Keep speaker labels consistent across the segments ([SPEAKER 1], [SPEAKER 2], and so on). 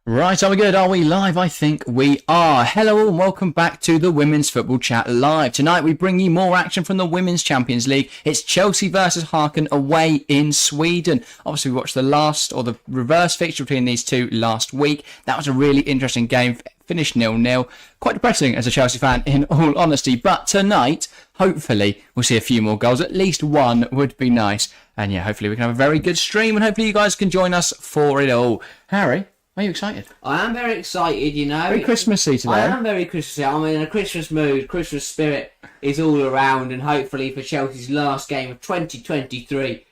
[SPEAKER 1] Right, are we good? Are we live? I think we are. Hello and welcome back to the Women's Football Chat Live. Tonight we bring you more action from the Women's Champions League. It's Chelsea versus Häcken away in Sweden. Obviously we watched the reverse fixture between these two last week. That was a really interesting game. Finished 0-0. Quite depressing as a Chelsea fan in all honesty. But tonight, hopefully, we'll see a few more goals. At least one would be nice. And yeah, hopefully we can have a very good stream and hopefully you guys can join us for it all. Harry? Are you excited?
[SPEAKER 2] I am very excited, you know.
[SPEAKER 1] Very Christmassy today.
[SPEAKER 2] I am very Christmassy. I'm in a Christmas mood. Christmas spirit is all around, and hopefully for Chelsea's last game of 2023,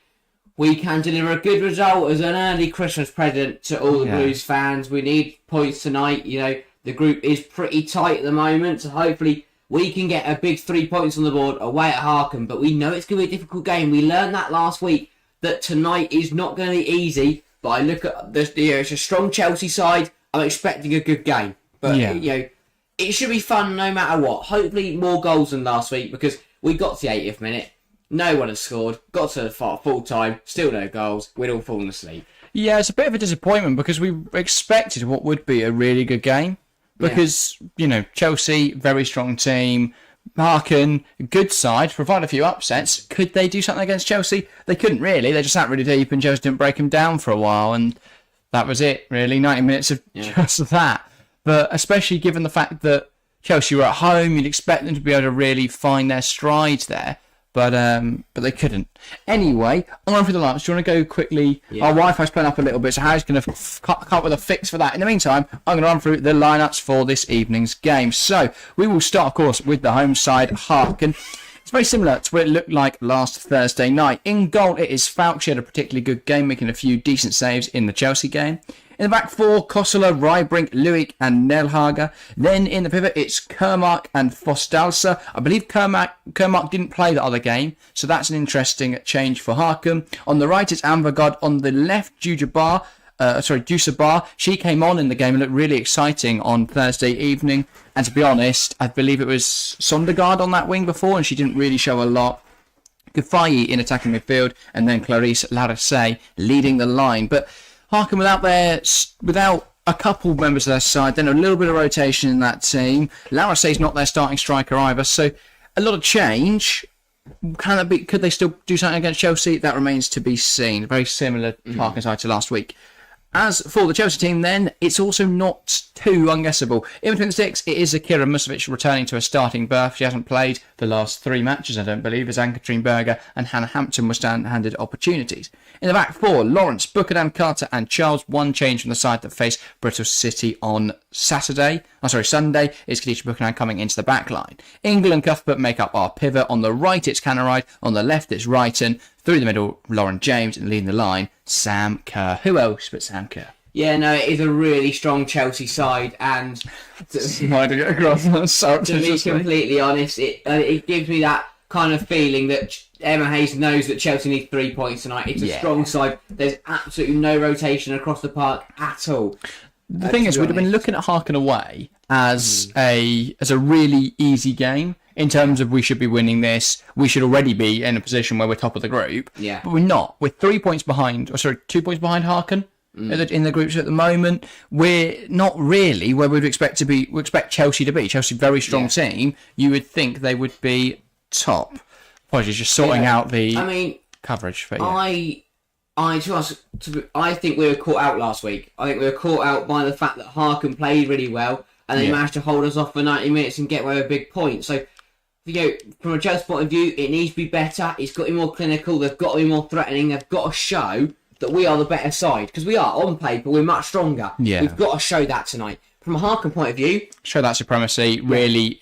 [SPEAKER 2] we can deliver a good result as an early Christmas present to all the Blues fans. We need points tonight. You know, the group is pretty tight at the moment, so hopefully we can get a big 3 points on the board away at Häcken. But we know it's going to be a difficult game. We learned that last week, that tonight is not going to be easy. But I look at this, it's a strong Chelsea side. I'm expecting a good game. But, it should be fun no matter what. Hopefully more goals than last week because we got to the 80th minute. No one has scored. Got to the full time. Still no goals. We'd all fallen asleep.
[SPEAKER 1] Yeah, it's a bit of a disappointment because we expected what would be a really good game. Because, Chelsea, very strong team. Häcken, good side, provide a few upsets. Could they do something against Chelsea? They couldn't really. They just sat really deep and Chelsea didn't break them down for a while. And that was it, really. 90 minutes of just that. But especially given the fact that Chelsea were at home, you'd expect them to be able to really find their stride there. But they couldn't. Anyway, I'm going through the lineups. Do you want to go quickly? Yeah. Our Wi-Fi's playing up a little bit, so Harry's going to come up with a fix for that. In the meantime, I'm going to run through the lineups for this evening's game. So, we will start, of course, with the home side, Häcken. It's very similar to what it looked like last Thursday night. In goal, it is Falk. She had a particularly good game, making a few decent saves in the Chelsea game. In the back four, Kossela, Rybring, Luik and Nelhager. Then in the pivot, it's Kermark and Fosdalsa. I believe Kermark didn't play the other game, so that's an interesting change for Häcken. On the right, it's Anvergaard. On the left, Dusabar. She came on in the game and looked really exciting on Thursday evening. And to be honest, I believe it was Sondergaard on that wing before, and she didn't really show a lot. Guffayi in attacking midfield, and then Clarisse Larissé leading the line. But Häcken without a couple members of their side, then a little bit of rotation in that team. Larissé's not their starting striker either, so a lot of change. Could they still do something against Chelsea? That remains to be seen. Very similar Häcken side to last week. As for the Chelsea team then, it's also not too unguessable. In between the sticks, it is Akira Musovic returning to a starting berth. She hasn't played the last three matches, I don't believe, as Ann-Katrin Berger and Hannah Hampton were stand-handed opportunities. In the back four, Lawrence, Buchanan, Carter and Charles. One change from the side that face Bristol City on Sunday, is Khadija Buchanan coming into the back line. Ingle and Cuthbert make up our pivot. On the right, it's Canaride. On the left, it's Wrighton. Through the middle, Lauren James, and leading the line, Sam Kerr. Who else but Sam Kerr?
[SPEAKER 2] Yeah, no, it is a really strong Chelsea side, and to be completely honest, it gives me that kind of feeling that Emma Hayes knows that Chelsea needs 3 points tonight. It's a strong side. There's absolutely no rotation across the park at all.
[SPEAKER 1] The thing is, we'd have been looking at Häcken away as a really easy game. In terms of we should be winning this, we should already be in a position where we're top of the group.
[SPEAKER 2] Yeah.
[SPEAKER 1] But we're not. We're 2 points behind Häcken in the groups at the moment. We're not really where we'd expect to be. We expect Chelsea to be. Chelsea, very strong team. You would think they would be top. Apologies, just sorting out the coverage. But
[SPEAKER 2] I think we were caught out last week. I think we were caught out by the fact that Häcken played really well and they managed to hold us off for 90 minutes and get away with a big point. So, from a Chelsea point of view, it needs to be better. It's got to be more clinical. They've got to be more threatening. They've got to show that we are the better side. Because we are, on paper, we're much stronger.
[SPEAKER 1] Yeah.
[SPEAKER 2] We've got to show that tonight. From a Häcken point of view,
[SPEAKER 1] show that supremacy, really,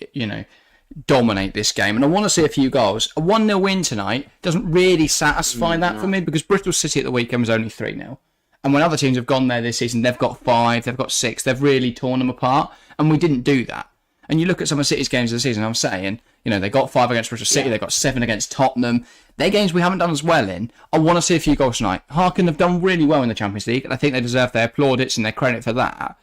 [SPEAKER 1] dominate this game. And I want to see a few goals. A 1-0 win tonight doesn't really satisfy that for me, because Bristol City at the weekend was only 3-0. And when other teams have gone there this season, they've got 5, they've got 6, they've really torn them apart. And we didn't do that. And you look at some of City's games of the season, I'm saying, they got 5 against Bristol City, they got 7 against Tottenham. They're games we haven't done as well in. I want to see a few goals tonight. Häcken have done really well in the Champions League, and I think they deserve their plaudits and their credit for that.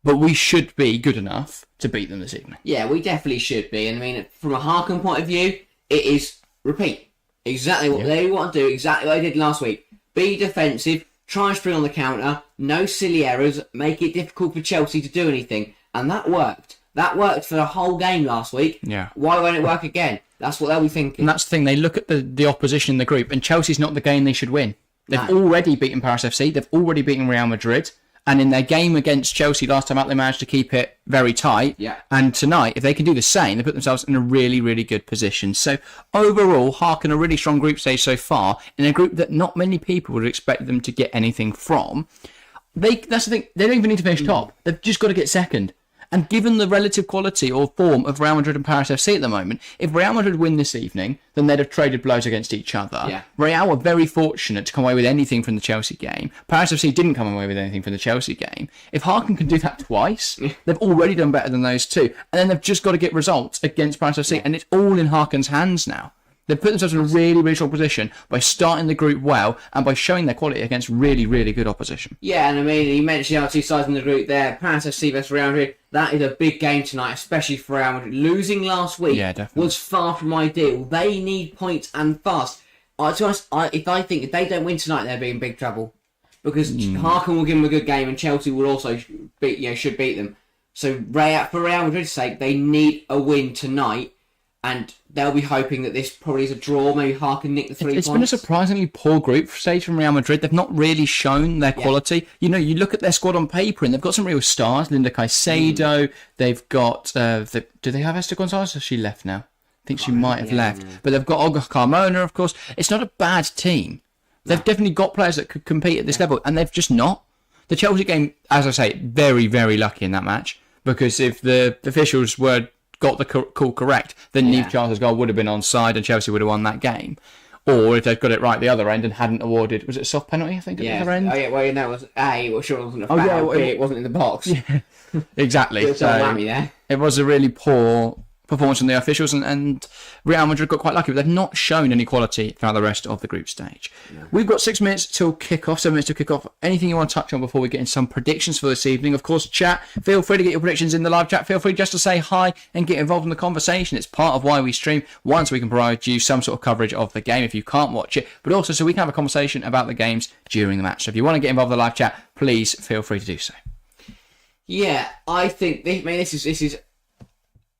[SPEAKER 1] But we should be good enough to beat them this evening.
[SPEAKER 2] Yeah, we definitely should be. And from a Häcken point of view, it is repeat. Exactly what they want to do, exactly what they did last week. Be defensive, try and spring on the counter, no silly errors, make it difficult for Chelsea to do anything. And that worked. That worked for the whole game last week.
[SPEAKER 1] Yeah.
[SPEAKER 2] Why won't it work again? That's what they'll be thinking.
[SPEAKER 1] And that's the thing. They look at the opposition in the group, and Chelsea's not the game they should win. They've already beaten Paris FC. They've already beaten Real Madrid. And in their game against Chelsea last time out, they managed to keep it very tight.
[SPEAKER 2] Yeah.
[SPEAKER 1] And tonight, if they can do the same, they put themselves in a really, really good position. So overall, Häcken a really strong group stage so far, in a group that not many people would expect them to get anything from. That's the thing. They don't even need to finish top. They've just got to get second. And given the relative quality or form of Real Madrid and Paris FC at the moment, if Real Madrid win this evening, then they'd have traded blows against each other.
[SPEAKER 2] Yeah.
[SPEAKER 1] Real were very fortunate to come away with anything from the Chelsea game. Paris FC didn't come away with anything from the Chelsea game. If Häcken can do that twice, they've already done better than those two. And then they've just got to get results against Paris FC, and it's all in Häcken's hands now. They've put themselves in a really, really strong position by starting the group well and by showing their quality against really, really good opposition.
[SPEAKER 2] Yeah, and I mean, you mentioned our two sides in the group there. Paris FC versus Real Madrid. That is a big game tonight, especially for Real Madrid. Losing last week was far from ideal. They need points and fast. To be honest, I think if they don't win tonight, they'll be in big trouble. Because Häcken will give them a good game and Chelsea will also should beat them. So for Real Madrid's sake, they need a win tonight. And they'll be hoping that this probably is a draw. Maybe Häcken nick the 3 points.
[SPEAKER 1] It's been a surprisingly poor group stage from Real Madrid. They've not really shown their quality. You know, you look at their squad on paper and they've got some real stars. Linda Caicedo. They've got... do they have Esther Gonzalez? Or has she left now? I think she might have left. But they've got Olga Carmona, of course. It's not a bad team. They've definitely got players that could compete at this level. And they've just not. The Chelsea game, as I say, very, very lucky in that match. Because if the officials got the call correct, then Niamh Charles' goal would have been onside and Chelsea would have won that game. Or if they'd got it right the other end and hadn't awarded, was it a soft penalty, I think, at the other end?
[SPEAKER 2] Oh, yeah, well, no, it was, sure it wasn't a foul, it wasn't in the box.
[SPEAKER 1] Yeah. Exactly. So it was a really poor performance from the officials, and Real Madrid got quite lucky, but they've not shown any quality throughout the rest of the group stage. No. We've got 6 minutes till kick-off, 7 minutes till kick-off. Anything you want to touch on before we get into some predictions for this evening? Of course, chat. Feel free to get your predictions in the live chat. Feel free just to say hi and get involved in the conversation. It's part of why we stream. One, so we can provide you some sort of coverage of the game if you can't watch it, but also so we can have a conversation about the games during the match. So if you want to get involved in the live chat, please feel free to do so.
[SPEAKER 2] Yeah, I think this is.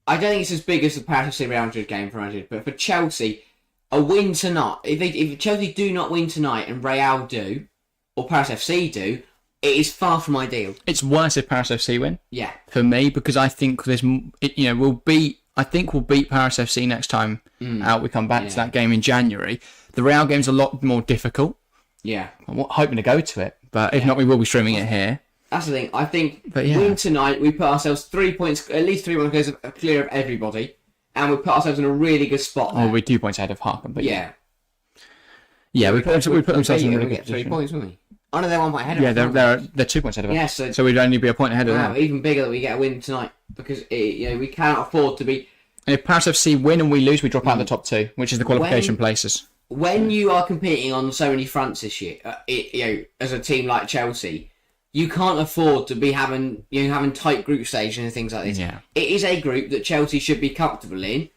[SPEAKER 2] I don't think it's as big as the Paris FC Real Madrid game for Madrid, but for Chelsea, a win tonight. If Chelsea do not win tonight and Real do, or Paris FC do, it is far from ideal.
[SPEAKER 1] It's worse if Paris FC win.
[SPEAKER 2] Yeah.
[SPEAKER 1] For me, because I think we'll beat Paris FC next time out. We come back to that game in January. The Real game's a lot more difficult.
[SPEAKER 2] Yeah.
[SPEAKER 1] I'm hoping to go to it, but if not, we will be streaming it here.
[SPEAKER 2] That's the thing. I think win tonight, we put ourselves 3 points, at least 3 points clear of everybody, and we put ourselves in a really good spot there.
[SPEAKER 1] Oh, we're 2 points ahead of Häcken, but
[SPEAKER 2] yeah,
[SPEAKER 1] we put themselves in a really good position.
[SPEAKER 2] 3 points, won't we? Oh no, they're 1 point ahead of
[SPEAKER 1] us.
[SPEAKER 2] Yeah,
[SPEAKER 1] they're 2 points ahead of us.
[SPEAKER 2] Yeah,
[SPEAKER 1] so we'd only be a point ahead of them.
[SPEAKER 2] Even bigger that we get a win tonight, because we cannot afford to be.
[SPEAKER 1] And if Paris FC win and we lose, we drop out of the top 2, which is the qualification places.
[SPEAKER 2] When you are competing on so many fronts this year, as a team like Chelsea, you can't afford to be having tight group stage and things like this.
[SPEAKER 1] Yeah.
[SPEAKER 2] It is a group that Chelsea should be comfortable in.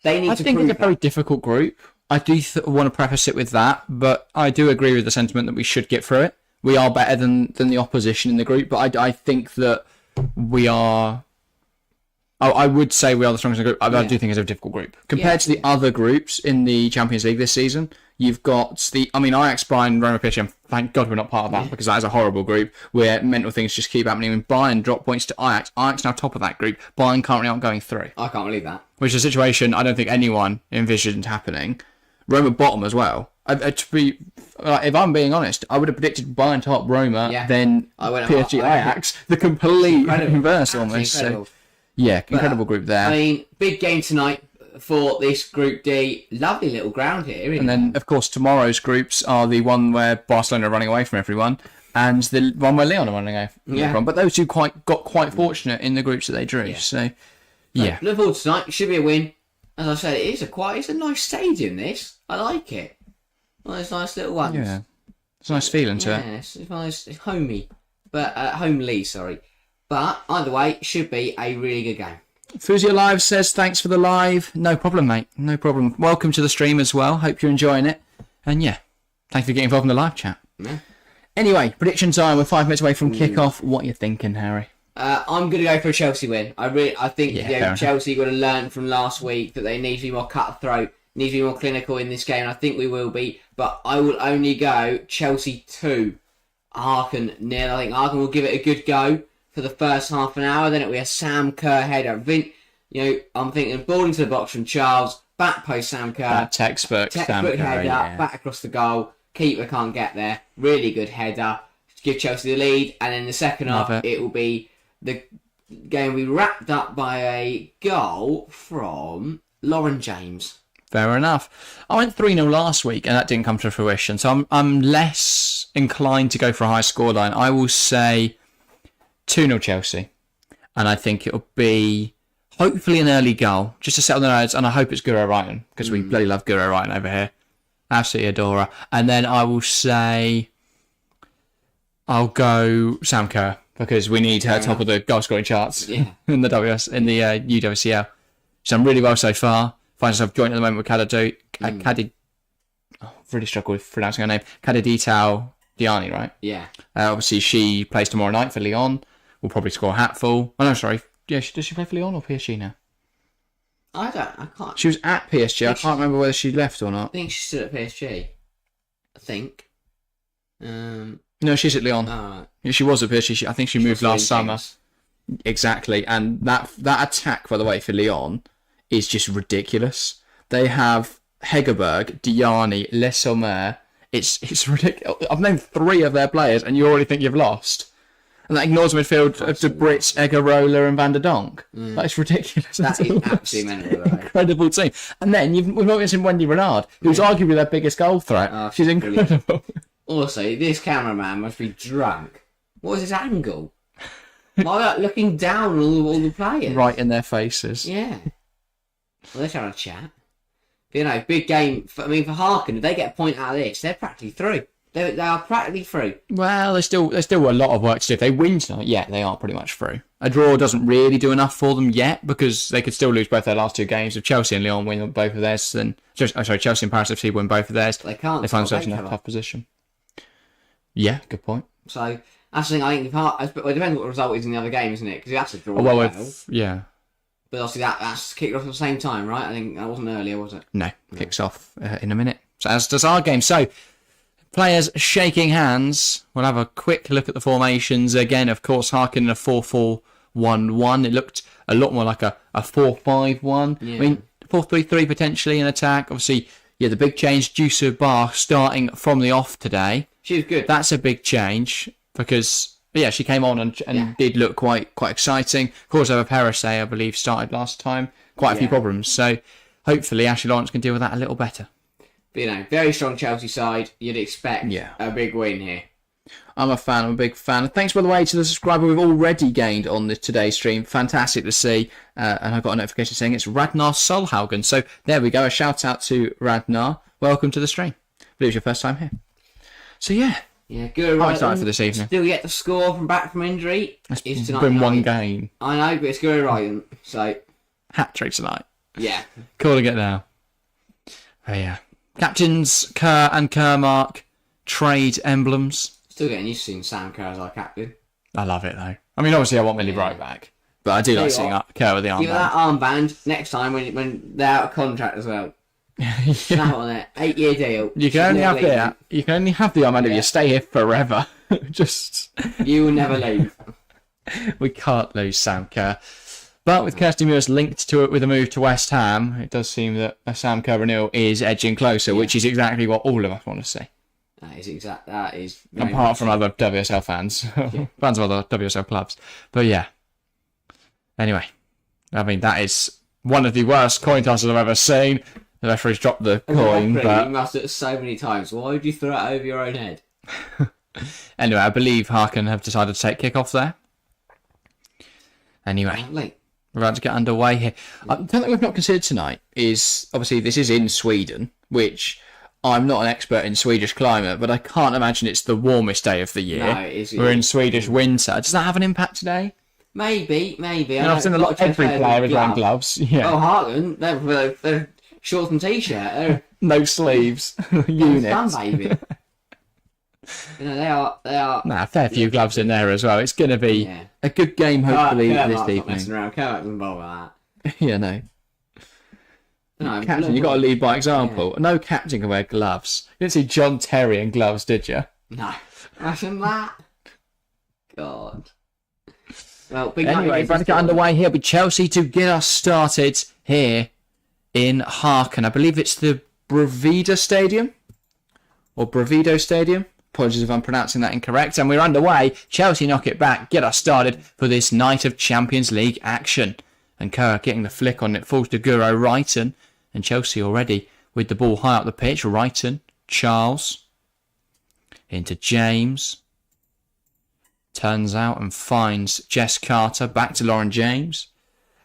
[SPEAKER 2] They need to
[SPEAKER 1] think
[SPEAKER 2] prove
[SPEAKER 1] it's a very difficult group. I do want to preface it with that, but I do agree with the sentiment that we should get through it. We are better than the opposition in the group, but I think that we are... I would say we are the strongest in the group. I do think it's a difficult group. Compared to the other groups in the Champions League this season, you've got Ajax, Bayern, Roma, PSG, and thank God we're not part of that because that is a horrible group where mental things just keep happening. When Bayern drop points to Ajax now top of that group. Bayern currently aren't going through.
[SPEAKER 2] I can't believe that.
[SPEAKER 1] Which is a situation I don't think anyone envisioned happening. Roma bottom as well. If I'm being honest, I would have predicted Bayern top, Roma, then PSG, Ajax. The complete inverse almost.
[SPEAKER 2] Incredible.
[SPEAKER 1] So, yeah, incredible group there.
[SPEAKER 2] I mean, big game tonight for this Group D. Lovely little ground here, isn't it?
[SPEAKER 1] And then, of course, tomorrow's groups are the one where Barcelona are running away from everyone and the one where Lyon are running away from everyone. But those two got quite fortunate in the groups that they drew. Yeah. So, yeah.
[SPEAKER 2] Look forward to tonight. It should be a win. As I said, it's a nice stadium, this. I like it. One of those nice little ones.
[SPEAKER 1] Yeah. It's a nice feeling to it.
[SPEAKER 2] Yes, it's nice. It's homey. Homely, sorry. But either way, it should be a really good game.
[SPEAKER 1] Fuzia Live says, thanks for the live. No problem, mate. No problem. Welcome to the stream as well. Hope you're enjoying it. And yeah, thanks for getting involved in the live chat.
[SPEAKER 2] Yeah.
[SPEAKER 1] Anyway, prediction time. We're 5 minutes away from kick-off. What are you thinking, Harry?
[SPEAKER 2] I'm going to go for a Chelsea win. I think Chelsea got to learn from last week that they need to be more cutthroat, need to be more clinical in this game, and I think we will be. But I will only go Chelsea 2, Häcken 0. I think Häcken will give it a good go for the first half an hour. Then it will be a Sam Kerr header. I'm thinking ball into the box from Charles, back post Sam Kerr.
[SPEAKER 1] That textbook Sam Kerr,
[SPEAKER 2] header, back across the goal. Keeper can't get there. Really good header to give Chelsea the lead. And in the second half, it will be the game will be wrapped up by a goal from Lauren James.
[SPEAKER 1] Fair enough. I went 3-0 last week, and that didn't come to fruition. So I'm less inclined to go for a high scoreline. I will say 2-0 Chelsea. And I think it'll be hopefully an early goal, just to settle the nerves. And I hope it's Guro Reiten, because we bloody love Guro Reiten over here. Absolutely adore her. And then I will say I'll go Sam Kerr, because we need her top of the goal scoring charts in the UWCL. She's done really well so far. Finds herself joint at the moment with really struggle with pronouncing her name. Kadiditao Diani, right?
[SPEAKER 2] Yeah.
[SPEAKER 1] Obviously, she plays tomorrow night for Lyon. Will probably score a hatful. Oh no, sorry. Yeah, does she play for Lyon or PSG now?
[SPEAKER 2] I can't.
[SPEAKER 1] She was at PSG. I can't remember whether she left or not.
[SPEAKER 2] I think she's still at PSG. I think.
[SPEAKER 1] No, she's at Lyon.
[SPEAKER 2] Right.
[SPEAKER 1] Yeah, she was at PSG. I think she moved last summer. Exactly. And that attack, by the way, for Lyon is just ridiculous. They have Hegerberg, Diani, Le Sommer. It's ridiculous. I've named 3 of their players, and you already think you've lost. And that ignores midfield of De Brits, Egarola, and Van der Donk. That is ridiculous.
[SPEAKER 2] That is absolutely mental.
[SPEAKER 1] Incredible team. And then we've not mentioned Wendy Renard, who's arguably their biggest goal threat. She's incredible.
[SPEAKER 2] Also, this cameraman must be drunk. What was his angle? Why looking down on all the players?
[SPEAKER 1] Right in their faces.
[SPEAKER 2] Yeah. Well, they're trying to chat. But, big game. For Häcken, if they get a point out of this, they're practically through. They are practically through.
[SPEAKER 1] Well, there's still a lot of work to do. If they win tonight, they are pretty much through. A draw doesn't really do enough for them yet, because they could still lose both their last 2 games. If Chelsea and Lyon win both of theirs, then Chelsea and Paris FC win both of theirs.
[SPEAKER 2] They can't.
[SPEAKER 1] They find themselves in a tough position. Yeah, good point.
[SPEAKER 2] So that's the thing. I think it depends what the result is in the other game, isn't it? Because that's a draw.
[SPEAKER 1] Yeah.
[SPEAKER 2] But obviously that's kicked off at the same time, right? I think that wasn't earlier, was it?
[SPEAKER 1] No, kicks off in a minute. So as does our game. So players shaking hands. We'll have a quick look at the formations again. Of course, Häcken in a 4-4-1-1. It looked a lot more like a 4-5-1.
[SPEAKER 2] Yeah.
[SPEAKER 1] I mean, 4-3-3 potentially in attack. Obviously, the big change. Jusu Bar starting from the off today.
[SPEAKER 2] She was good.
[SPEAKER 1] That's a big change because she came on and did look quite exciting. Of course, over Perisse, I believe, started last time. Quite a few problems. So hopefully Ashley Lawrence can deal with that a little better.
[SPEAKER 2] But, very strong Chelsea side. You'd expect a big win here.
[SPEAKER 1] I'm a big fan. Thanks, by the way, to the subscriber we've already gained on today's stream. Fantastic to see. And I got a notification saying it's Ragnar Solhaugen. So there we go. A shout out to Ragnar. Welcome to the stream. I believe it's your first time here. So
[SPEAKER 2] yeah, good.
[SPEAKER 1] I'm excited for this evening.
[SPEAKER 2] Still yet to score back from injury.
[SPEAKER 1] It's been one game.
[SPEAKER 2] I know, but it's good right. So
[SPEAKER 1] hat trick tonight.
[SPEAKER 2] Yeah,
[SPEAKER 1] calling it now. Oh yeah, captains Kerr and Kermark trade emblems.
[SPEAKER 2] Still getting used to seeing Sam Kerr as our captain.
[SPEAKER 1] I love it though. I mean, obviously I want Millie Bright back, but I do like seeing Kerr with the armband.
[SPEAKER 2] Give that armband next time when they're out of contract as well. Snap on it. 8-year deal.
[SPEAKER 1] You can only have that. You can only have the armband if you stay here forever.
[SPEAKER 2] You will never leave.
[SPEAKER 1] We can't lose Sam Kerr. But with Kirsty Muir's linked to it with a move to West Ham, it does seem that a Sam Kerr renewal is edging closer, which is exactly what all of us want to see.
[SPEAKER 2] That is.
[SPEAKER 1] Apart from other WSL fans, fans of other WSL clubs. But yeah. Anyway, I mean that is one of the worst coin tosses I've ever seen. The referee's dropped the coin, but
[SPEAKER 2] you must have it so many times. Why would you throw it over your own head?
[SPEAKER 1] Anyway, I believe Häcken have decided to take kick off there. Anyway, we're about to get underway here. Something we've not considered tonight is obviously this is in Sweden, which I'm not an expert in Swedish climate, but I can't imagine it's the warmest day of the year.
[SPEAKER 2] No, it is.
[SPEAKER 1] We're in Swedish winter. Does that have an impact today?
[SPEAKER 2] Maybe.
[SPEAKER 1] I've seen a lot of every player is wearing gloves. Yeah.
[SPEAKER 2] Oh, Häcken, they're shorts and t-shirt.
[SPEAKER 1] No sleeves. Units.
[SPEAKER 2] Fun, baby. You know, they are.
[SPEAKER 1] Nah, a fair few gloves in there as well. It's going to be a good game, hopefully, this evening.
[SPEAKER 2] Messing around. Kerr doesn't bother that.
[SPEAKER 1] Yeah, no.
[SPEAKER 2] No,
[SPEAKER 1] Captain, you got to lead by example.
[SPEAKER 2] Yeah.
[SPEAKER 1] No captain can wear gloves. You didn't see John Terry in gloves, did you?
[SPEAKER 2] No. Imagine that. God. Well,
[SPEAKER 1] anyway, about to get underway here with Chelsea to get us started here in Häcken. I believe it's the Bravida Stadium or Bravido Stadium. Apologies if I'm pronouncing that incorrect. And we're underway. Chelsea knock it back, get us started for this night of Champions League action. And Kerr getting the flick on it, falls to Guro Wrighton. And Chelsea already with the ball high up the pitch. Wrighton, Charles, into James. Turns out and finds Jess Carter, back to Lauren James.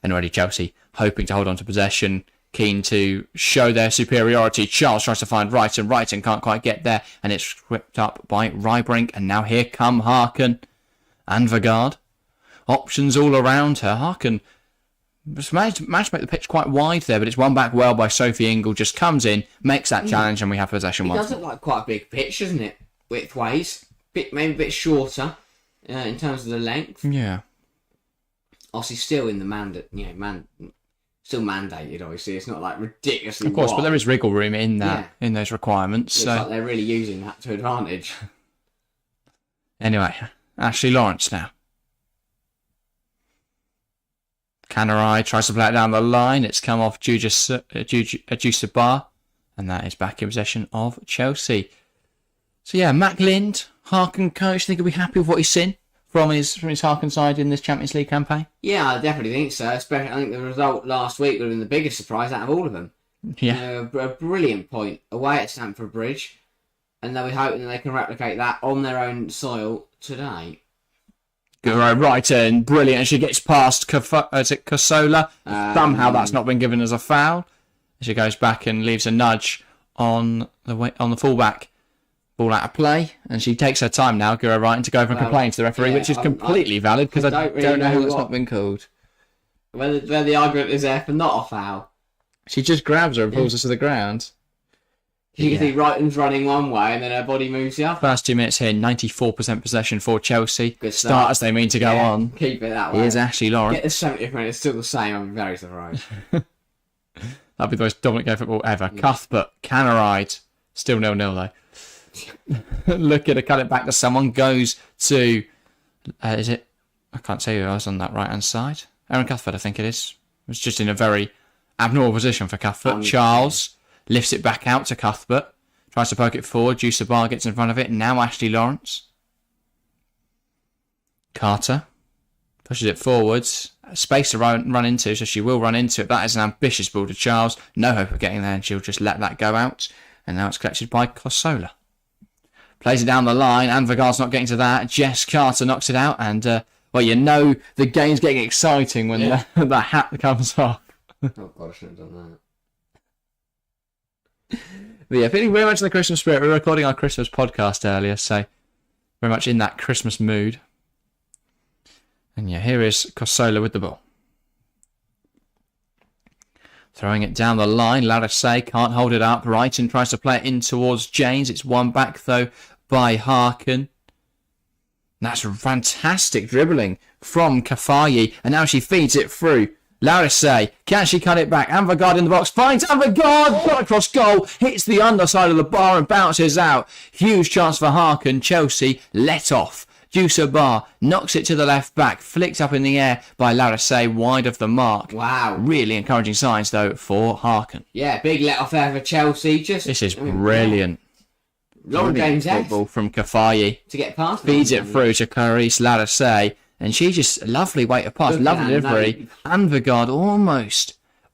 [SPEAKER 1] And already Chelsea hoping to hold on to possession, keen to show their superiority. Charles tries to find Wrighton. Wrighton can't quite get there, and it's whipped up by Rybrink. And now here come Häcken and Vegard. Options all around her. Häcken managed to make the pitch quite wide there, but it's won back well by Sophie Ingle. Just comes in, makes that challenge, and we have possession.
[SPEAKER 2] It does look like quite a big pitch, doesn't it? Widthways, maybe a bit shorter in terms of the length.
[SPEAKER 1] Yeah.
[SPEAKER 2] Obviously, still in the still mandated. Obviously, it's not like ridiculously.
[SPEAKER 1] Of course,
[SPEAKER 2] wide.
[SPEAKER 1] but there is wriggle room in that in those requirements.
[SPEAKER 2] Looks like they're really using that to advantage.
[SPEAKER 1] Anyway, Ashley Lawrence now. Canarai tries to play it down the line. It's come off Juice Bar, and that is back in possession of Chelsea. So yeah, Mac Lind, Häcken coach, think he'll be happy with what he's seen from his Häcken side in this Champions League campaign?
[SPEAKER 2] Yeah, I definitely think so. Especially, I think the result last week would have been the biggest surprise out of all of them.
[SPEAKER 1] Yeah,
[SPEAKER 2] a brilliant point away at Stamford Bridge, and they'll be hoping that they can replicate that on their own soil today.
[SPEAKER 1] Guro Wrighton, brilliant. And she gets past Kosola. Somehow that's not been given as a foul. She goes back and leaves a nudge on the fullback. Ball out of play, and she takes her time now, Guro Wrighton, to go over and complain to the referee, which is completely valid because I don't know who it's not been called.
[SPEAKER 2] Where the argument is there for not a foul.
[SPEAKER 1] She just grabs her and pulls her to the ground.
[SPEAKER 2] You can see Wrighton's running one way and then her body moves the other.
[SPEAKER 1] First 2 minutes here, 94% possession for Chelsea.
[SPEAKER 2] Good
[SPEAKER 1] start as they mean to go on.
[SPEAKER 2] Keep it that way.
[SPEAKER 1] Here's Ashley Lawrence.
[SPEAKER 2] Get the 70th minute, it's still the same. I'm very surprised.
[SPEAKER 1] That'd be the most dominant game of football ever. Yeah. Cuthbert, Canarai, still 0-0 though. Looking to cut it back to someone. Goes to, is it? I can't say who was on that right hand side. Aaron Cuthbert, I think it is. It was just in a very abnormal position for Cuthbert. Charles lifts it back out to Cuthbert. Tries to poke it forward. Juice Bar gets in front of it. Now Ashley Lawrence. Carter pushes it forwards. Space to run into, so she will run into it. That is an ambitious ball to Charles. No hope of getting there, and she'll just let that go out. And now it's collected by Kosola. Plays it down the line, and Vegard's not getting to that. Jess Carter knocks it out, and, well, you know the game's getting exciting when the hat comes off.
[SPEAKER 2] Oh, God, I shouldn't have done that.
[SPEAKER 1] But yeah, feeling very much in the Christmas spirit. We were recording our Christmas podcast earlier, so very much in that Christmas mood. And yeah, here is Kosola with the ball. Throwing it down the line. Larissay can't hold it up. Wrighton tries to play it in towards James. It's won back, though, by Häcken. That's fantastic dribbling from Kafayi. And now she feeds it through. Larissay, can she cut it back? And Vegard in the box. Finds and Vegard. Got across goal. Hits the underside of the bar and bounces out. Huge chance for Häcken. Chelsea let off. Juice Bar knocks it to the left back, flicked up in the air by Larissay, wide of the mark.
[SPEAKER 2] Wow.
[SPEAKER 1] Really encouraging signs, though, for Häcken.
[SPEAKER 2] Yeah, big let off there for Chelsea.
[SPEAKER 1] This is brilliant.
[SPEAKER 2] Lauren James
[SPEAKER 1] football from Kafayi.
[SPEAKER 2] To get past.
[SPEAKER 1] Feeds it through to Clarice Larissay, and she just, lovely way to pass, lovely delivery. And Vegard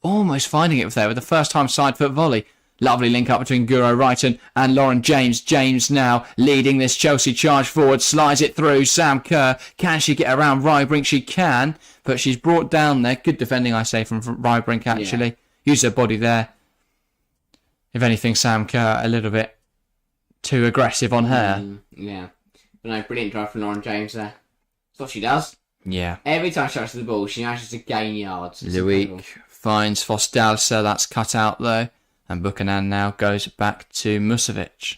[SPEAKER 1] almost finding it there with the first time side foot volley. Lovely link up between Guro Wrighton and Lauren James. James now leading this Chelsea charge forward. Slides it through. Sam Kerr. Can she get around Rybrink? She can. But she's brought down there. Good defending, I say, from Rybrink, actually. Yeah. Used her body there. If anything, Sam Kerr a little bit too aggressive on her.
[SPEAKER 2] Yeah. But no, brilliant drive from Lauren James there. That's what she does.
[SPEAKER 1] Yeah.
[SPEAKER 2] Every time she touches the ball, she manages to gain yards.
[SPEAKER 1] Luik finds Fosdalsa. That's cut out, though. And Buchanan now goes back to Musovic.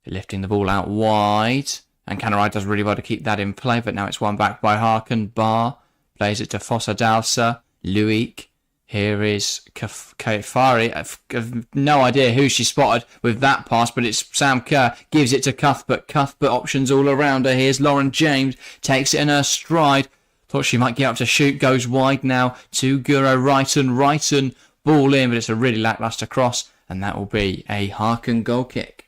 [SPEAKER 1] Lifting the ball out wide. And Canarai does really well to keep that in play, but now it's won back by Harkin. Barr plays it to Fossa Dalsa. Luik. Here is Kafari. I've no idea who she spotted with that pass, but it's Sam Kerr. Gives it to Cuthbert. Cuthbert options all around her. Here's Lauren James. Takes it in her stride. Thought she might get up to shoot. Goes wide now to Guro Wrighton. Wrighton ball in, but it's a really lacklustre cross. And that will be a Harkin goal kick.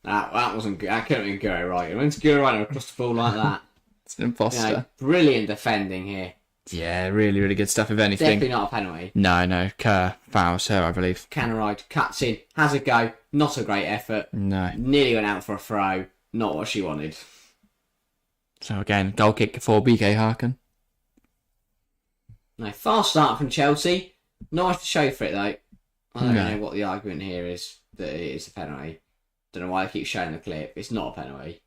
[SPEAKER 2] That wasn't good. That couldn't have been Guro Wrighton. When's Guro Wrighton across the ball like that?
[SPEAKER 1] It's an imposter.
[SPEAKER 2] Brilliant defending here.
[SPEAKER 1] Yeah, really, really good stuff, if anything.
[SPEAKER 2] Definitely not a penalty.
[SPEAKER 1] No. Kerr fouls her, I believe.
[SPEAKER 2] Canarai cuts in, has a go. Not a great effort.
[SPEAKER 1] No.
[SPEAKER 2] Nearly went out for a throw. Not what she wanted.
[SPEAKER 1] So again, goal kick for BK Häcken.
[SPEAKER 2] No, fast start from Chelsea. Nice to show for it, though. I don't
[SPEAKER 1] No.
[SPEAKER 2] know what the argument here is that it is a penalty. Don't know why I keep showing the clip. It's not a penalty.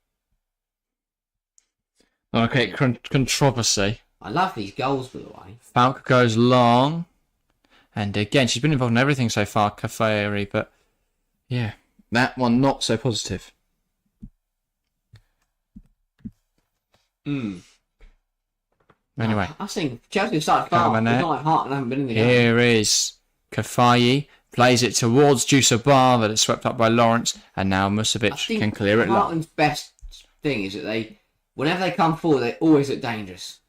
[SPEAKER 1] Okay, controversy.
[SPEAKER 2] I love these goals, by the way.
[SPEAKER 1] Falk goes long. And again, she's been involved in everything so far, Kafari, but yeah, that one not so positive.
[SPEAKER 2] Anyway.
[SPEAKER 1] Anyway,
[SPEAKER 2] I think Chelsea started fast. It's not like Hart and haven't been in the game.
[SPEAKER 1] here is Kafai. Plays it towards Jusa Bar, but it's swept up by Lawrence. And now Musovic can clear it.
[SPEAKER 2] Hartland's best thing is that whenever they come forward, they always look dangerous.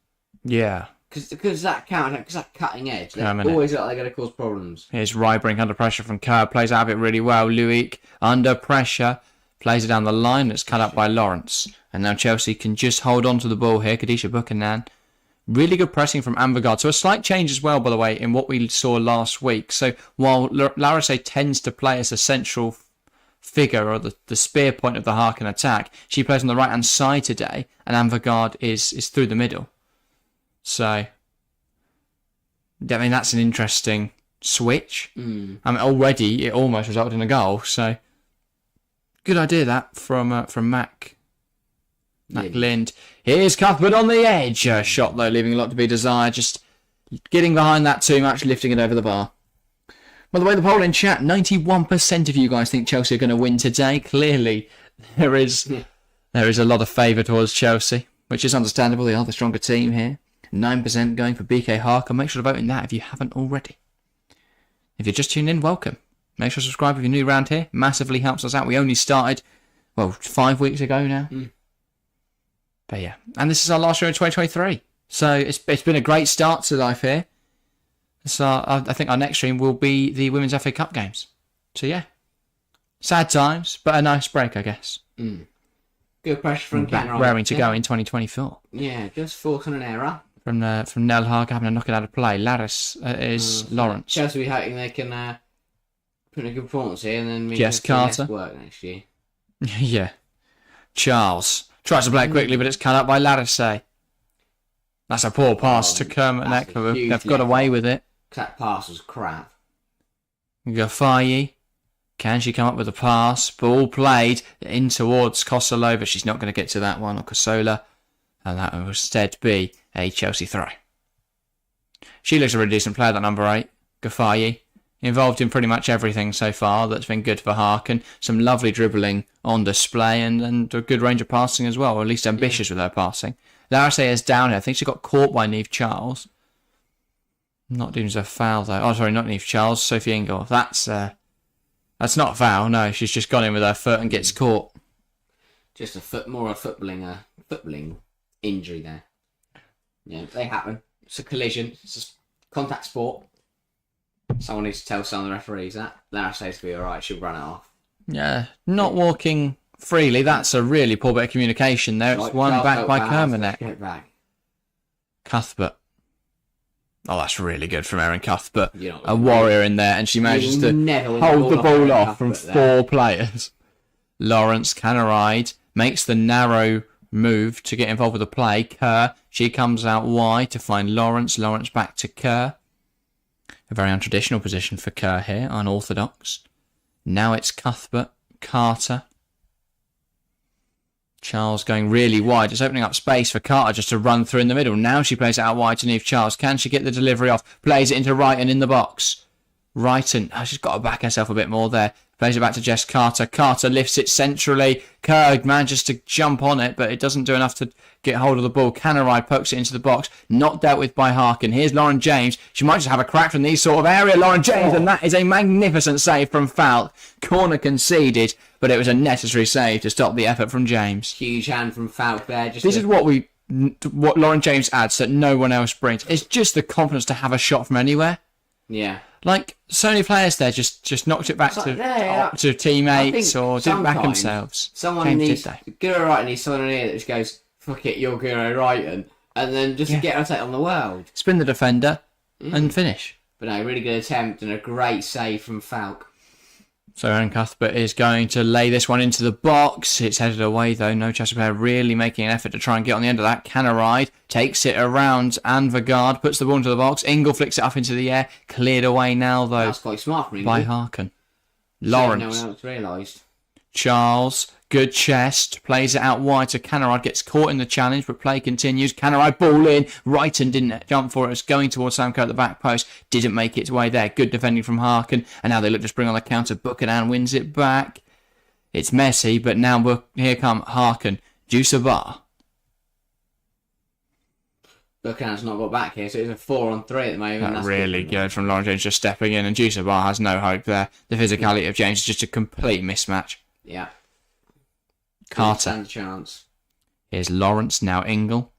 [SPEAKER 1] Yeah.
[SPEAKER 2] Because that cutting edge, they
[SPEAKER 1] Come on,
[SPEAKER 2] always look like they're going to cause problems.
[SPEAKER 1] Here's Rybring under pressure from Kerr. Plays out of it really well. Luik under pressure. Plays it down the line. It's cut up by Lawrence. And now Chelsea can just hold on to the ball here. Kadisha Buchanan. Really good pressing from Ambergard. So a slight change as well, by the way, in what we saw last week. So while Larissé tends to play as a central figure or the spear point of the Harkin attack, she plays on the right-hand side today. And Ambergard is through the middle. So, I mean, that's an interesting switch. I mean, already it almost resulted in a goal. So, good idea that from Mac Lind. Here's Cuthbert on the edge. Shot though, leaving a lot to be desired. Just getting behind that too much, lifting it over the bar. By the way, the poll in chat, 91% of you guys think Chelsea are going to win today. Clearly, there is a lot of favour towards Chelsea, which is understandable. They are the stronger team here. 9% going for BK Häcken. Make sure to vote in that if you haven't already. If you're just tuned in, welcome. Make sure to subscribe if you're new around here. Massively helps us out. We only started, 5 weeks ago now. But yeah, and this is our last show in 2023. So it's been a great start to life here. So I think our next stream will be the Women's FA Cup games. So yeah, sad times, but a nice break, I guess.
[SPEAKER 2] Good pressure from Canarai.
[SPEAKER 1] Raring to go in 2024.
[SPEAKER 2] Yeah, just forcing an error.
[SPEAKER 1] From Nell Haag having to knock it out of play. Laris is Lawrence.
[SPEAKER 2] Chelsea will be hoping they can put in a good performance here and then
[SPEAKER 1] Jess Carter.
[SPEAKER 2] less work next year.
[SPEAKER 1] Yeah. Charles tries to play it quickly, but it's cut up by Larissé. That's a poor pass to Kermit Neckler. They've got away with it.
[SPEAKER 2] That pass was crap.
[SPEAKER 1] Gafayi. Can she come up with a pass? Ball played in towards Kosolova. She's not going to get to that one, or Kosola. And that will instead be a Chelsea throw. She looks a really decent player, that number 8. Gafayi. Involved in pretty much everything so far. That's been good for Harkin. Some lovely dribbling on display and a good range of passing as well, or at least ambitious with her passing. Larissé is down here. I think she got caught by Niamh Charles. Not deemed as a foul though. Oh, sorry, not Niamh Charles. Sophie Ingle. That's not a foul. No, she's just gone in with her foot and gets caught.
[SPEAKER 2] Just a footballing injury there. Yeah, they happen. It's a collision. It's a contact sport. Someone needs to tell some of the referees that. Larissé to be alright. She'll run it off.
[SPEAKER 1] Yeah, not walking freely. That's a really poor bit of communication there. It's one back by Kermanek.
[SPEAKER 2] Get back.
[SPEAKER 1] Cuthbert. Oh, that's really good from Erin Cuthbert. A warrior in there, and she manages to hold the ball off from 4 players. Lawrence Canarai makes the narrow move to get involved with the play. Kerr, she comes out wide to find Lawrence. Lawrence back to Kerr. A very untraditional position for Kerr here, unorthodox. Now it's Cuthbert, Carter. Charles going really wide. It's opening up space for Carter just to run through in the middle. Now she plays it out wide to Niamh Charles. Can she get the delivery off? Plays it into right and in the box. Wrighton, she's got to back herself a bit more there. Plays it back to Jess Carter. Carter lifts it centrally. Kerr manages to jump on it, but it doesn't do enough to get hold of the ball. Cannerai pokes it into the box. Not dealt with by Harkin. Here's Lauren James. She might just have a crack from these sort of area. Lauren James, and that is a magnificent save from Falk. Corner conceded, but it was a necessary save to stop the effort from James.
[SPEAKER 2] Huge hand from Falk there.
[SPEAKER 1] This is what Lauren James adds that no one else brings. It's just the confidence to have a shot from anywhere.
[SPEAKER 2] Yeah.
[SPEAKER 1] Like, so many players there just knocked it back to teammates or did it back themselves.
[SPEAKER 2] Someone needs Guro Wrighton needs someone here that just goes, fuck it, you're Guro Wrighton, and then just get a take on the world.
[SPEAKER 1] Spin the defender and finish.
[SPEAKER 2] But no, really good attempt and a great save from Falk.
[SPEAKER 1] So Aaron Cuthbert is going to lay this one into the box. It's headed away though. No Chelsea player really making an effort to try and get on the end of that. Cannerai takes it around and Vagard puts the ball into the box. Ingle flicks it up into the air. Cleared away now though.
[SPEAKER 2] That's quite smart from Ingle.
[SPEAKER 1] By Harkin. Lawrence.
[SPEAKER 2] No one else realised.
[SPEAKER 1] Charles, good chest, plays it out wide to Cannerai, gets caught in the challenge, but play continues. Cannerai ball in, Wrighton didn't jump for it, it was going towards Sam Kerr at the back post, didn't make its way there. Good defending from Harkin, and now they look to spring on the counter. Buchanan wins it back. It's messy, but now here come Harkin. Juicer Bar.
[SPEAKER 2] Buchanan's not got back here, so it's a 4-on-3 at the moment.
[SPEAKER 1] That's really good from Lauren James just stepping in, and Juicer Bar has no hope there. The physicality of James is just a complete mismatch.
[SPEAKER 2] Yeah.
[SPEAKER 1] Carter.
[SPEAKER 2] Stand a chance.
[SPEAKER 1] Here's Lawrence, now Ingle.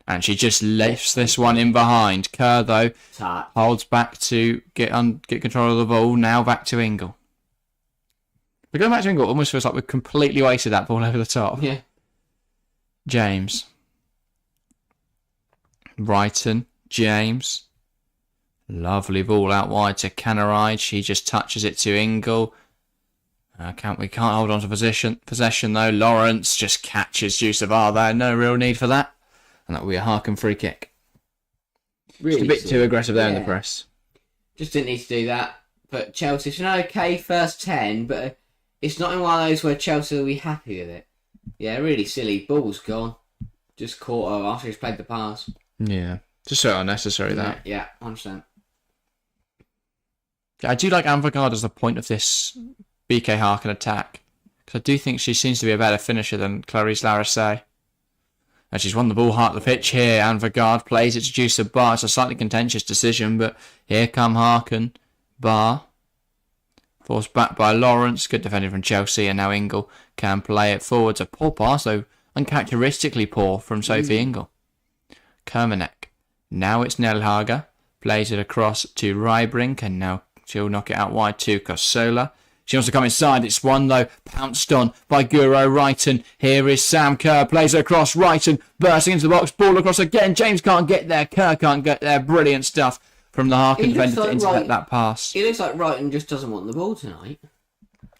[SPEAKER 1] And she just lifts this one in behind. Kerr, though, holds back to get control of the ball. Now back to Ingle. But going back to Ingle, it almost feels like we've completely wasted that ball over the top.
[SPEAKER 2] Yeah.
[SPEAKER 1] James. Wrighton. James. Lovely ball out wide to Cannerai. She just touches it to Ingle. We can't hold on to possession though. Lawrence just catches Juicer Bar there. No real need for that. And that will be a Harkin free kick. Really just a bit too aggressive there in the press.
[SPEAKER 2] Just didn't need to do that. But Chelsea, it's an okay first 10, but it's not in one of those where Chelsea will be happy with it. Yeah, really silly. Ball's gone. Just caught her after he's played the pass.
[SPEAKER 1] Yeah. Just so unnecessary that.
[SPEAKER 2] Yeah, 100%.
[SPEAKER 1] I do like Anvagard as the point of this BK Harkin attack, because I do think she seems to be a better finisher than Clarice Larissé. And she's won the ball hard at the pitch here. Anvagard plays it to Juicer Bar. It's a slightly contentious decision, but here come Harkin. Bar. Forced back by Lawrence. Good defending from Chelsea, and now Ingle can play it forwards. A poor pass, though uncharacteristically poor from Sophie Ingle. Kermanek. Now it's Nelhager. Plays it across to Rybrink, and now she'll knock it out wide to Kosola. She wants to come inside. It's one, though, pounced on by Guro Wrighton. Here is Sam Kerr. Plays it across. Wrighton bursting into the box. Ball across again. James can't get there. Kerr can't get there. Brilliant stuff from the Harkin defender to intercept that pass.
[SPEAKER 2] It looks like Wrighton just doesn't want the ball tonight.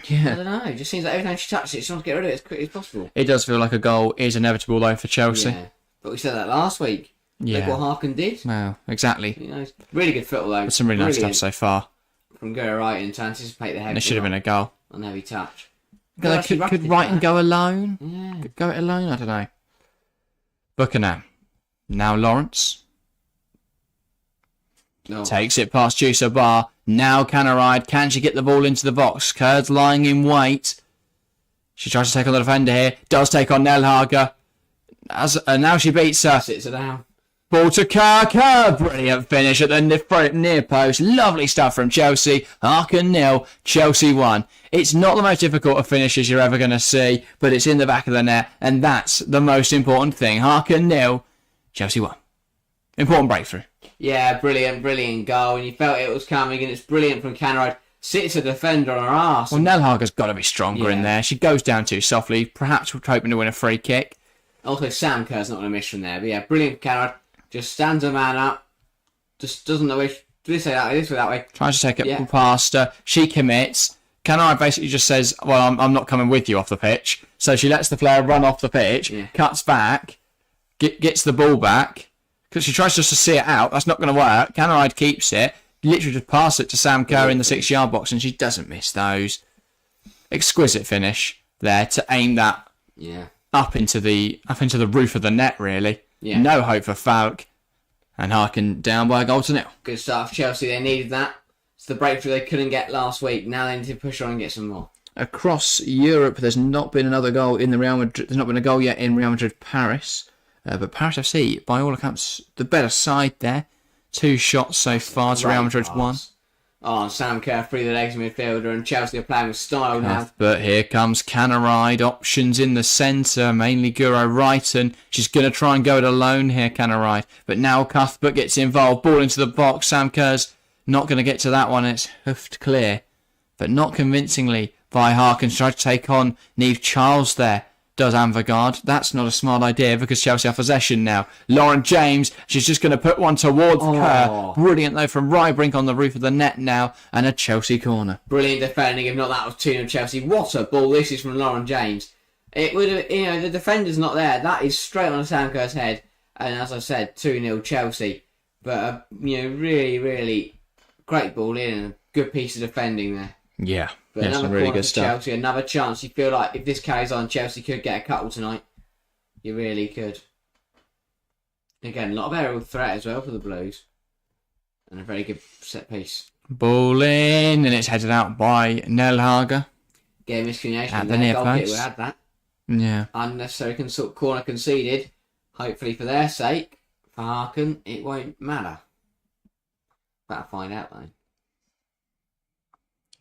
[SPEAKER 1] Yeah.
[SPEAKER 2] I don't know. It just seems like every time she touches it, she wants to get rid of it as quickly as possible.
[SPEAKER 1] It does feel like a goal is inevitable, though, for Chelsea.
[SPEAKER 2] Yeah. But we said that last week.
[SPEAKER 1] Yeah.
[SPEAKER 2] Look what Harkin did.
[SPEAKER 1] Wow, exactly.
[SPEAKER 2] You know, really good football, though.
[SPEAKER 1] Some really nice stuff so far.
[SPEAKER 2] From Guro Wrighton to anticipate the head.
[SPEAKER 1] It should have been a goal.
[SPEAKER 2] On heavy touch.
[SPEAKER 1] Could Wrighton go alone? Yeah. Could go it alone? I don't know. Buchanan. Now Lawrence. No. Takes it past Juicer Bar. Now Cannerai. Can she get the ball into the box? Kurds lying in wait. She tries to take on the defender here. Does take on Nelhager. Now she beats her.
[SPEAKER 2] Sits her down.
[SPEAKER 1] Ball to Kerr. Brilliant finish at the near post. Lovely stuff from Chelsea. Harkin 0, Chelsea 1. It's not the most difficult of finishes you're ever going to see, but it's in the back of the net, and that's the most important thing. Harkin 0, Chelsea 1. Important breakthrough.
[SPEAKER 2] Yeah, brilliant goal. And you felt it was coming, and it's brilliant from Cannerai. Sits a defender on her arse.
[SPEAKER 1] Well, Nelhager's got to be stronger in there. She goes down too softly, perhaps hoping to win a free kick.
[SPEAKER 2] Also, Sam Kerr's not going to miss from there, but yeah, brilliant Cannerai. Just stands a man up. Just doesn't know which. Do we say that way? This way, that way.
[SPEAKER 1] Tries to take it past her. She commits. Cannerai basically just says, well, I'm not coming with you off the pitch. So she lets the player run off the pitch, cuts back, gets the ball back. Because she tries just to see it out. That's not going to work. Cannerai keeps it. Literally just pass it to Sam Kerr in the 6-yard box, and she doesn't miss those. Exquisite finish there to aim that up into the roof of the net, really. Yeah. No hope for Falk. And Harkin down by a goal to 0.
[SPEAKER 2] Good stuff. Chelsea, they needed that. the breakthrough they couldn't get last week. Now they need to push on and get some more.
[SPEAKER 1] Across Europe, there's not been another goal in the Real Madrid. There's not been a goal yet in Real Madrid Paris. But Paris FC, by all accounts, the better side there. 2 shots so far to Real Madrid's 1.
[SPEAKER 2] Oh, Sam Kerr free the legs midfielder, and Chelsea are playing with style now.
[SPEAKER 1] But here comes Canaride. Options in the centre, mainly Guro Wrighton. She's going to try and go it alone here, Canaride. But now Cuthbert gets involved. Ball into the box. Sam Kerr's not going to get to that one. It's hoofed clear. But not convincingly by Harkins. Tried to take on Niamh Charles there. Does Anvegard. That's not a smart idea because Chelsea have possession now. Lauren James, she's just going to put one towards her. Brilliant though from Rybrink on the roof of the net now, and a Chelsea corner.
[SPEAKER 2] Brilliant defending, if not that was 2-0 Chelsea. What a ball this is from Lauren James. It would have, the defender's not there. That is straight on Sam Kerr's head, and as I said, 2-0 Chelsea. But really, really great ball in and a good piece of defending there.
[SPEAKER 1] Yeah.
[SPEAKER 2] But
[SPEAKER 1] yeah,
[SPEAKER 2] another
[SPEAKER 1] some really
[SPEAKER 2] corner
[SPEAKER 1] good
[SPEAKER 2] for
[SPEAKER 1] stuff.
[SPEAKER 2] Chelsea, another chance. You feel like if this carries on, Chelsea could get a couple tonight. You really could. Again, a lot of aerial threat as well for the Blues. And a very good set piece.
[SPEAKER 1] Ball in, and it's headed out by Nelhager.
[SPEAKER 2] Game miscommunication.
[SPEAKER 1] At the near post.
[SPEAKER 2] We had that.
[SPEAKER 1] Yeah.
[SPEAKER 2] Unnecessary corner conceded. Hopefully for their sake, for Häcken, it won't matter. Better find out though.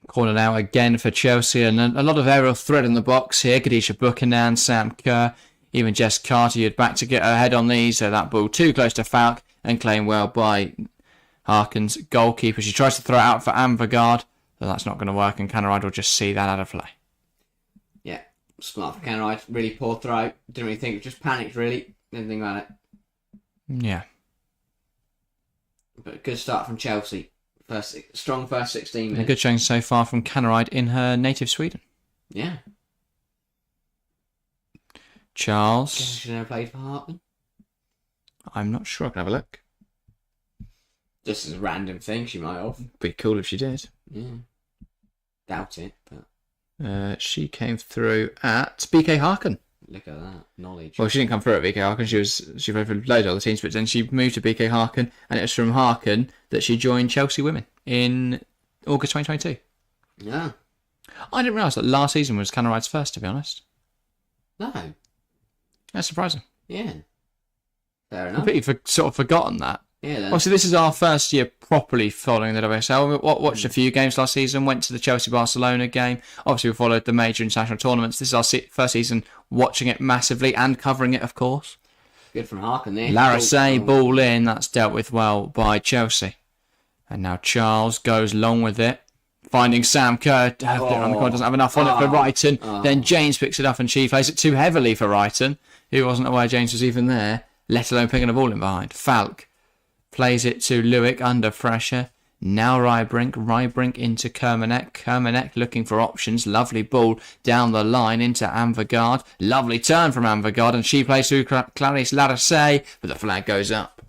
[SPEAKER 1] Corner now again for Chelsea, and a lot of aerial threat in the box here. Khadija Buchanan, Sam Kerr, even Jess Carter, you'd back to get her head on these. So that ball too close to Falk and claimed well by Harkin's goalkeeper. She tries to throw it out for Anvegard, but that's not going to work, and Canaride will just see that out of play.
[SPEAKER 2] Yeah, smart for Canaride. Really poor throw. Didn't really think, just panicked really. Didn't think about it.
[SPEAKER 1] Yeah.
[SPEAKER 2] But a good start from Chelsea. Strong first 16 minutes.
[SPEAKER 1] And a good showing so far from Canaride in her native Sweden.
[SPEAKER 2] Yeah.
[SPEAKER 1] Charles.
[SPEAKER 2] She never played for Häcken.
[SPEAKER 1] I'm not sure. I can have a look.
[SPEAKER 2] Just as a random thing, she might have.
[SPEAKER 1] Be cool if she did.
[SPEAKER 2] Yeah. Doubt it, but...
[SPEAKER 1] she came through at BK Häcken.
[SPEAKER 2] Look at that. Knowledge.
[SPEAKER 1] Well, she didn't come through at BK Häcken. She played for loads of other teams, but then she moved to BK Häcken, and it was from Häcken that she joined Chelsea Women in August 2022.
[SPEAKER 2] Yeah.
[SPEAKER 1] I didn't realise that last season was Canaride's first, to be honest.
[SPEAKER 2] No.
[SPEAKER 1] That's surprising.
[SPEAKER 2] Yeah. Fair enough.
[SPEAKER 1] Completely sort of forgotten that.
[SPEAKER 2] Yeah, then.
[SPEAKER 1] Obviously, this is our first year properly following the WSL. We watched a few games last season, went to the Chelsea-Barcelona game. Obviously, we followed the major international tournaments. This is our first season watching it massively and covering it, of course.
[SPEAKER 2] Good from Häcken there.
[SPEAKER 1] Larissé, ball in. That's dealt with well by Chelsea. And now Charles goes long with it. Finding Sam Kerr. Doesn't have enough on it for Wrighton. Then James picks it up and she plays it too heavily for Wrighton, who wasn't aware James was even there, let alone picking a ball in behind. Falk plays it to Lewick under pressure. Now Rybrink into Kermanek. Kermanek looking for options. Lovely ball down the line into Anvegard. Lovely turn from Anvegard, and she plays through Clarisse Larissé, but the flag goes up.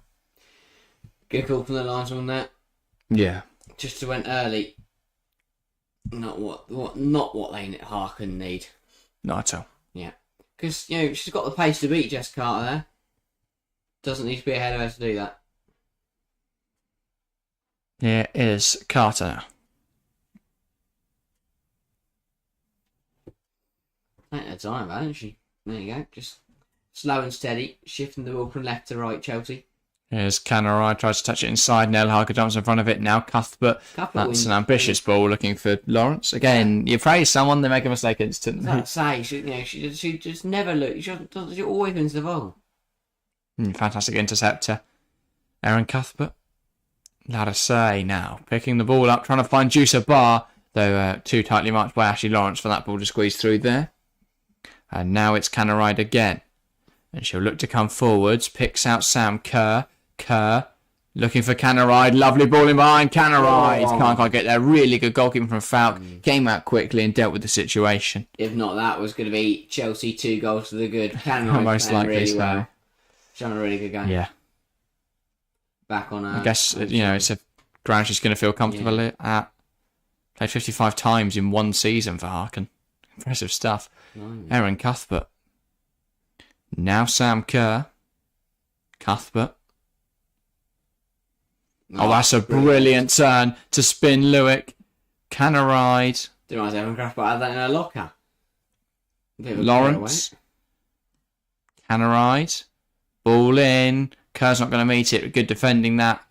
[SPEAKER 2] Good call from the linesman there.
[SPEAKER 1] Yeah.
[SPEAKER 2] Just went early. Not what they Häcken need.
[SPEAKER 1] Not at all.
[SPEAKER 2] Yeah. Because, she's got the pace to beat Jess Carter there. Doesn't need to be ahead of her to do that.
[SPEAKER 1] Here is Carter now.
[SPEAKER 2] Ain't her time, hasn't she? There you go. Just slow and steady, shifting the ball from left to right, Chelsea.
[SPEAKER 1] Here's Canaride, tries to touch it inside. Nelhager jumps in front of it. Now Cuthbert. That's an ambitious ball looking for Lawrence. Again, you praise someone, they make a mistake instantly.
[SPEAKER 2] I'd say, she just never looks. She always wins the ball.
[SPEAKER 1] Fantastic interceptor. Erin Cuthbert. Larissé now picking the ball up, trying to find Juicer Bar, though too tightly marked by Ashley Lawrence for that ball to squeeze through there. And now it's Canaride again. And she'll look to come forwards, picks out Sam Kerr. Kerr looking for Canaride. Lovely ball in behind. Canaride can't quite get there. Really good goalkeeping from Falk. Came out quickly and dealt with the situation.
[SPEAKER 2] If not, that was going to be Chelsea 2 goals to the good. Canaride
[SPEAKER 1] most likely
[SPEAKER 2] really
[SPEAKER 1] so.
[SPEAKER 2] well. She's having a really good game.
[SPEAKER 1] Yeah.
[SPEAKER 2] Back on her.
[SPEAKER 1] I guess, it's a ground she's going to feel comfortable at. Played 55 times in one season for Häcken. Impressive stuff. Erin Cuthbert. Now Sam Kerr. Cuthbert. Oh, that's a brilliant turn to spin Lewick. Can a ride.
[SPEAKER 2] Didn't realise Evan Kraft had that in her locker.
[SPEAKER 1] Lawrence. Can a ride. Ball in. Kerr's not going to meet it. Good defending that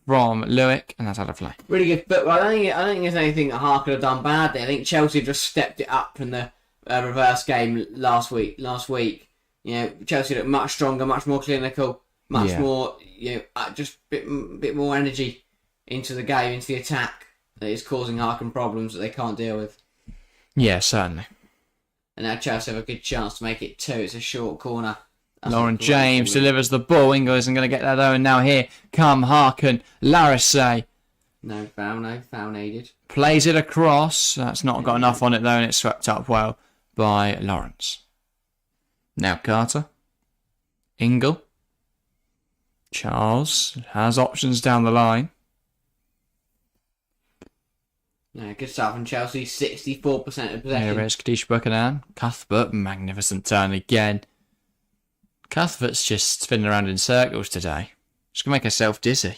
[SPEAKER 1] from Lewick, and that's out of play.
[SPEAKER 2] Really good, but I don't think there's anything that Hart could have done badly. I think Chelsea just stepped it up from the reverse game last week. You know, Chelsea looked much stronger, much more clinical, much more, just a bit more energy into the game, into the attack that is causing Harkin problems that they can't deal with.
[SPEAKER 1] Yeah, certainly.
[SPEAKER 2] And now Chelsea have a good chance to make it 2. It's a short corner.
[SPEAKER 1] Lauren James delivers the ball. Ingle isn't going to get that though, and now here come Harkin. Larissay.
[SPEAKER 2] No foul needed.
[SPEAKER 1] Plays it across. That's not got enough on it though, and it's swept up well by Lawrence. Now Carter. Ingle. Charles has options down the line.
[SPEAKER 2] No, good start from Chelsea. 64% of possession.
[SPEAKER 1] Here is Kadisha Buchanan. Cuthbert, magnificent turn again. Cuthbert's just spinning around in circles today. She's going to make herself dizzy.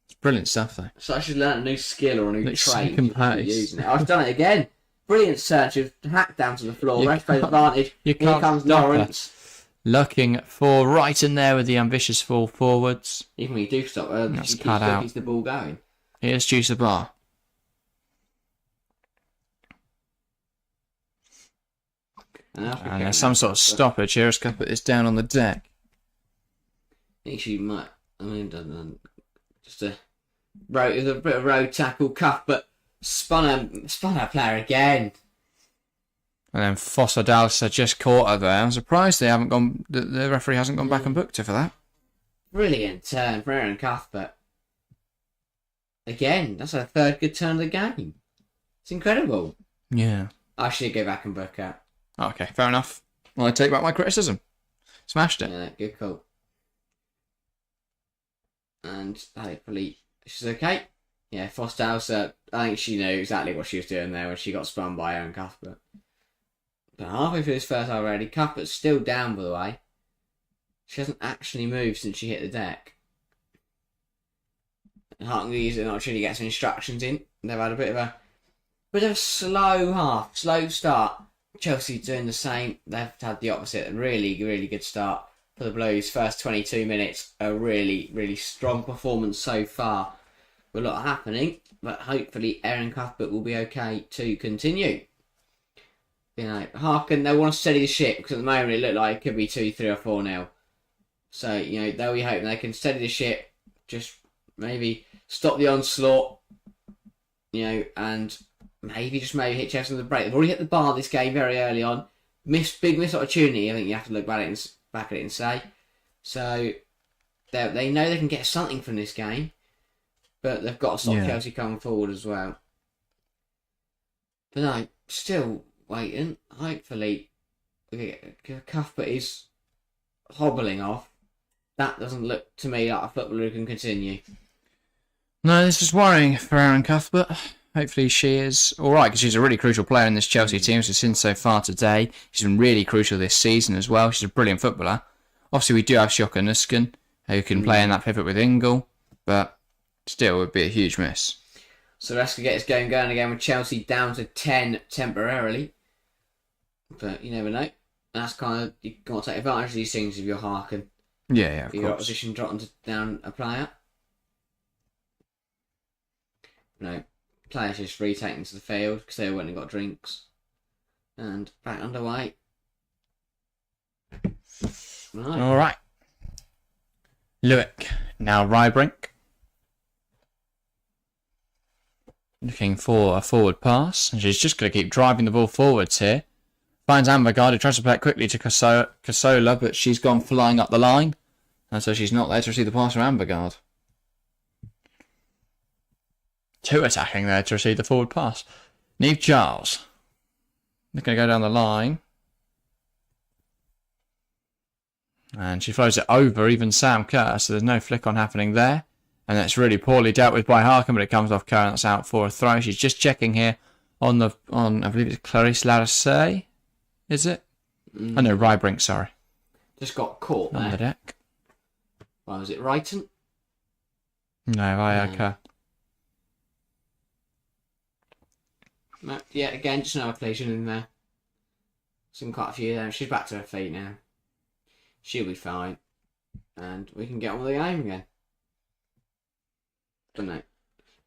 [SPEAKER 1] It's brilliant stuff, though.
[SPEAKER 2] So she's learned a new skill or a new trait.
[SPEAKER 1] Using
[SPEAKER 2] it. I've done it again. Brilliant search. She's hacked down to the floor. Rest plays advantage. Here comes Lawrence.
[SPEAKER 1] Looking for right in there with the ambitious fall forwards.
[SPEAKER 2] Even when you do stop her,
[SPEAKER 1] she keeps
[SPEAKER 2] the ball going.
[SPEAKER 1] Here's Juicer Bar. And there's some sort of stoppage here as Cuthbert is down on the deck.
[SPEAKER 2] I think she might. Just it was a bit of road tackle. Cuthbert spun her player again.
[SPEAKER 1] And then Fossa Dalsa just caught her there. I'm surprised they haven't gone. The referee hasn't gone back and booked her for that.
[SPEAKER 2] Brilliant turn for Erin Cuthbert. Again, that's her third good turn of the game. It's incredible.
[SPEAKER 1] Yeah.
[SPEAKER 2] I should go back and book her.
[SPEAKER 1] Okay, fair enough. Well, I take back my criticism. Smashed it.
[SPEAKER 2] Yeah, good call. And hopefully she's okay. Yeah, Foster, I think she knew exactly what she was doing there when she got spun by Erin Cuthbert. But halfway through this first already, Cuthbert's still down, by the way. She hasn't actually moved since she hit the deck. Harkin used an opportunity to get some instructions in. They've had a bit of a slow start. Chelsea doing the same. They've had the opposite. A really, really good start for the Blues. First 22 minutes, a really, really strong performance so far. With a lot happening, but hopefully Erin Cuthbert will be okay to continue. Harkin, they want to steady the ship because at the moment it looked like it could be 2, 3 or 4-0. So, they'll be hoping they can steady the ship, just maybe stop the onslaught, and maybe hit Chelsea with a break. They've already hit the bar this game very early on. Big missed opportunity, I think you have to look back at it and say. So, they know they can get something from this game, but they've got to stop Chelsea coming forward as well. But no, still waiting. Hopefully, Cuthbert is hobbling off. That doesn't look to me like a footballer who can continue.
[SPEAKER 1] No, this is worrying for Erin Cuthbert. Hopefully she is alright, because she's a really crucial player in this Chelsea team. She's seen so far today. She's been really crucial this season as well. She's a brilliant footballer. Obviously, we do have Shoka Nuskin, who can play in that pivot with Ingle, but still, it would be a huge miss.
[SPEAKER 2] So let's get this game going again with Chelsea down to 10 temporarily. But you never know. That's you've got to take advantage of these things if you're Harkin.
[SPEAKER 1] Yeah, of course.
[SPEAKER 2] Your opposition dropping down a player. Players just retaking to the field because they went and got drinks. And back underway. Right.
[SPEAKER 1] Alright. Lewick. Now Rybrink. Looking for a forward pass. And she's just going to keep driving the ball forwards here. Finds Ambergard, who tries to play it quickly to Casola, but she's gone flying up the line. And so she's not there to receive the pass from Ambergard. 2 attacking there to receive the forward pass. Neve Giles. They're going to go down the line. And she throws it over even Sam Kerr, so there's no flick on happening there. And that's really poorly dealt with by Harkin, but it comes off Kerr and that's out for a throw. She's just checking here on I believe it's Clarisse Larissay, is it? Oh no, Rybrink, sorry.
[SPEAKER 2] Just got caught there.
[SPEAKER 1] On the deck.
[SPEAKER 2] Why was it Wrighton?
[SPEAKER 1] No, Ayaka.
[SPEAKER 2] Yeah, again, just another collision in there. Seen quite a few there. She's back to her feet now. She'll be fine. And we can get on with the game again. Don't know.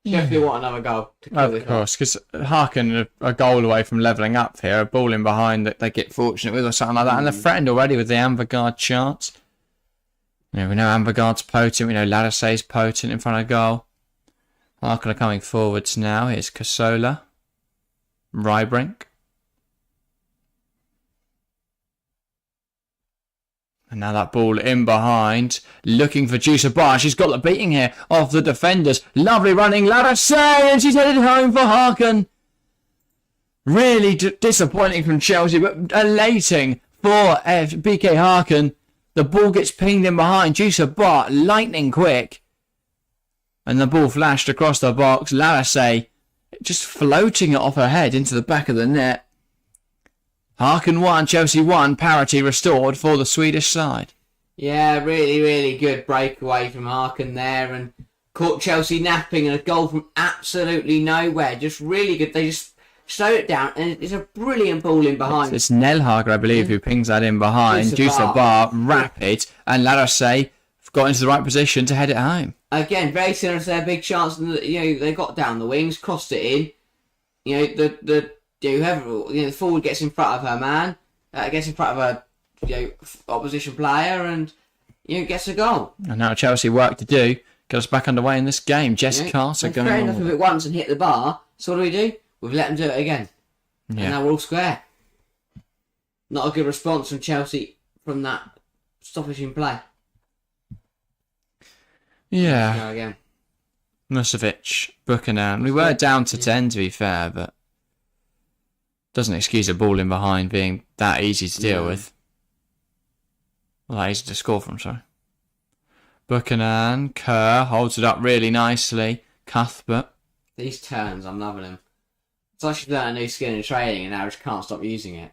[SPEAKER 2] Sheffield want another goal to kill
[SPEAKER 1] Of course, because Häcken are a goal away from levelling up here. A ball in behind that they get fortunate with or something like that. And they're threatened already with the Amvergaard chance. You know, we know Amvergaard's potent. We know Ladisey's potent in front of goal. Häcken are coming forwards now. Here's Casola. Rybrink. And now that ball in behind, looking for Juicer Bar. She's got the beating here of the defenders. Lovely running, Ladisey, and she's headed home for Häcken. Really disappointing from Chelsea, but elating for BK Häcken. The ball gets pinged in behind. Juicer Bar, lightning quick. And the ball flashed across the box. Ladisey just floating it off her head into the back of the net. Häcken 1, Chelsea 1, parity restored for the Swedish side.
[SPEAKER 2] Yeah, really, really good breakaway from Häcken there and caught Chelsea napping and a goal from absolutely nowhere. Just really good. They just slowed it down and it's a brilliant ball in behind.
[SPEAKER 1] It's Nelhager, I believe, who pings that in behind. Juicer Bar, rapid, and Ladisey got into the right position to head it home.
[SPEAKER 2] Again, very similar to their big chance. They got down the wings, crossed it in. The forward gets in front of her man, gets in front of a opposition player, and gets a goal.
[SPEAKER 1] And now Chelsea work to do. Get us back underway in this game. Jess Carter going
[SPEAKER 2] fair
[SPEAKER 1] on.
[SPEAKER 2] enough of it once and hit the bar. So what do? We've let them do it again.
[SPEAKER 1] Yeah.
[SPEAKER 2] And now we're all square. Not a good response from Chelsea from that stoppage in play.
[SPEAKER 1] Yeah.
[SPEAKER 2] Go again.
[SPEAKER 1] Musovic, Buchanan. We were down to 10 to be fair, but doesn't excuse a ball in behind being that easy to deal with. Well, that easy to score from, sorry. Buchanan, Kerr holds it up really nicely. Cuthbert.
[SPEAKER 2] These turns, I'm loving them. It's like she's learned a new skill in training and now she can't stop using it.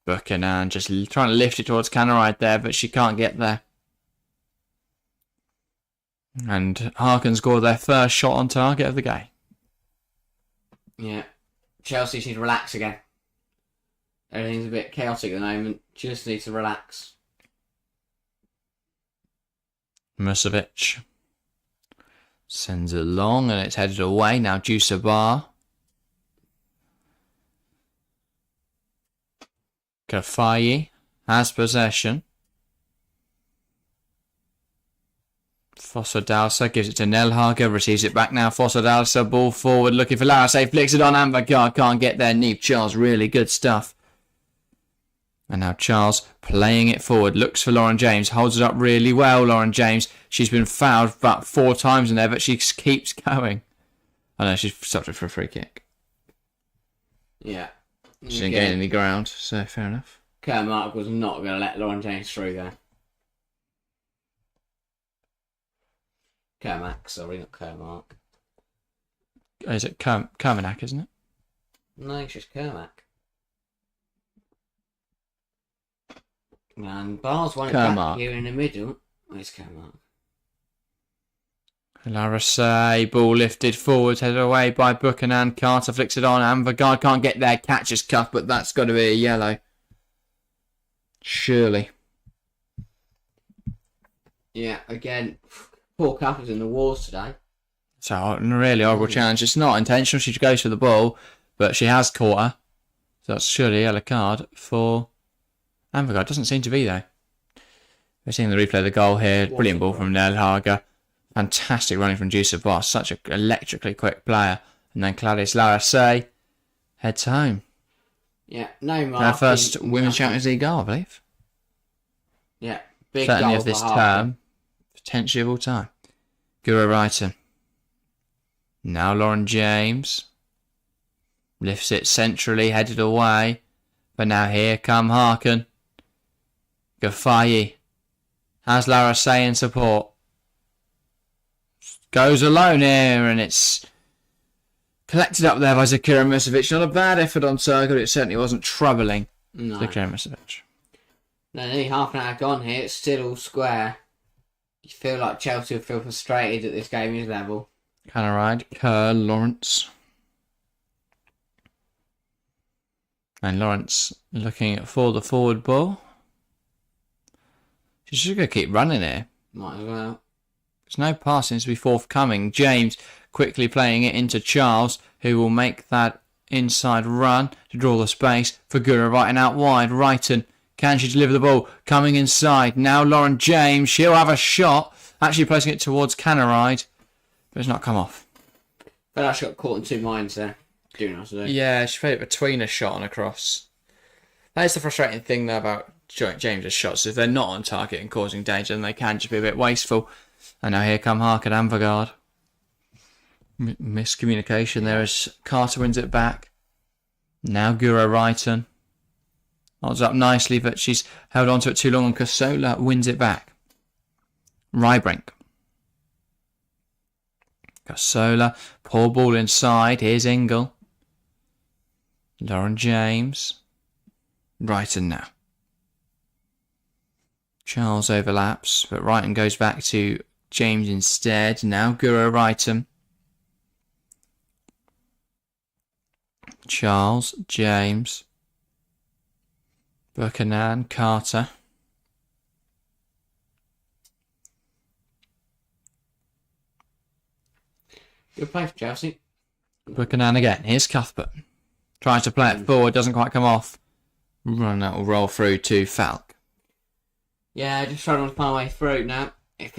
[SPEAKER 1] Buchanan just trying to lift it towards Canneride there, but she can't get there. And Häcken scored their first shot on target of the game.
[SPEAKER 2] Yeah. Chelsea need to relax again. Everything's a bit chaotic at the moment. Just need to relax.
[SPEAKER 1] Musovic sends it long and it's headed away. Now Juicer Bar. Kafayi has possession. Fossardalsa gives it to Nelhager, receives it back now. Fossardalsa, ball forward, looking for Ladisey, flicks it on. Amvergaard can't get there. Neve Charles, really good stuff. And now Charles playing it forward, looks for Lauren James, holds it up really well. Lauren James, she's been fouled about 4 times in there, but she keeps going. I know she's stopped it for a free kick.
[SPEAKER 2] Yeah.
[SPEAKER 1] She didn't gain any ground, so fair enough.
[SPEAKER 2] Kermark was not going to let Lauren James through there. Kermack, sorry, not Kermark.
[SPEAKER 1] Is it Kermanak, isn't it?
[SPEAKER 2] No, it's just Kermack. And Barnes won it back here in the middle. Where's Kermack?
[SPEAKER 1] Ladisey, ball lifted forward, headed away by Buchanan. Carter flicks it on. Amvergaard can't get there. Catches Cuff, but that's got to be a yellow. Surely.
[SPEAKER 2] Yeah, again, poor Cuff is in the wars today.
[SPEAKER 1] So, a really horrible challenge. It's not intentional. She goes for the ball, but she has caught her. So that's surely a yellow card for Amvergaard. Doesn't seem to be, though. We're seeing the replay of the goal here. Brilliant ball from Nelhager. Fantastic running from Juicer Boss. Such an electrically quick player. And then Gladys Ladisey heads home.
[SPEAKER 2] Yeah, no mark.
[SPEAKER 1] Her first Women's Champions League goal, I believe.
[SPEAKER 2] Yeah, big
[SPEAKER 1] certainly
[SPEAKER 2] goal
[SPEAKER 1] of this
[SPEAKER 2] for
[SPEAKER 1] term. Potentially of all time. Guro Wrighton. Now Lauren James. Lifts it centrally, headed away. But now here come Häcken. Gafayi has Ladisey in support. Goes alone here, and it's collected up there by Zakira Musovic. Not a bad effort on target, it certainly wasn't troubling
[SPEAKER 2] No.
[SPEAKER 1] Zakira Musovic.
[SPEAKER 2] No, nearly half an hour gone here. It's still all square. You feel like Chelsea will feel frustrated that this game is level.
[SPEAKER 1] Canaride, Kerr, Lawrence. And Lawrence looking for the forward ball. She's just going to keep running here.
[SPEAKER 2] Might as well.
[SPEAKER 1] There's no passing to be forthcoming. James quickly playing it into Charles, who will make that inside run to draw the space for Gura Wrighton out wide. Wrighton, can she deliver the ball? Coming inside. Now Lauren James. She'll have a shot. Actually placing it towards Canaride. But it's not come off.
[SPEAKER 2] But I got caught in two minds there. Doing what I do.
[SPEAKER 1] Yeah, she played it between a shot and a cross. That is the frustrating thing though about James's shots. If they're not on target and causing danger, then they can just be a bit wasteful. And now here come Hark and Amvergard. Miscommunication there as Carter wins it back. Now Guro Wrighton. Odds up nicely, but she's held on to it too long and Casola wins it back. Rybrink. Casola. Poor ball inside. Here's Ingle. Lauren James. Wrighton now. Charles overlaps, but Wrighton goes back to James instead. Now Guro Wrighton. Charles, James. Buchanan, Carter.
[SPEAKER 2] Good play for Chelsea.
[SPEAKER 1] Buchanan again. Here's Cuthbert. Tries to play it forward, doesn't quite come off. That will roll through to Falk.
[SPEAKER 2] Yeah, just trying to find a way through now. It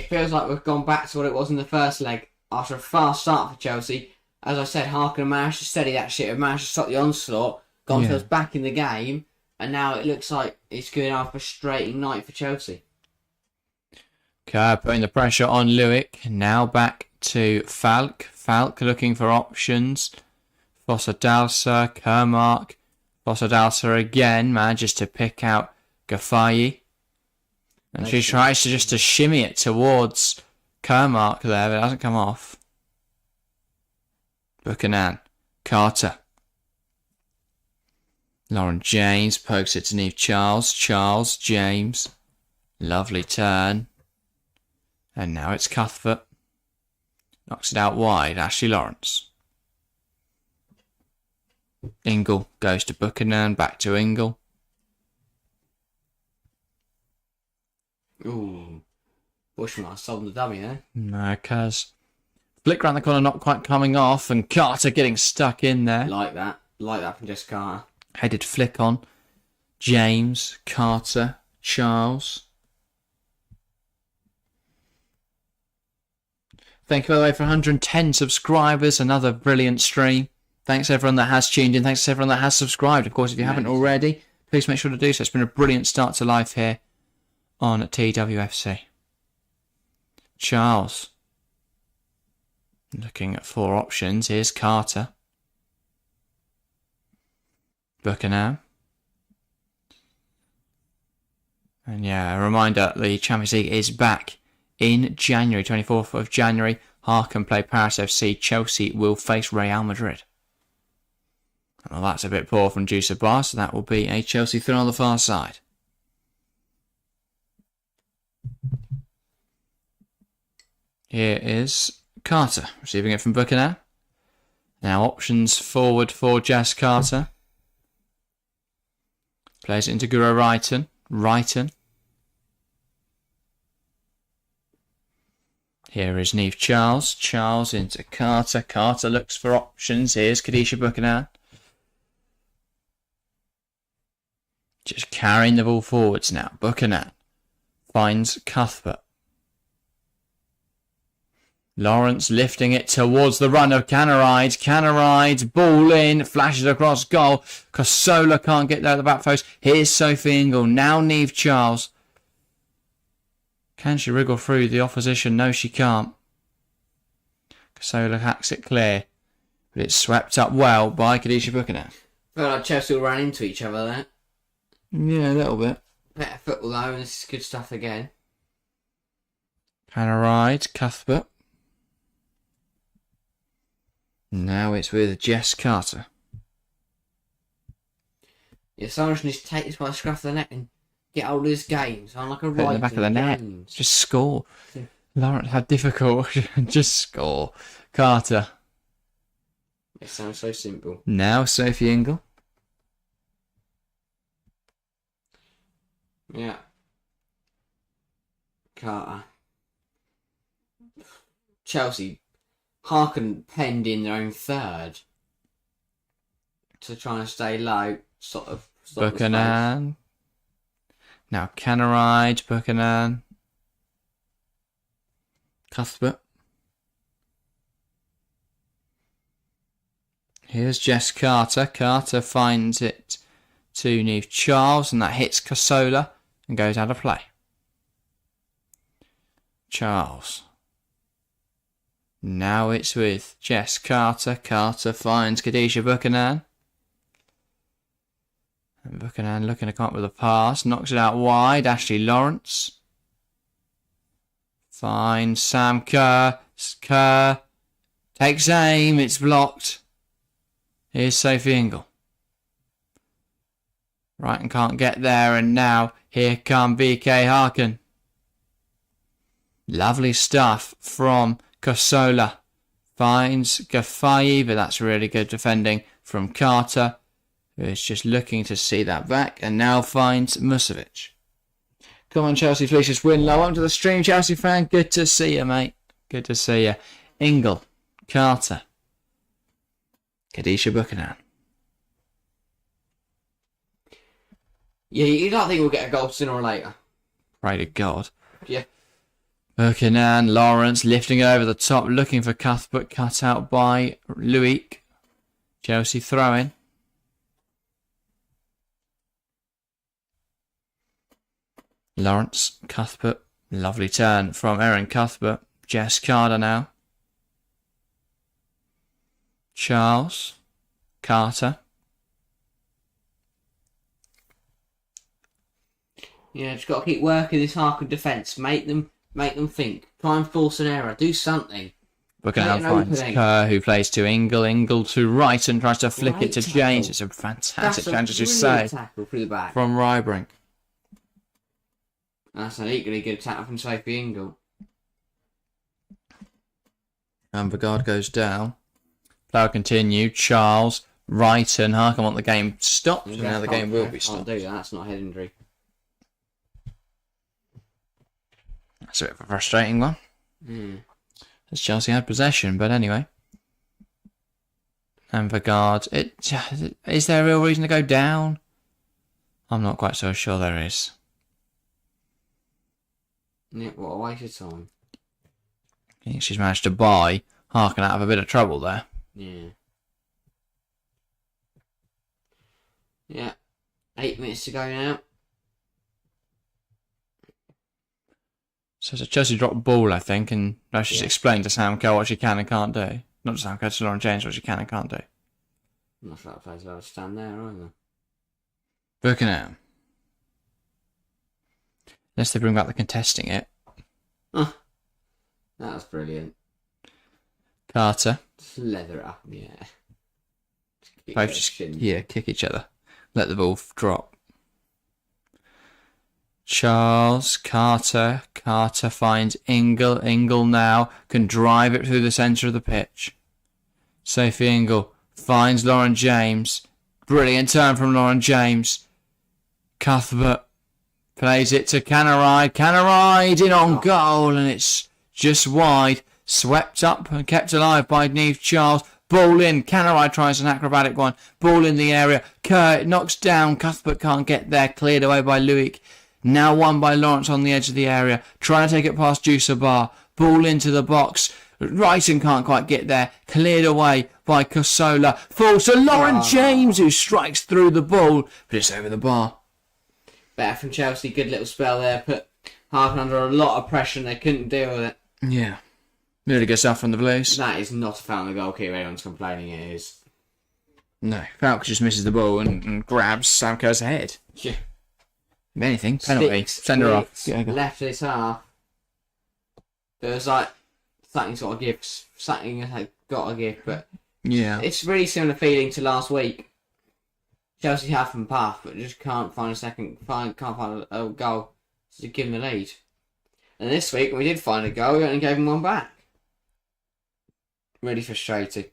[SPEAKER 2] feels like we've gone back to what it was in the first leg. After a fast start for Chelsea, as I said, Harkin managed to steady that shit and managed to stop the onslaught. Got themselves back in the game, and now it looks like it's going to have a frustrating night for Chelsea.
[SPEAKER 1] Kerr putting the pressure on Lewick. Now back to Falk. Falk looking for options. Fossa-Dalsa, Kermark. Fossa-Dalsa again manages to pick out Gafayi. And she tries to shimmy it towards Kermark there, but it hasn't come off. Buchanan. Carter. Lauren James pokes it to Neve Charles. Charles, James. Lovely turn. And now it's Cuthbert. Knocks it out wide. Ashley Lawrence. Ingle goes to Buchanan. Back to Ingle.
[SPEAKER 2] Ooh. Bushman sold the dummy there.
[SPEAKER 1] No, cuz. Flick round the corner, not quite coming off. And Carter getting stuck in there.
[SPEAKER 2] Like that from Jessica Carter.
[SPEAKER 1] Headed flick on. James, Carter, Charles. Thank you, by the way, for 110 subscribers. Another brilliant stream. Thanks everyone that has tuned in. Thanks to everyone that has subscribed. Of course, if you haven't already, please make sure to do so. It's been a brilliant start to life here on TWFC. Charles. Looking at four options. Here's Carter. Buchanan. And yeah, a reminder, the Champions League is back in January, 24th of January. Harken play Paris FC. Chelsea will face Real Madrid. Well, that's a bit poor from Juicer Bar, so that will be a Chelsea throw on the far side. Here is Carter, receiving it from Buchanan. Now options forward for Jess Carter. Plays it into Guro Wrighton. Wrighton. Here is Neve Charles. Charles into Carter. Carter looks for options. Here's Kadisha Buchanan. Just carrying the ball forwards now. Buchanan finds Cuthbert. Lawrence lifting it towards the run of Canaride. Canaride, ball in, flashes across goal. Casola can't get there at the back post. Here's Sophie Ingle. Now Neve Charles. Can she wriggle through the opposition? No, she can't. Casola hacks it clear. But it's swept up well by Kadisha Buchanan.
[SPEAKER 2] Felt like Chelsea all ran into each other there.
[SPEAKER 1] Yeah, a little bit.
[SPEAKER 2] Better football though, and this is good stuff again.
[SPEAKER 1] Canaride, Cuthbert. Now it's with Jess Carter.
[SPEAKER 2] Yeah, someone needs to take this by the scruff of the neck and Get hold of this game. Sound like a
[SPEAKER 1] Put it in the back of the net. Just score. Lawrence, how difficult. Just score. Carter.
[SPEAKER 2] It sounds so simple.
[SPEAKER 1] Now Sophie Ingle.
[SPEAKER 2] Yeah. Carter. Chelsea. Häcken penned in their own third. To try and stay low. Sort of.
[SPEAKER 1] Buchanan. Now Canaride, Buchanan. Cuthbert. Here's Jess Carter. Carter finds it to Neve Charles, and that hits Casola and goes out of play. Charles. Now it's with Jess Carter. Carter finds Khadijah Buchanan. And Buchanan looking to come up with a pass. Knocks it out wide. Ashley Lawrence. Finds Sam Kerr. Kerr takes aim. It's blocked. Here's Sophie Ingle. Right, and can't get there. And now here come BK Häcken. Lovely stuff from Casola. Finds Gafai, but that's really good defending from Carter, who is just looking to see that back. And now finds Musovic. Come on, Chelsea Fleecius, win low. Welcome to the stream, Chelsea fan. Good to see you, mate. Good to see you. Ingle. Carter. Khadijah Buchanan.
[SPEAKER 2] Yeah, you don't think we'll get a goal sooner or later?
[SPEAKER 1] Pray to God.
[SPEAKER 2] Yeah.
[SPEAKER 1] Buchanan, Lawrence lifting it over the top, looking for Cuthbert, cut out by Luik. Chelsea throwing. Lawrence, Cuthbert, lovely turn from Erin Cuthbert. Jess Carter now. Charles, Carter.
[SPEAKER 2] Yeah, just got to keep working this Häcken defence. Make them think. Try and force an error. Do something.
[SPEAKER 1] Buchanan finds Kerr, who plays to Ingle. Ingle to right and tries to flick it to
[SPEAKER 2] tackle.
[SPEAKER 1] James. It's a fantastic chance, as you say,
[SPEAKER 2] tackle through the back.
[SPEAKER 1] from Rybrink.
[SPEAKER 2] That's an equally good tackle from Sophie Ingle.
[SPEAKER 1] And Vigard goes down. Play continued. Charles, right, and Häcken want the game stopped. And now the game will be stopped.
[SPEAKER 2] Can't do that. That's not a head injury.
[SPEAKER 1] That's a bit of a frustrating one. As Chelsea had possession, but anyway. And Vigard, is there a real reason to go down? I'm not quite so sure there is.
[SPEAKER 2] Yeah, what a waste of time.
[SPEAKER 1] I think she's managed to buy Häcken out of a bit of trouble there.
[SPEAKER 2] Yeah. Yeah. 8 minutes to go now.
[SPEAKER 1] So it's a Chelsea drop ball, I think, and that's just explained to Sam Kerr what she can and can't do. Not to Sam Kerr, to Lauren James what she can and can't do.
[SPEAKER 2] I'm not sure that plays allowed to stand there either.
[SPEAKER 1] Buchanan. Unless they bring back the contesting it.
[SPEAKER 2] That was brilliant.
[SPEAKER 1] Carter.
[SPEAKER 2] Just leather it up, yeah.
[SPEAKER 1] Both just kick each other. Let the ball drop. Charles, Carter. Carter finds Ingle. Ingle now can drive it through the centre of the pitch. Sophie Ingle finds Lauren James. Brilliant turn from Lauren James. Cuthbert plays it to Canaride. Canaride in on goal, and it's just wide. Swept up and kept alive by Neve Charles. Ball in. Canaride tries an acrobatic one. Ball in the area. Kerr knocks down. Cuthbert can't get there. Cleared away by Luik. Now won by Lawrence on the edge of the area. Trying to take it past Jusabar. Ball into the box. Wrighton can't quite get there. Cleared away by Casola. Falls to Lauren James, who strikes through the ball, but it's over the bar.
[SPEAKER 2] Better from Chelsea. Good little spell there. Put Häcken under a lot of pressure and they couldn't deal with it.
[SPEAKER 1] Yeah. Really good stuff from the Blues.
[SPEAKER 2] That is not a foul on the goalkeeper. Everyone's complaining it is.
[SPEAKER 1] No. Falk just misses the ball and grabs Sam Kerr's head.
[SPEAKER 2] Yeah.
[SPEAKER 1] If anything, penalty. Send her off.
[SPEAKER 2] Left this half. It was like something's got to give. Something had got to give, but
[SPEAKER 1] yeah,
[SPEAKER 2] it's really similar feeling to last week. Chelsea have from path, but just can't find a goal to give them the lead. And this week, when we did find a goal, we only gave them one back. Really frustrating.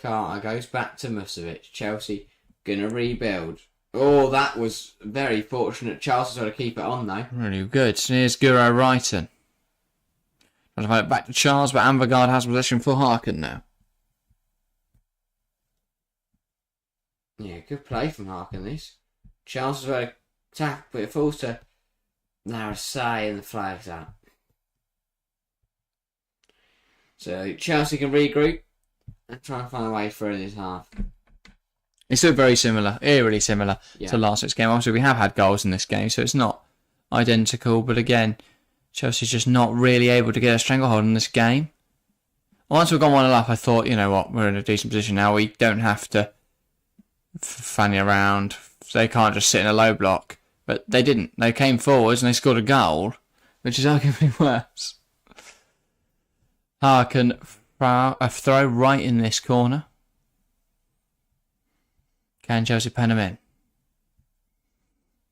[SPEAKER 2] Carter goes back to Musovic. Chelsea gonna rebuild. Oh, that was very fortunate. Charles got to keep it on though.
[SPEAKER 1] Really good. Here's Guro Wrighton. Trying to find it back to Charles, but Anvegard has possession for Häcken now.
[SPEAKER 2] Yeah, good play from Häcken this. Charles has got to attack, but it falls to Larissay and the flag's out. So Chelsea can regroup and try and find a way through in this half.
[SPEAKER 1] It's still very similar, eerily similar to last week's game. Obviously, we have had goals in this game, so it's not identical. But again, Chelsea's just not really able to get a stranglehold in this game. Once we've gone 1-0 up, I thought, you know what, we're in a decent position now. We don't have to fanny around. They can't just sit in a low block. But they didn't. They came forwards and they scored a goal, which is arguably worse. Häcken, a throw right in this corner. Can Chelsea pen him in?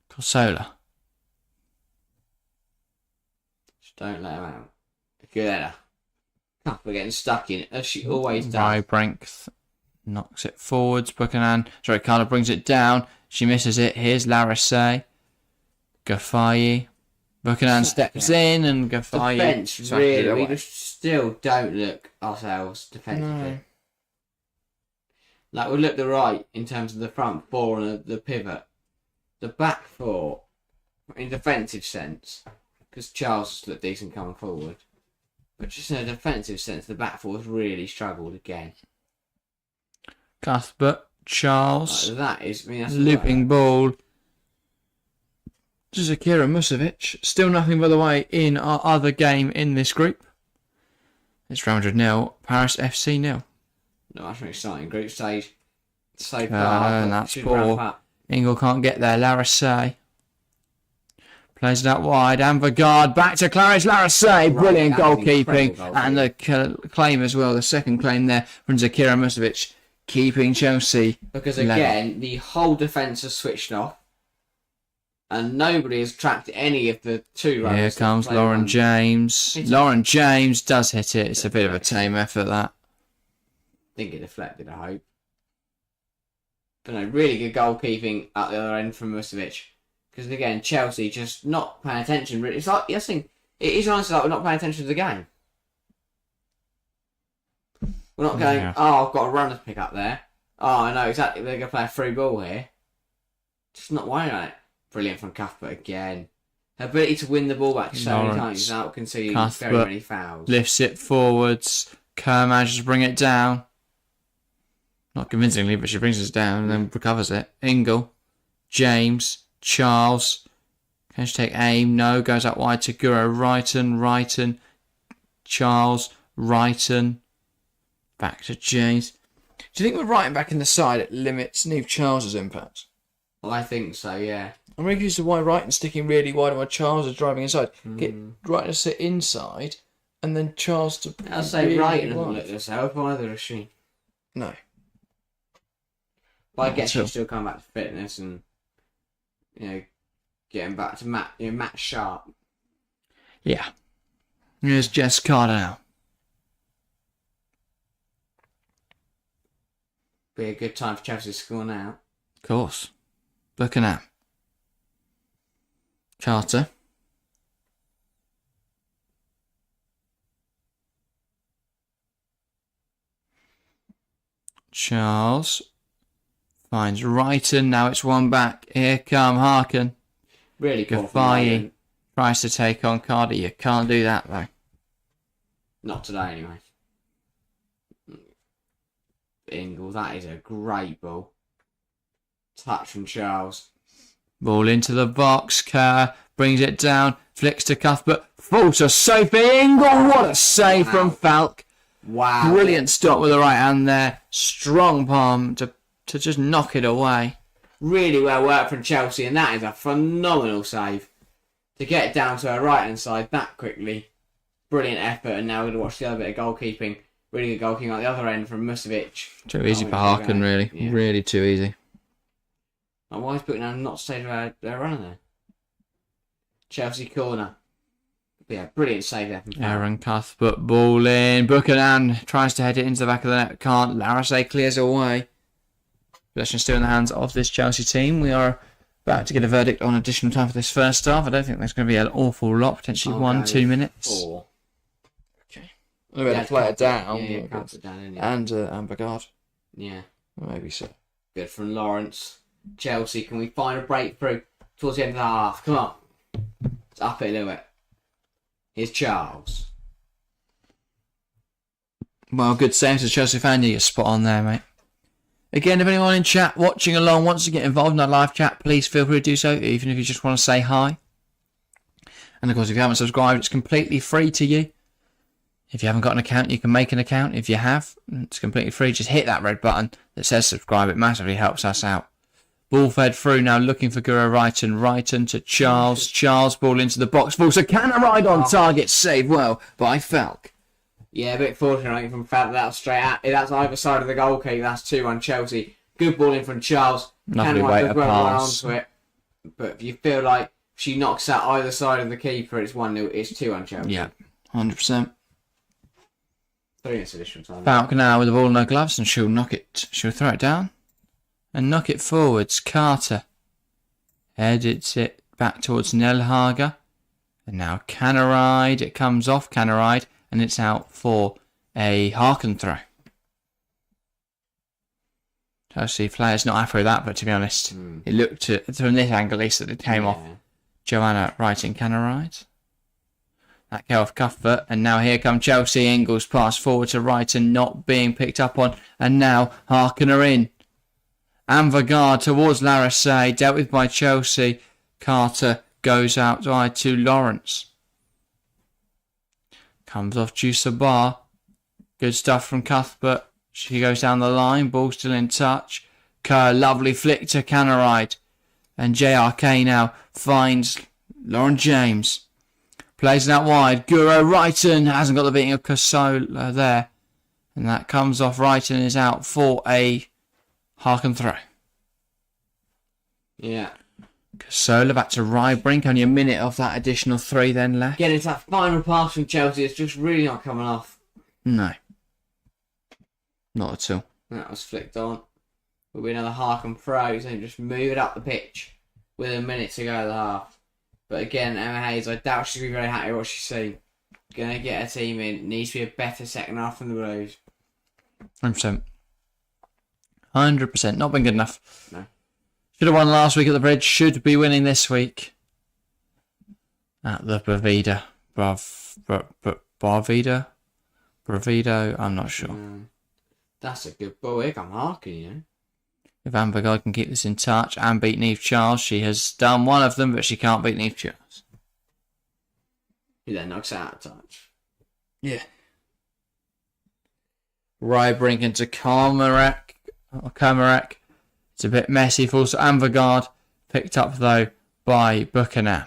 [SPEAKER 1] Corsola.
[SPEAKER 2] Just don't let him out. Good header. Kappa getting stuck in it, as she always does.
[SPEAKER 1] Rybrank knocks it forwards. Buchanan, Carter brings it down. She misses it. Here's Larissay. Gaffai. Buchanan steps in and Gaffai.
[SPEAKER 2] Defence, really. We just still don't look ourselves defensively.
[SPEAKER 1] No.
[SPEAKER 2] Like, we look the right in terms of the front four and the pivot. The back four, in defensive sense, because Charles looked decent coming forward. But just in a defensive sense, the back four has really struggled again.
[SPEAKER 1] Cuthbert, Charles.
[SPEAKER 2] Like, that is, that's
[SPEAKER 1] looping ball. To Zakira Musovic. Still nothing, by the way, in our other game in this group. It's Real Madrid 0, Paris FC 0.
[SPEAKER 2] No, that's an exciting group stage so far.
[SPEAKER 1] And that's poor. Ingle can't get there. Larissay plays it out wide. Anvegard back to Clarence Larissay. Brilliant goalkeeping. And the claim as well. The second claim there from Zakira Musovic. Keeping Chelsea.
[SPEAKER 2] Because again, the whole defence has switched off. And nobody has tracked any of the two runners.
[SPEAKER 1] Here comes Lauren James. Lauren James does hit it. It's a bit of a tame effort, that.
[SPEAKER 2] I think it deflected, I hope. But no, really good goalkeeping at the other end from Musovic. Because again, Chelsea just not paying attention. It's like, I think it is honestly like we're not paying attention to the game. We're not going, oh, I've got a runner to pick up there. Oh, I know exactly, they're going to play a through ball here. Just not worrying on it. Brilliant from Cuthbert again. Her ability to win the ball back so many times without conceding very many fouls.
[SPEAKER 1] Lifts it forwards. Kerr manages to bring it down. Not convincingly, but she brings it down and then recovers it. Ingle, James, Charles. Can she take aim? No. Goes out wide to Guro Wrighton, Charles, Wrighton. Back to James. Do you think with Wrighton back in the side it limits Neve Charles's impact?
[SPEAKER 2] Well, I think so, yeah.
[SPEAKER 1] I'm really confused as to why Wrighton's sticking really wide and why Charles is driving inside. Get Wrighton to sit inside and then Charles to...
[SPEAKER 2] I'll say Wrighton doesn't look herself either, does she?
[SPEAKER 1] No.
[SPEAKER 2] But I guess she'll still come back to fitness and, getting back to Matt Sharp.
[SPEAKER 1] Yeah. Here's Jess Carter now.
[SPEAKER 2] Be a good time for Chelsea to score now.
[SPEAKER 1] Of course. Looking at Carter. Charles finds Wrighton. Now it's one back. Here come Häcken.
[SPEAKER 2] Really poor.
[SPEAKER 1] Gaffai tries to take on Carter. You can't do that though.
[SPEAKER 2] Not today anyway. Ingle, that is a great ball. Touch from Charles.
[SPEAKER 1] Ball into the box. Kerr brings it down. Flicks to Cuthbert. Falls to Sophie Ingle. What a save from Falk.
[SPEAKER 2] Wow.
[SPEAKER 1] Brilliant stop with the right hand there. Strong palm to just knock it away.
[SPEAKER 2] Really well worked from Chelsea, and that is a phenomenal save. To get it down to her right hand side that quickly. Brilliant effort, and now we're going to watch the other bit of goalkeeping Really good goal kicking at the other end from Musovic.
[SPEAKER 1] Too easy for Harkin, really.
[SPEAKER 2] Yeah.
[SPEAKER 1] Really too easy.
[SPEAKER 2] Like, why is Buchanan not stayed their runner there? Chelsea corner. Yeah, brilliant save there from
[SPEAKER 1] Aaron Cuthbert, ball in. Buchanan tries to head it into the back of the net. Can't. Larissé clears away. Possession still in the hands of this Chelsea team. We are about to get a verdict on additional time for this first half. I don't think there's going to be an awful lot. Potentially 1-2 minutes.
[SPEAKER 2] 4.
[SPEAKER 1] Okay. We're going to play it down.
[SPEAKER 2] Yeah, cut it down,
[SPEAKER 1] and Bagard.
[SPEAKER 2] Yeah.
[SPEAKER 1] Maybe so.
[SPEAKER 2] Good from Lawrence. Chelsea, can we find a breakthrough towards the end of the half? Come on. Let's up it a little bit. Here's Charles.
[SPEAKER 1] Well, good save to Chelsea fan. You're spot on there, mate. Again, if anyone in chat watching along wants to get involved in our live chat, please feel free to do so, even if you just want to say hi. And of course, if you haven't subscribed, it's completely free to you. If you haven't got an account, you can make an account. If you have, it's completely free. Just hit that red button that says subscribe. It massively helps us out. Ball fed through now, looking for Guro Wrighton. Wrighton to Charles. Charles, ball into the box. Falls a cannon ride on target. Saved well by Falk.
[SPEAKER 2] Yeah, a bit fortunate from Falk. That was straight out. That's either side of the goal kick. That's 2-1 Chelsea. Good ball in from Charles.
[SPEAKER 1] Lovely way to pass.
[SPEAKER 2] Onto it. But if you feel like she knocks out either side of the keeper, it's 1-0. It's 2-1 Chelsea.
[SPEAKER 1] Yeah, 100%.
[SPEAKER 2] 3 minutes additional time.
[SPEAKER 1] Falk now with the ball in her gloves, and she'll knock it. She'll throw it down. And knock it forwards. Carter edits it back towards Nelhager. And now Canaride. It comes off Canaride. And it's out for a Harkin throw. Chelsea players not happy with that, but to be honest, it looked from this angle at least that it came off Joanna Wrighton Canaride. That go off Cuthbert. And now here come Chelsea. Ingles pass forward to Wrighton, not being picked up on. And now Harkin are in. Anvagard towards Larissé, dealt with by Chelsea. Carter goes out wide to Lawrence. Comes off Jusabar. Good stuff from Cuthbert. She goes down the line, ball still in touch. Kerr, lovely flick to Canaride. And JRK now finds Lauren James. Plays it out wide. Guro Wrighton hasn't got the beating of Casola there. And that comes off Wrighton and is out for a Harkin throw.
[SPEAKER 2] Yeah.
[SPEAKER 1] Casola back to Rybrink. Only a minute of that additional 3 then left.
[SPEAKER 2] Again, it's that final pass from Chelsea. It's just really not coming off.
[SPEAKER 1] No. Not at all.
[SPEAKER 2] That was flicked on. Will be another Harkin throw. So just move it up the pitch with a minute to go of the half. But again, Emma Hayes, I doubt she'll be very happy with what she's seen. Gonna get her team in. Needs to be a better second half from the Blues.
[SPEAKER 1] 100%. 100%. Not been good enough.
[SPEAKER 2] No.
[SPEAKER 1] Should have won last week at the Bridge. Should be winning this week at the Bravida. Bravido? I'm not sure.
[SPEAKER 2] That's a good ball. Here come Harkin, you know.
[SPEAKER 1] If Amber God can keep this in touch and beat Neve Charles, she has done one of them, but she can't beat Neve Charles.
[SPEAKER 2] He then knocks it out of touch.
[SPEAKER 1] Yeah. Rybrink into Karmarek. It's a bit messy. Falls to Anvagard. Picked up, though, by Buchanan.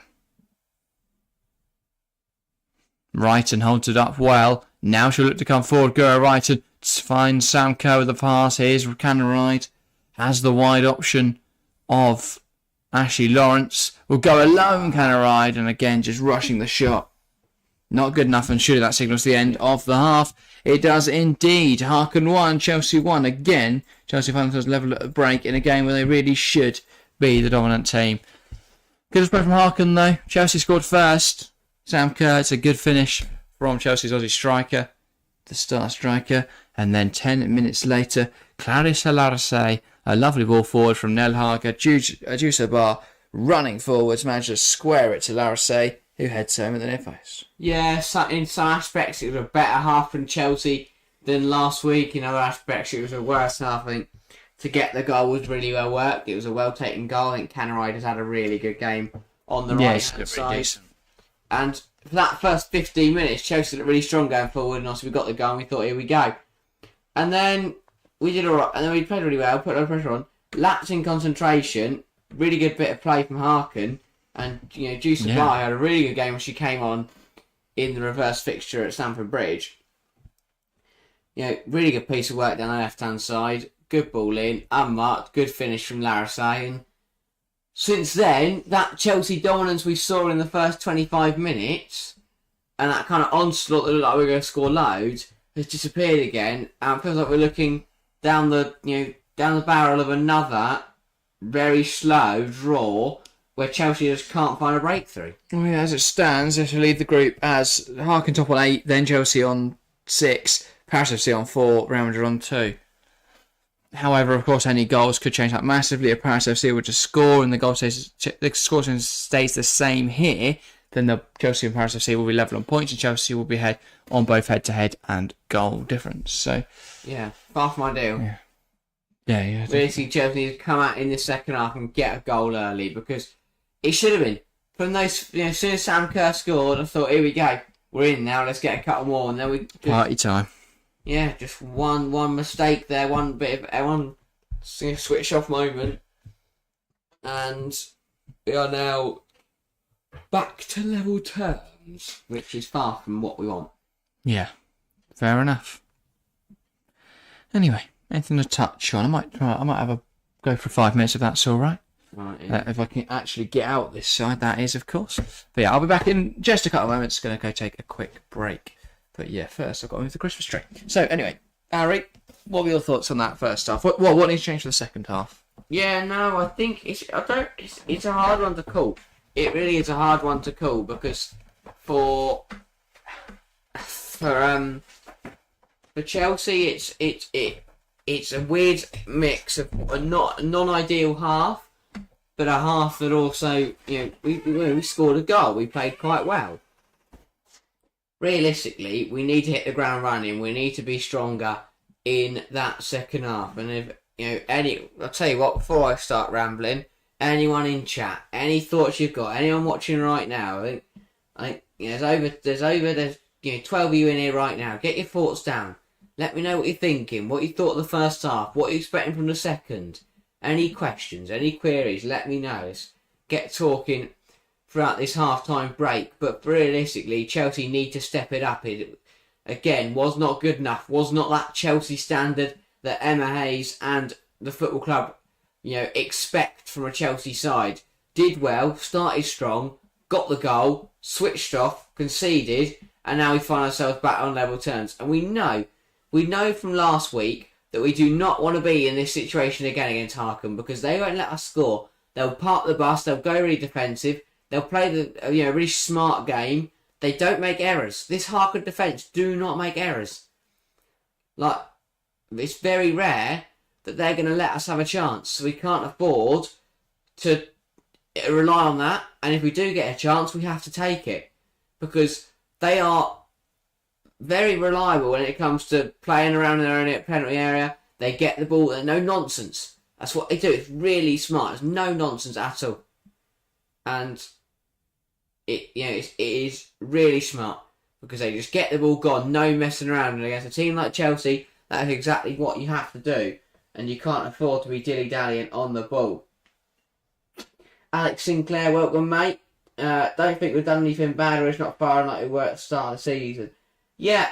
[SPEAKER 1] Wrighton holds it up well. Now she'll look to come forward. Guro Wrighton finds Sam Kerr with the pass. Here's Canaride. Has the wide option of Ashley Lawrence. Will go alone, Canaride. And again, just rushing the shot. Not good enough, and surely that signals the end of the half. It does indeed. Harkin 1, Chelsea 1. Again, Chelsea find themselves level at a break in a game where they really should be the dominant team. Good spread from Harkin, though. Chelsea scored first. Sam Kerr, it's a good finish from Chelsea's Aussie striker, the star striker. And then 10 minutes later, Clarissa Larissé, a lovely ball forward from Nelhager. Jusabar running forwards, managed to square it to Larissé, who heads home at the near post.
[SPEAKER 2] Yeah, in some aspects it was a better half from Chelsea than last week. In other aspects it was a worse half. I think to get the goal was really well worked. It was a well taken goal. I think Canaride has had a really good game on the right hand side. Decent. And for that first 15 minutes, Chelsea looked really strong going forward, and also we got the goal and we thought, here we go. And then we did alright, and then we played really well, put no pressure on. Lapsed in concentration, really good bit of play from Harkin. And, you know, Juice Supply had a really good game when she came on in the reverse fixture at Stamford Bridge. Really good piece of work down the left-hand side. Good ball in, unmarked, good finish from Larissay. And since then, that Chelsea dominance we saw in the first 25 minutes and that kind of onslaught that looked like we were going to score loads has disappeared again. And it feels like we're looking down the barrel of another very slow draw where Chelsea just can't find a breakthrough.
[SPEAKER 1] Well, yeah, as it stands, if we lead the group as Häcken top on 8, then Chelsea on 6, Paris FC on 4, Real Madrid on 2. However, of course, any goals could change that massively. If Paris FC were to score and the score stays the same here, then the Chelsea and Paris FC will be level on points, and Chelsea will be ahead on both head-to-head and goal difference. So,
[SPEAKER 2] yeah, far from ideal.
[SPEAKER 1] Yeah.
[SPEAKER 2] Basically, Chelsea need to come out in the second half and get a goal early because it should have been. From those, as soon as Sam Kerr scored, I thought, here we go, we're in now. Let's get a couple more, and then we
[SPEAKER 1] party time.
[SPEAKER 2] Yeah, just one mistake there, one switch off moment, and we are now back to level terms, which is far from what we want.
[SPEAKER 1] Yeah, fair enough. Anyway, anything to touch on? I might have a go for 5 minutes if that's all right.
[SPEAKER 2] Right. Yeah.
[SPEAKER 1] If I can actually get out this side, that is, of course. But yeah, I'll be back in just a couple of moments. Going to go take a quick break. But yeah, first I've got to move the Christmas tree. So anyway, Harry, what were your thoughts on that first half? What needs to change for the second half?
[SPEAKER 2] Yeah, no, I think it's a hard one to call. It really is a hard one to call because for Chelsea, it's a weird mix of a non-ideal half, but a half that also we scored a goal. We played quite well. Realistically, we need to hit the ground running. We need to be stronger in that second half. And if I'll tell you what. Before I start rambling, anyone in chat, any thoughts you've got, anyone watching right now, I think there's 12 of you in here right now. Get your thoughts down. Let me know what you're thinking. What you thought of the first half. What you're expecting from the second. Any questions, any queries? Let me know. Let's get talking throughout this half-time break, but realistically, Chelsea need to step it up. It, again, was not good enough. Was not that Chelsea standard that Emma Hayes and the football club, expect from a Chelsea side. Did well, started strong, got the goal, switched off, conceded, and now we find ourselves back on level terms. And we know from last week that we do not want to be in this situation again against Häcken because they won't let us score. They'll park the bus. They'll go really defensive. They'll play the really smart game. They don't make errors. This Häcken defence do not make errors. Like, it's very rare that they're going to let us have a chance. So we can't afford to rely on that. And if we do get a chance, we have to take it. Because they are very reliable when it comes to playing around in their own penalty area. They get the ball. They're no nonsense. That's what they do. It's really smart. It's no nonsense at all. And it is really smart because they just get the ball gone, no messing around. And against a team like Chelsea, that is exactly what you have to do. And you can't afford to be dilly-dallying on the ball. Alex Sinclair, welcome, mate. Don't think we've done anything bad or it's not firing like we were at the start of the season. Yeah,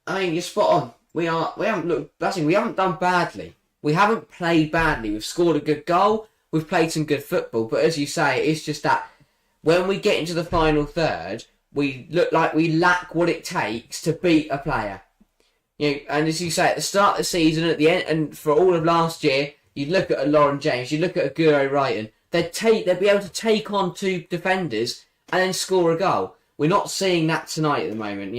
[SPEAKER 2] I mean, you're spot on. We haven't done badly. We haven't played badly. We've scored a good goal. We've played some good football. But as you say, it's just that when we get into the final third, we look like we lack what it takes to beat a player. And as you say, at the start of the season, at the end, and for all of last year, you look at a Lauren James, you look at a Guro Wrighton, they'd be able to take on two defenders and then score a goal. We're not seeing that tonight at the moment.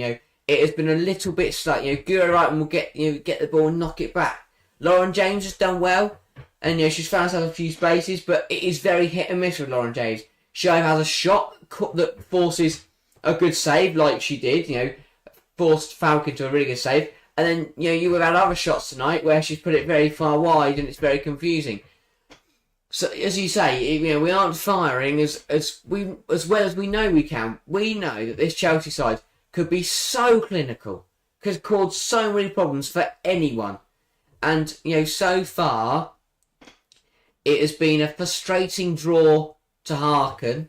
[SPEAKER 2] It has been a little bit slow. Guro Wrighton will get the ball and knock it back. Lauren James has done well, and she's found herself a few spaces, but it is very hit and miss with Lauren James. She either has a shot that forces a good save, like she did, forced Falcon to a really good save, and then you have had other shots tonight where she's put it very far wide and it's very confusing. So as you say, we aren't firing as well as we know we can. We know that this Chelsea side could be so clinical, could cause so many problems for anyone. And, so far, it has been a frustrating draw to Häcken.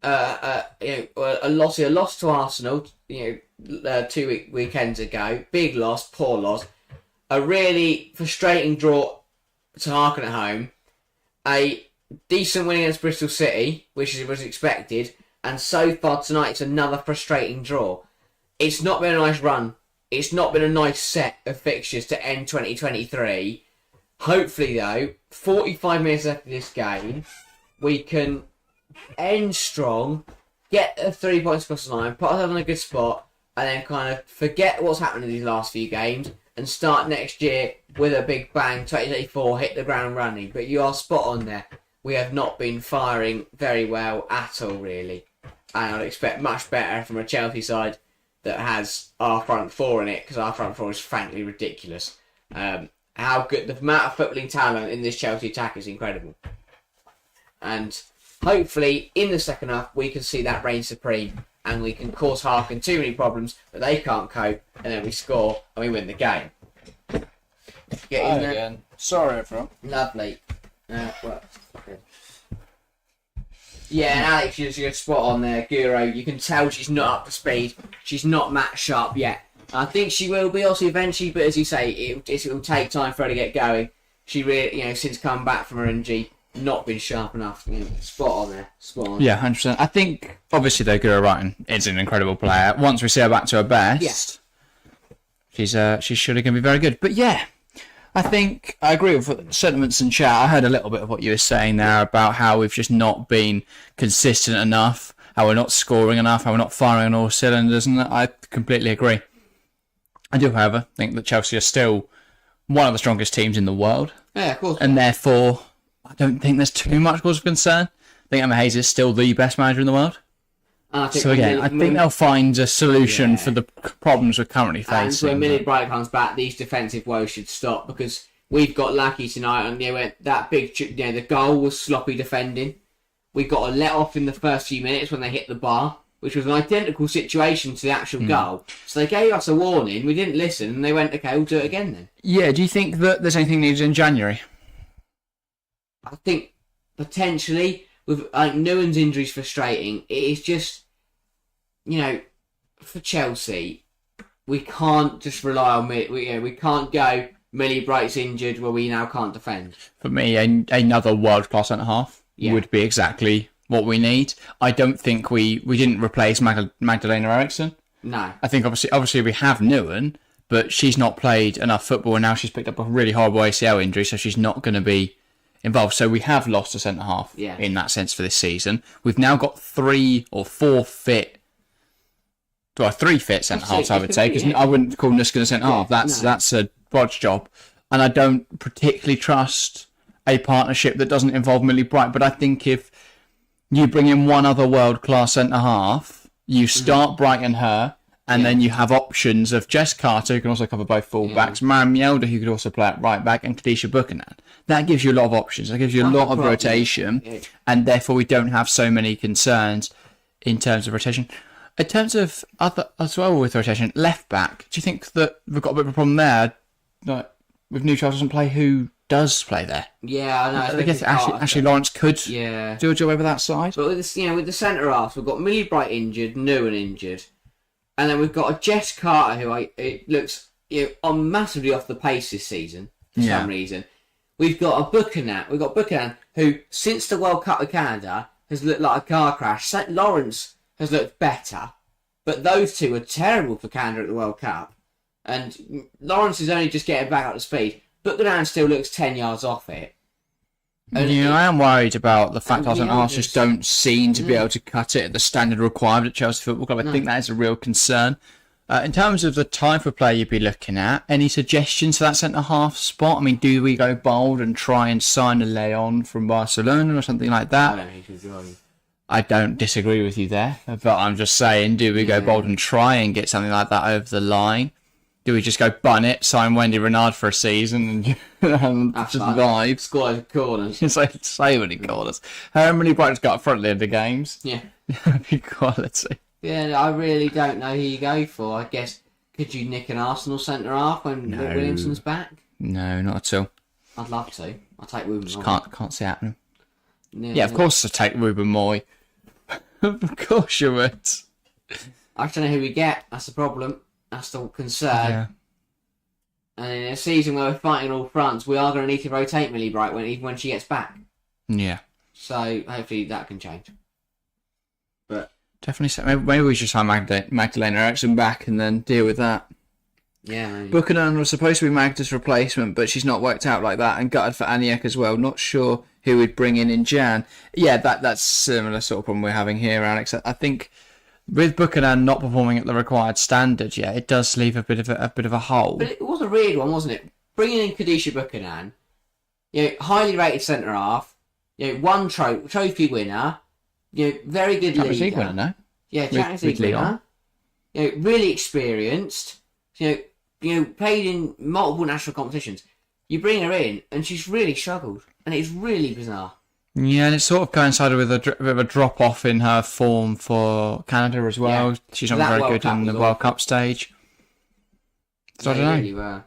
[SPEAKER 2] A loss to Arsenal, weekends ago. Big loss, poor loss. A really frustrating draw to Harken at home. A decent win against Bristol City, which was expected. And so far tonight, it's another frustrating draw. It's not been a nice run. It's not been a nice set of fixtures to end 2023. Hopefully, though, 45 minutes after this game, we can end strong, get the 3 points across the line, put ourselves in a good spot, and then kind of forget what's happened in these last few games and start next year with a big bang. 2024, hit the ground running. But you are spot on there. We have not been firing very well at all, really. And I'd expect much better from a Chelsea side that has our front four in it, because our front four is frankly ridiculous. How good the amount of footballing talent in this Chelsea attack is incredible. And hopefully in the second half we can see that reign supreme and we can cause Harken too many problems that they can't cope, and then we score and we win the game. Get in there.
[SPEAKER 1] Again. Sorry, everyone.
[SPEAKER 2] Lovely. Yeah, and Alex, you're spot on there, Guro. You can tell she's not up to speed. She's not match sharp yet. I think she will be also eventually, but as you say, it will take time for her to get going. She really, since coming back from her injury, not been sharp enough. Spot on there, spot on.
[SPEAKER 1] Yeah, 100%. I think obviously though, Guro Wrighton is an incredible player. Once we see her back to her best, she's surely going to be very good. But yeah, I think I agree with sentiments in chat. I heard a little bit of what you were saying there about how we've just not been consistent enough, how we're not scoring enough, how we're not firing on all cylinders, and I completely agree. I do, however, think that Chelsea are still one of the strongest teams in the world.
[SPEAKER 2] Yeah, of course.
[SPEAKER 1] And therefore, I don't think there's too much cause of concern. I think Emma Hayes is still the best manager in the world. So again, I think they'll find a solution for the problems we're currently facing.
[SPEAKER 2] And when Millie Bright comes back, these defensive woes should stop, because we've got lucky tonight, and that big, the goal was sloppy defending. We got a let off in the first few minutes when they hit the bar, which was an identical situation to the actual goal. So they gave us a warning, we didn't listen, and they went, okay, we'll do it again then.
[SPEAKER 1] Yeah, do you think that there's anything needed in January?
[SPEAKER 2] I think potentially, with Nguyen's injuries frustrating, it is just, for Chelsea, we can't just rely on we can't go Millie Bright's injured where we now can't defend.
[SPEAKER 1] For me, another world-class centre-half would be exactly what we need. I don't think we didn't replace Magdalena Eriksson.
[SPEAKER 2] No.
[SPEAKER 1] I think obviously we have Nguyen, but she's not played enough football, and now she's picked up a really horrible ACL injury, so she's not going to be involved. So we have lost a centre-half in that sense for this season. We've now got 3 or 4 fit... Well, 3 fit centre-halves, I would say, because I wouldn't call Nuska a centre-half. That's a bodge job. And I don't particularly trust a partnership that doesn't involve Millie Bright. But I think if you bring in one other world-class centre-half, you start Bright and her, and then you have options of Jess Carter, who can also cover both full-backs, Maren Mjelder, who could also play at right-back, and Kadisha Buchanan. That gives you a lot of options. That gives you a lot of rotation, and therefore we don't have so many concerns in terms of rotation. In terms of other as well with rotation, left back, do you think that we've got a bit of a problem there? Like, if Newcastle doesn't play, who does play there?
[SPEAKER 2] Yeah, I know.
[SPEAKER 1] I guess Ashley Lawrence could do a job over that side.
[SPEAKER 2] But with this, with the centre half, we've got Millie Bright injured, Nguyen injured, and then we've got a Jess Carter who it looks on massively off the pace this season for some reason. We've got a Buchanan who, since the World Cup with Canada, has looked like a car crash. St. Lawrence has looked better, but those two are terrible for Canada at the World Cup. And Lawrence is only just getting back up to speed. Buchanan still looks 10 yards off it.
[SPEAKER 1] And I am worried about the fact that our just don't seem to be able to cut it at the standard required at Chelsea Football Club. I think that is a real concern. In terms of the type of player you'd be looking at, any suggestions for that centre-half spot? I mean, do we go bold and try and sign a Leon from Barcelona or something like that?
[SPEAKER 2] I don't think he's going.
[SPEAKER 1] I don't disagree with you there, but I'm just saying, do we go bold and try and get something like that over the line? Do we just go bun it, sign Wendy Renard for a season and just vibe?
[SPEAKER 2] Score over corners.
[SPEAKER 1] It's like so many corners. How many Brighton's got up front at the end of games?
[SPEAKER 2] Yeah.
[SPEAKER 1] Quality.
[SPEAKER 2] Yeah, I really don't know who you go for. I guess, could you nick an Arsenal centre-half when Williamson's back?
[SPEAKER 1] No, not at all.
[SPEAKER 2] I'd love to. I'll take Ruben Moy.
[SPEAKER 1] Can't see it happening. Yeah, of course I'd take Ruben Moy. Of course you would.
[SPEAKER 2] I just don't know who we get. That's the problem. That's the concern.
[SPEAKER 1] Yeah.
[SPEAKER 2] And in a season where we're fighting all fronts, we are going to need to rotate Millie Bright even when she gets back.
[SPEAKER 1] Yeah.
[SPEAKER 2] So hopefully that can change. But
[SPEAKER 1] Definitely. Maybe we should sign Magdalena Eriksson back and then deal with that.
[SPEAKER 2] yeah, maybe.
[SPEAKER 1] Buchanan was supposed to be Magda's replacement, but she's not worked out like that, and gutted for Aniek as well. Not sure who we'd bring in Jan. Yeah, that's similar sort of problem we're having here, Alex. I think with Buchanan not performing at the required standard, yeah, it does leave a bit of a hole.
[SPEAKER 2] But it was a weird one, wasn't it? Bringing in Kadisha Buchanan, highly rated centre half, one trophy winner, very good
[SPEAKER 1] Champions League
[SPEAKER 2] leader.
[SPEAKER 1] winner, no?
[SPEAKER 2] Yeah, Champions League winner. Really experienced. Played in multiple national competitions. You bring her in, and she's really struggled, and it's really bizarre.
[SPEAKER 1] Yeah, and it sort of coincided with a bit of a drop off in her form for Canada as well.
[SPEAKER 2] Yeah.
[SPEAKER 1] She's not very good in the World Cup stage. So I don't know.
[SPEAKER 2] Really were.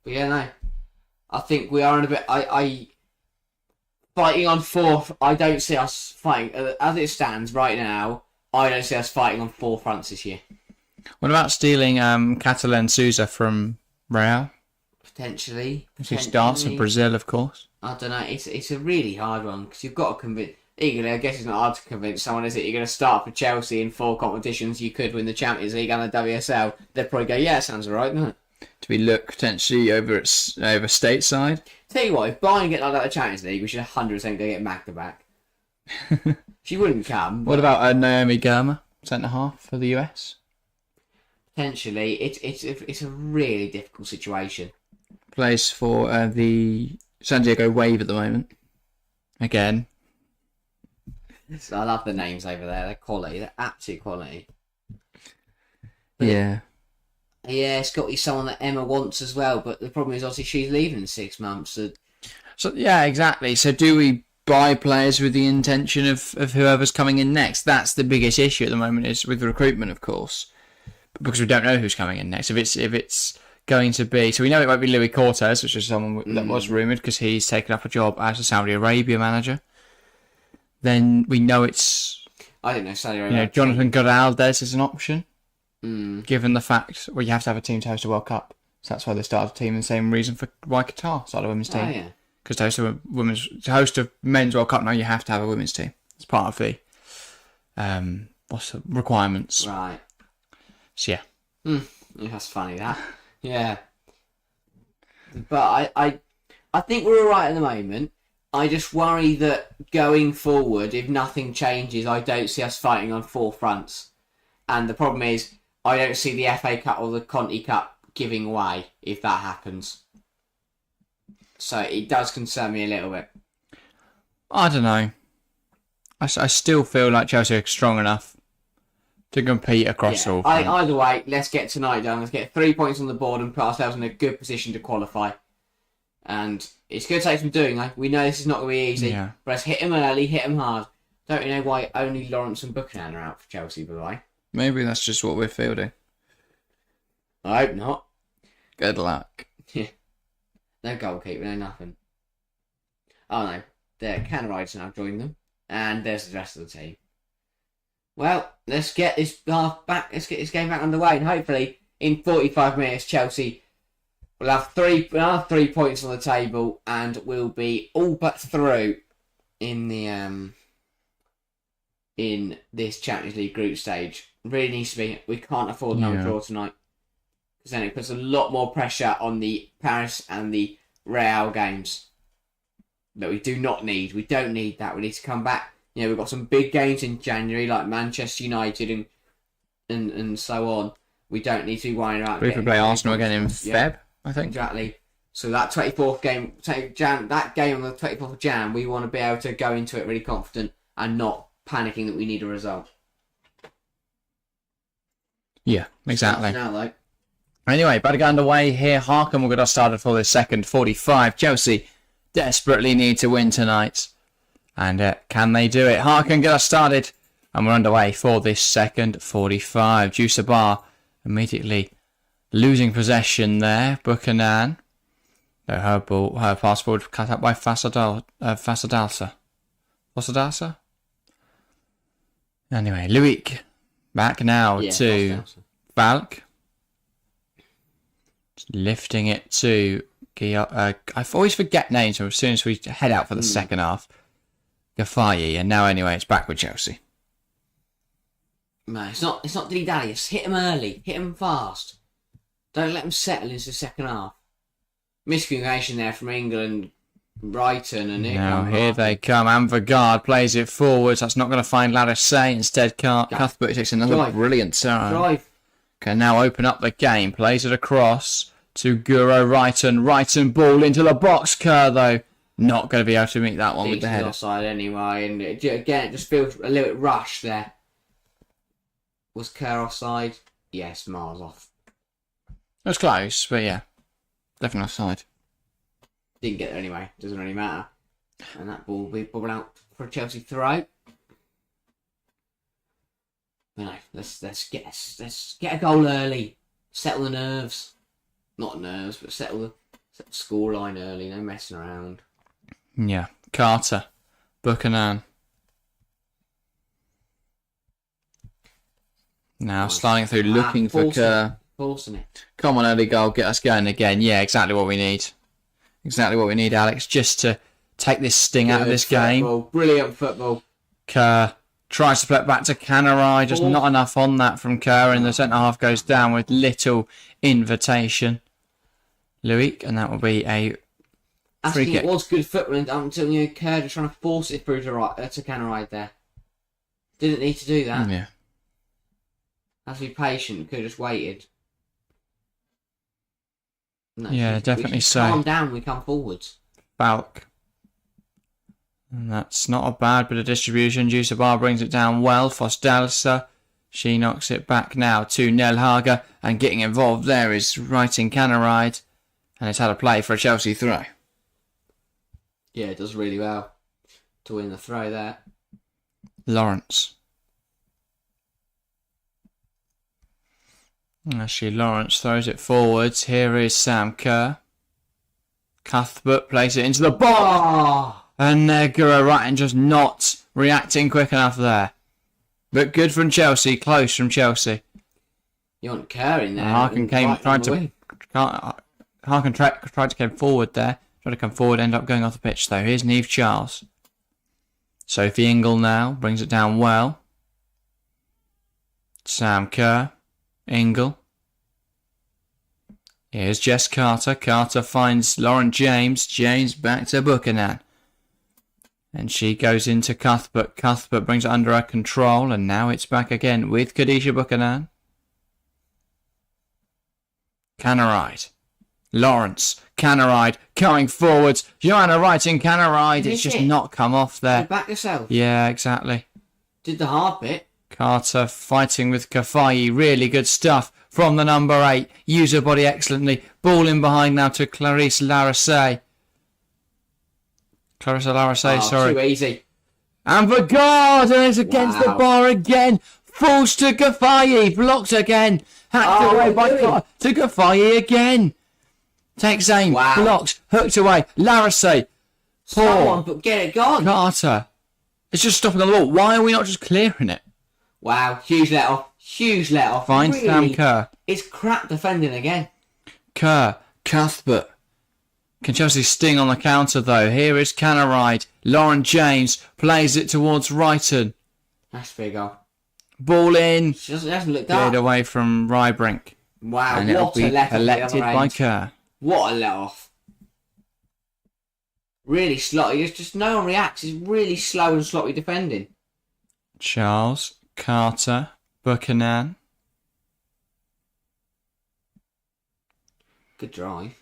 [SPEAKER 2] But yeah, no. I think we are in a bit. I fighting on fourth. I don't see us fighting as it stands right now. I don't see us fighting on four fronts this year.
[SPEAKER 1] What about stealing Catalan Souza from Real?
[SPEAKER 2] Potentially.
[SPEAKER 1] She starts in Brazil, of course.
[SPEAKER 2] I don't know. It's a really hard one because you've got to convince. Equally, I guess it's not hard to convince someone, is it? You're going to start for Chelsea in 4 competitions. You could win the Champions League and the WSL. They'd probably go, yeah, sounds alright, doesn't it?
[SPEAKER 1] To be looked potentially over stateside.
[SPEAKER 2] Tell you what, if Bayern get like that the Champions League, we should 100% go get Magda back. She wouldn't come.
[SPEAKER 1] What about Naomi Girma, centre half for the US?
[SPEAKER 2] Potentially, it's a really difficult situation.
[SPEAKER 1] Plays for the San Diego Wave at the moment. Again.
[SPEAKER 2] I love the names over there. They're quality. They're absolute quality.
[SPEAKER 1] Yeah.
[SPEAKER 2] Yeah, it's got to be someone that Emma wants as well. But the problem is, obviously, she's leaving in 6 months.
[SPEAKER 1] So yeah, exactly. So do we buy players with the intention of whoever's coming in next? That's the biggest issue at the moment, is with recruitment, of course, because we don't know who's coming in next. If it's going to be, so we know it won't be Louis Cortez, which is someone that was rumoured because he's taken up a job as a Saudi Arabia manager. Then we know it's,
[SPEAKER 2] I don't know, Saudi Arabia.
[SPEAKER 1] Jonathan Godaldes is an option, given the fact you have to have a team to host a World Cup. So that's why they started a team, and the same reason for why Qatar started a women's team.
[SPEAKER 2] Oh, yeah.
[SPEAKER 1] Because to host a men's World Cup now, you have to have a women's team. It's part of the requirements.
[SPEAKER 2] Right.
[SPEAKER 1] So yeah.
[SPEAKER 2] Yeah, that's funny, that. Yeah. But I think we're alright at the moment. I just worry that going forward, if nothing changes, I don't see us fighting on 4 fronts. And the problem is, I don't see the FA Cup or the Conti Cup giving way if that happens. So it does concern me a little bit.
[SPEAKER 1] I don't know. I still feel like Chelsea are strong enough to compete across all fronts.
[SPEAKER 2] Either way, let's get tonight done. Let's get 3 points on the board and put ourselves in a good position to qualify. And it's going to take some doing, though. We know this is not going to be easy.
[SPEAKER 1] Yeah.
[SPEAKER 2] But let's hit them early, hit them hard. Don't you know why only Lawrence and Buchanan are out for Chelsea, by the way?
[SPEAKER 1] Maybe that's just what we're fielding.
[SPEAKER 2] I hope not.
[SPEAKER 1] Good luck.
[SPEAKER 2] No goalkeeper, no nothing. Oh no, the Canarides now joined them. And there's the rest of the team. Well, let's get this half back. Let's get this game back underway, and hopefully in 45 minutes, Chelsea will have 3 points on the table, and we'll be all but through in the in this Champions League group stage. Really needs to be. We can't afford another draw tonight, because then it puts a lot more pressure on the Paris and the Real games that we do not need. We don't need that. We need to come back. We've got some big games in January, like Manchester United and so on. We don't need to be worrying about.
[SPEAKER 1] We play Arsenal again in Feb, I think.
[SPEAKER 2] Exactly. So that 24th game, that game on the 24th of Jan, we want to be able to go into it really confident and not panicking that we need a result.
[SPEAKER 1] Yeah, exactly.
[SPEAKER 2] Now, though.
[SPEAKER 1] Anyway, better get underway here. HÄCKEN will get us started for the second 45. Chelsea desperately need to win tonight. And can they do it? HÄCKEN get us started. And we're underway for this second 45. Jusabar immediately losing possession there. Buchanan. Her pass forward cut up by Fasadalsa. Anyway, Luik Back now
[SPEAKER 2] Yeah,
[SPEAKER 1] to
[SPEAKER 2] lost Chelsea.
[SPEAKER 1] Falk. Lifting it to I always forget names as soon as we head out for the second half. Gafayi, and now anyway, it's back with Chelsea.
[SPEAKER 2] No, it's not dilly-dally. It's hit him early. Hit him fast. Don't let him settle into the second half. Miscommunication there from England, Brighton, and
[SPEAKER 1] Now here they come. Amvergaard plays it forwards. That's not going to find Larissé. Instead, Cuthbert takes another brilliant turn.
[SPEAKER 2] Drive.
[SPEAKER 1] Can now open up the game. Plays it across to Guro Wrighton. Wrighton ball into the box. Kerr, though, not going to be able to meet that one with the header.
[SPEAKER 2] Offside anyway, and again, it just feels a little bit rushed there. Was Kerr offside? Yes, miles off.
[SPEAKER 1] It was close, but yeah, definitely offside.
[SPEAKER 2] Didn't get there anyway. Doesn't really matter. And that ball will be bubbled out for a Chelsea throw. You know, let's get a goal early. Settle the nerves. Not nerves, but settle the scoreline early. No messing around.
[SPEAKER 1] Yeah, Carter, Buchanan. Now sliding through, looking for Kerr.
[SPEAKER 2] Forcing it.
[SPEAKER 1] Come on, early goal, get us going again. Yeah, exactly what we need. Exactly what we need, Alex, just to take this sting out of this game.
[SPEAKER 2] Brilliant football.
[SPEAKER 1] Kerr tries to play it back to Canarai, just not enough on that from Kerr, and the centre half goes down with little invitation. Luik, and that will be a free kick.
[SPEAKER 2] It was good football until Kerr just trying to force it through to Canarai there. Didn't need to do that.
[SPEAKER 1] Yeah.
[SPEAKER 2] Has to be patient. Could have just waited. No,
[SPEAKER 1] yeah, definitely so.
[SPEAKER 2] Calm down. We come forwards.
[SPEAKER 1] Falk. And that's not a bad bit of distribution. Jusabar brings it down well. Fosdalsa. She knocks it back now to Nelhager. And getting involved there is Wrighting Canarai. And it's had a play for a Chelsea throw.
[SPEAKER 2] Yeah, it does really well to win the throw there.
[SPEAKER 1] Lawrence. Actually, Lawrence throws it forwards. Here is Sam Kerr. Cuthbert plays it into the box. And Guro Wrighton just not reacting quick enough there. But good from Chelsea. Close from Chelsea.
[SPEAKER 2] You want Kerr in there.
[SPEAKER 1] Harkin tried to come forward there. Tried to come forward, end up going off the pitch though. Here's Niamh Charles. Sophie Ingle now brings it down well. Sam Kerr. Ingle. Here's Jess Carter. Carter finds Lauren James. James back to Buchanan. And she goes into Cuthbert. Cuthbert brings it under her control. And now it's back again with Khadijah Buchanan. Canarai. Lawrence. Canarai coming forwards. Joanna Wrighting Canarai. It's just not come off there.
[SPEAKER 2] Back yourself.
[SPEAKER 1] Yeah, exactly.
[SPEAKER 2] Did the hard bit.
[SPEAKER 1] Carter fighting with Kafayi. Really good stuff from the number 8. Use her body excellently. Ball in behind now to Clarissa Larissé. Sorry.
[SPEAKER 2] Too easy.
[SPEAKER 1] And Vergaard, and it's against the bar again. Falls to Kafayi. Blocked again. Hacked away by Carter. To Kafayi again. Takes aim. Blocked. Hooked away. Larissé.
[SPEAKER 2] Someone, but get it gone.
[SPEAKER 1] Carter. It's just stopping on the wall. Why are we not just clearing it?
[SPEAKER 2] Wow, huge let off. Huge let off.
[SPEAKER 1] Find really, Sam Kerr.
[SPEAKER 2] It's crap defending again.
[SPEAKER 1] Kerr. Cuthbert. Can Chelsea sting on the counter though? Here is Canarai. Lauren James plays it towards Wrighton.
[SPEAKER 2] That's a big goal.
[SPEAKER 1] Ball in.
[SPEAKER 2] She hasn't looked up.
[SPEAKER 1] Cleared away from Rybrink.
[SPEAKER 2] Wow,
[SPEAKER 1] and
[SPEAKER 2] what a let off.
[SPEAKER 1] Collected by Kerr.
[SPEAKER 2] What a let off. Really slow. Just no one reacts. It's really slow and sloppy defending.
[SPEAKER 1] Charles. Carter. Buchanan.
[SPEAKER 2] Good drive.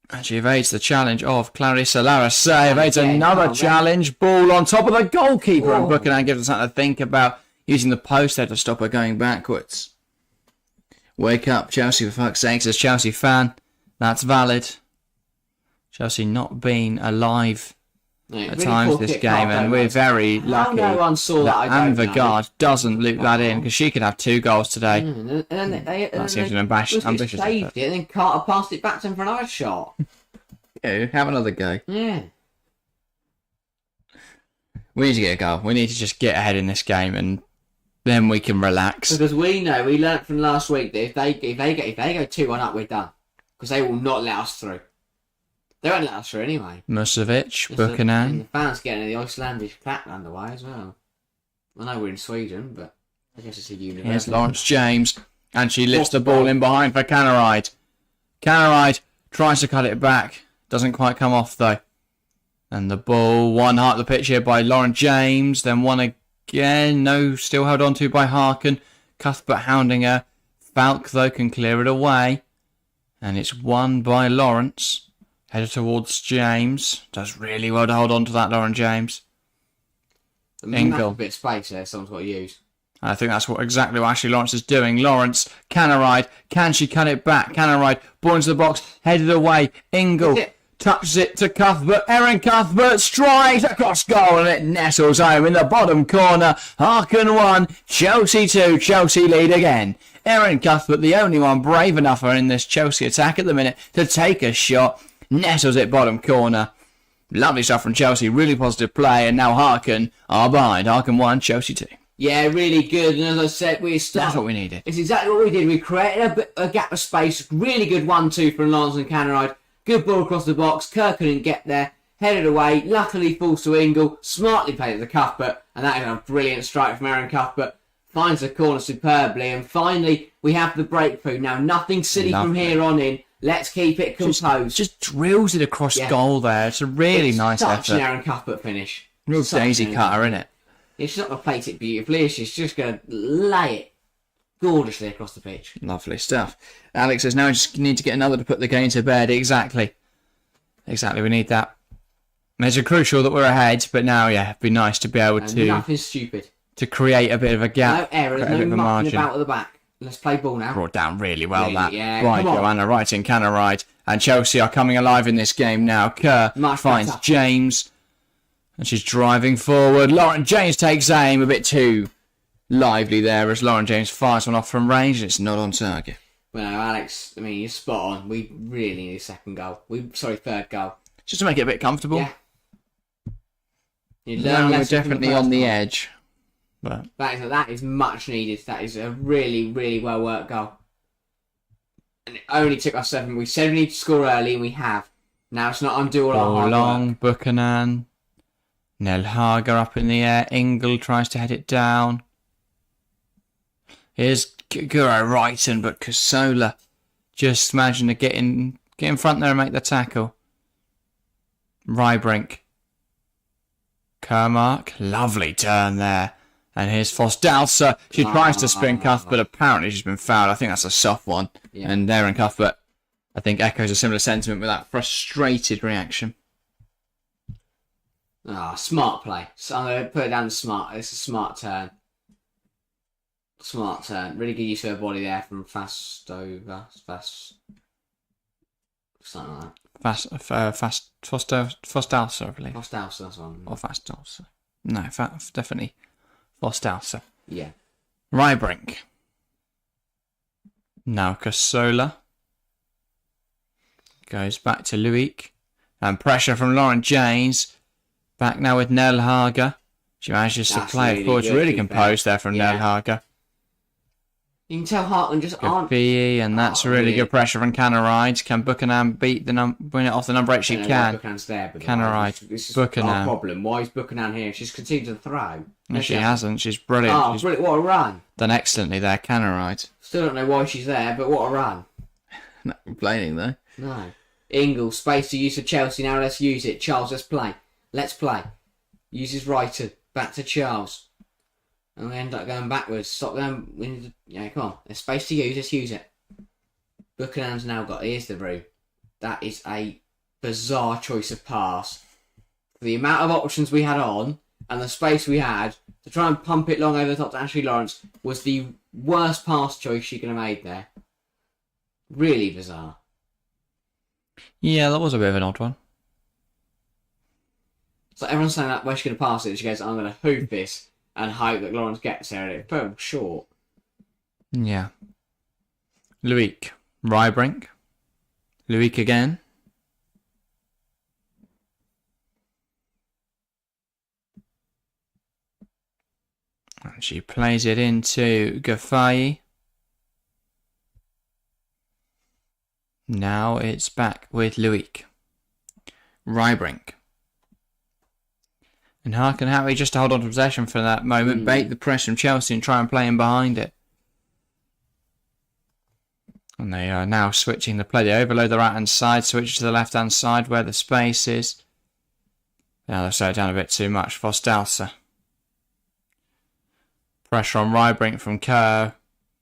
[SPEAKER 1] And she evades the challenge of Clarissa Larissé. Evades another challenge. Ball on top of the goalkeeper. And Buchanan gives us something to think about. Using the post there to stop her going backwards. Wake up, Chelsea, for fuck's sake. As Chelsea fan, that's valid. Chelsea not been alive at times this game, and we're very lucky
[SPEAKER 2] no one saw that
[SPEAKER 1] Amvergaard doesn't loop that in, because she could have 2 goals today.
[SPEAKER 2] That
[SPEAKER 1] seems an ambitious
[SPEAKER 2] saved it, and then Carter passed it back to him for another shot.
[SPEAKER 1] Yeah, have another go.
[SPEAKER 2] Yeah.
[SPEAKER 1] We need to get a goal. We need to just get ahead in this game, and then we can relax.
[SPEAKER 2] Because we know, we learnt from last week that if they go 2-1 up, we're done. Because they will not let us through. They won't let us through anyway.
[SPEAKER 1] Musovic, Buchanan.
[SPEAKER 2] And the fans getting the Icelandic clap underway as well. I know we're in Sweden, but I guess it's a universal.
[SPEAKER 1] Here's Lawrence James. And she lifts the ball in behind for Canaride. Canaride tries to cut it back. Doesn't quite come off though. And the ball, one heart of the pitch here by Lawrence James. Then one again. No, still held on to by Harkin. Cuthbert hounding her. Falk though can clear it away. And it's won by Lawrence. Headed towards James. Does really well to hold on to that, Lawrence James.
[SPEAKER 2] Ingle. A bit of space there, someone's got to use.
[SPEAKER 1] I think that's exactly what Ashley Lawrence is doing. Lawrence, Canaride, can she cut it back? Canaride, ball into the box, headed away. Ingle touches it to Cuthbert. Erin Cuthbert strikes across goal and it nestles home in the bottom corner. Harkin 1, Chelsea 2, Chelsea lead again. Erin Cuthbert, the only one brave enough in this Chelsea attack at the minute to take a shot, nestles it bottom corner. Lovely stuff from Chelsea, really positive play, and now Harkin are behind. Harkin 1, Chelsea 2.
[SPEAKER 2] Yeah, really good. And as I said,
[SPEAKER 1] that's what we needed.
[SPEAKER 2] It's exactly what we did. We created a gap of space. Really good 1-2 from Lawrence and Canaride. Good ball across the box. Kerr couldn't get there. Headed away. Luckily falls to Ingle. Smartly played to Cuthbert. And that is a brilliant strike from Erin Cuthbert. Finds the corner superbly. And finally, we have the breakthrough. Now, nothing silly from here on in. Let's keep it composed.
[SPEAKER 1] Just drills it across goal there. It's a really nice effort.
[SPEAKER 2] Such an Erin Cuthbert finish.
[SPEAKER 1] Real daisy cutter, isn't it?
[SPEAKER 2] She's not going to plate it beautifully. She's just going to lay it gorgeously across the pitch.
[SPEAKER 1] Lovely stuff. Alex says, now we just need to get another to put the game to bed. Exactly. We need that. It's crucial that we're ahead, but now, yeah, it'd be nice to be able to...
[SPEAKER 2] Nothing stupid.
[SPEAKER 1] To create a bit of a gap.
[SPEAKER 2] No errors, no mucking about at the back. Let's play ball now.
[SPEAKER 1] Brought down really well,
[SPEAKER 2] really,
[SPEAKER 1] that.
[SPEAKER 2] Yeah,
[SPEAKER 1] right, Joanna, right in Canaride. And Chelsea are coming alive in this game now. Kerr finds James. And she's driving forward. Lawrence James takes aim. A bit too lively there as Lawrence James fires one off from range. And it's not on target.
[SPEAKER 2] Well, Alex, I mean, you're spot on. We really need a third goal.
[SPEAKER 1] Just to make it a bit comfortable.
[SPEAKER 2] Yeah.
[SPEAKER 1] We're definitely on the edge. But
[SPEAKER 2] that is much needed. That is a really, really well worked goal. And it only took us 7. We said we need to score early, and we have. Now it's not undo all our hard
[SPEAKER 1] long,
[SPEAKER 2] work.
[SPEAKER 1] Buchanan. Nelhager up in the air. Ingle tries to head it down. Here's Guro Wrighton, but Casola just managing to get in front there and make the tackle. Rybrink. Kermark. Lovely turn there. And here's Fosdalsa. She tries to spin Cuthbert, but apparently she's been fouled. I think that's a soft one. Yeah. And Erin Cuthbert, I think, echoes a similar sentiment with that frustrated reaction.
[SPEAKER 2] Smart play. So I'm going to put it down to smart. It's a smart turn. Smart turn. Really good use of her body there from Fastova. Something like that.
[SPEAKER 1] Fosdalsa, I believe.
[SPEAKER 2] Fosdalsa, that's one.
[SPEAKER 1] Or Fosdalsa. No, definitely Fosdalsa.
[SPEAKER 2] Yeah.
[SPEAKER 1] Rybrink. Now Casola. Goes back to Luik. And pressure from Lawrence James. Back now with Nelhager. She manages to play it forward. Really composed there from Nelhager.
[SPEAKER 2] You can tell Hartland just aren't...
[SPEAKER 1] And that's really good pressure from Canaride. Can Buchanan beat win it off the number 8? She can.
[SPEAKER 2] Buchanan's there, but
[SPEAKER 1] Canaride.
[SPEAKER 2] This is
[SPEAKER 1] Buchanan.
[SPEAKER 2] our problem. Why is Buchanan here? She's continued to throw.
[SPEAKER 1] No, she hasn't. She's brilliant.
[SPEAKER 2] Oh, brilliant. What a run.
[SPEAKER 1] Done excellently there, Canaride.
[SPEAKER 2] Still don't know why she's there, but what a run.
[SPEAKER 1] Not complaining, though.
[SPEAKER 2] No. Ingle, space to use for Chelsea. Now let's use it. Charles, let's play. Let's play. Uses Wrighton. Back to Charles. And we end up going backwards. Stop them. Yeah, come on. There's space to use. Let's use it. Buchanan's now got... Here's the room. That is a bizarre choice of pass. For the amount of options we had on and the space we had to try and pump it long over the top to Ashley Lawrence was the worst pass choice she could have made there. Really bizarre.
[SPEAKER 1] Yeah, that was a bit of an odd one.
[SPEAKER 2] So everyone's saying that where's she going to pass it? She goes, I'm going to hoof this and hope that Lawrence gets there. And it's very short.
[SPEAKER 1] Yeah. Luik. Rybrink. Luik again. And she plays it into Gafai. Now it's back with Luik. Rybrink. And Harkin happy just to hold on to possession for that moment, bait the press from Chelsea and try and play in behind it. And they are now switching the play. They overload the right-hand side, switch to the left-hand side where the space is. Now they've slowed down a bit too much. Vostalsa. Pressure on Rybrink from Kerr.